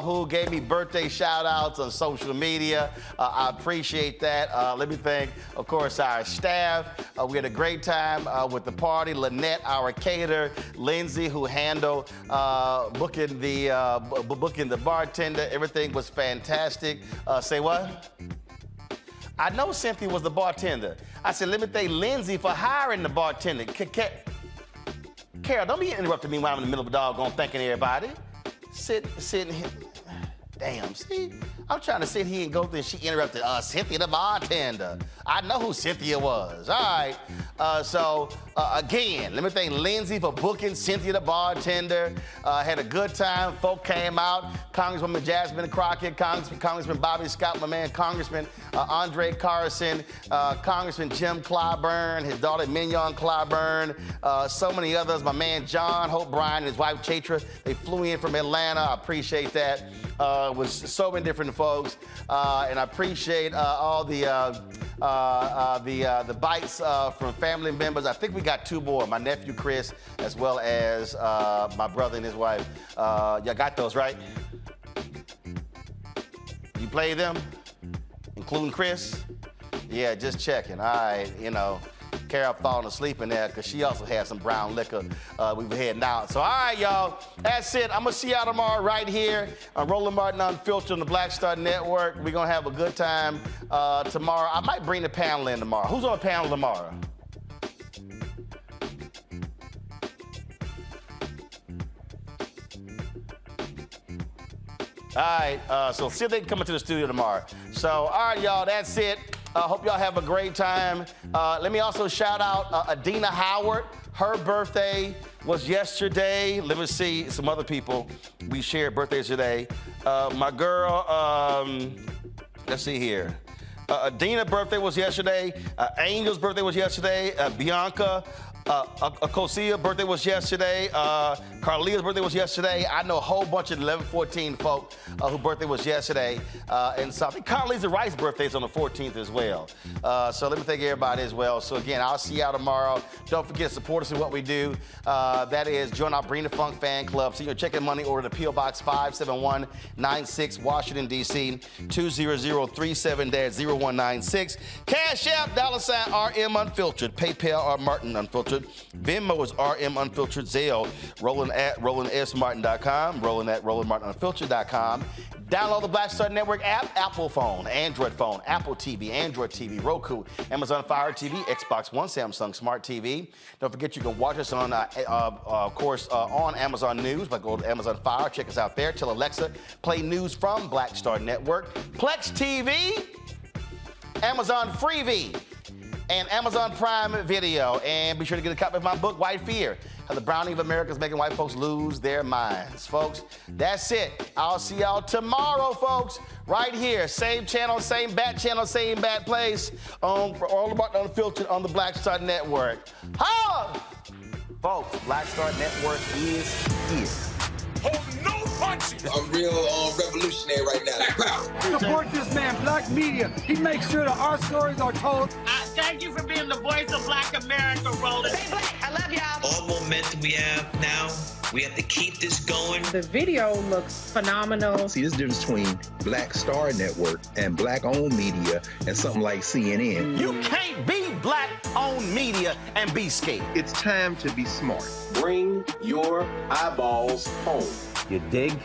Speaker 1: who gave me birthday shout-outs on social media. I appreciate that. Let me thank, of course, our staff. We had a great time with the party. Lynette, our caterer. Lindsay, who handled booking the bartender. Everything was fantastic. Say what? I know Cynthia was the bartender. I said, let me thank Lindsay for hiring the bartender. Carol, don't be interrupting me when I'm in the middle of a doggone thanking everybody. Sitting here. Damn, see? I'm trying to sit here and go through, and she interrupted Cynthia the bartender. I know who Cynthia was. All right. Again, let me thank Lindsay for booking Cynthia the bartender. Had a good time. Folk came out. Congresswoman Jasmine Crockett, Congressman Bobby Scott, my man, Congressman Andre Carson, Congressman Jim Clyburn, his daughter Mignon Clyburn, so many others. My man John Hope Bryan and his wife Chaitra. They flew in from Atlanta. I appreciate that. With so many different folks, and I appreciate all the bites from family members. I think we got 2 more, my nephew Chris, as well as my brother and his wife. Y'all got those, right? You play them, including Chris? Yeah, just checking. All right, you know. Carol falling asleep in there because she also had some brown liquor. We were heading out. So, all right, y'all. That's it. I'm going to see y'all tomorrow right here on Roland Martin Unfiltered on the Black Star Network. We're going to have a good time tomorrow. I might bring the panel in tomorrow. Who's on the panel tomorrow? All right, so see if they can come into the studio tomorrow. So, all right, y'all, that's it. Hope y'all have a great time. Let me also shout out Adina Howard. Her birthday was yesterday. Let me see some other people we shared birthdays today. My girl, let's see here. Adina's birthday was yesterday. Angel's birthday was yesterday. Bianca. Kosia's birthday was yesterday. Carlia's birthday was yesterday. I know a whole bunch of 11-14 folk whose birthday was yesterday. And so I think Carlisa Rice's birthday is on the 14th as well. So let me thank everybody as well. So again, I'll see y'all tomorrow. Don't forget to support us in what we do. That is join our Bring the Funk fan club. So you can check in money order to P.O. Box 57196, Washington, D.C. 20037-0196. Cash App, $RM Unfiltered. PayPal, R Martin Unfiltered. Venmo is RM Unfiltered. Zelle, Roland at RolandSMartin.com. Roland at RolandMartinUnfiltered.com. Download the Black Star Network app, Apple phone, Android phone, Apple TV, Android TV, Roku, Amazon Fire TV, Xbox One, Samsung Smart TV. Don't forget you can watch us on, of course, on Amazon News. But go to Amazon Fire, check us out there. Tell Alexa, play news from Black Star Network. Plex TV, Amazon Freevee, and Amazon Prime Video. And be sure to get a copy of my book, White Fear, How the Browning of America is Making White Folks Lose Their Minds. Folks, that's it. I'll see y'all tomorrow, folks, right here. Same channel, same bat place on All About Unfiltered on the Black Star Network. Ha! Folks, Black Star Network is here.
Speaker 6: Hold no punches. I'm real revolutionary right now.
Speaker 9: Support this man, Black Media. He makes sure that our stories are told.
Speaker 6: Thank you for being the voice of Black America, Roland.
Speaker 3: Stay black. I love y'all.
Speaker 10: All momentum we have now, we have to keep this going.
Speaker 14: The video looks phenomenal.
Speaker 24: See, there's a difference between Black Star Network and Black-owned media and something like CNN.
Speaker 1: You can't be Black-owned media and be scared.
Speaker 24: It's time to be smart.
Speaker 11: Bring your eyeballs home.
Speaker 24: You dig?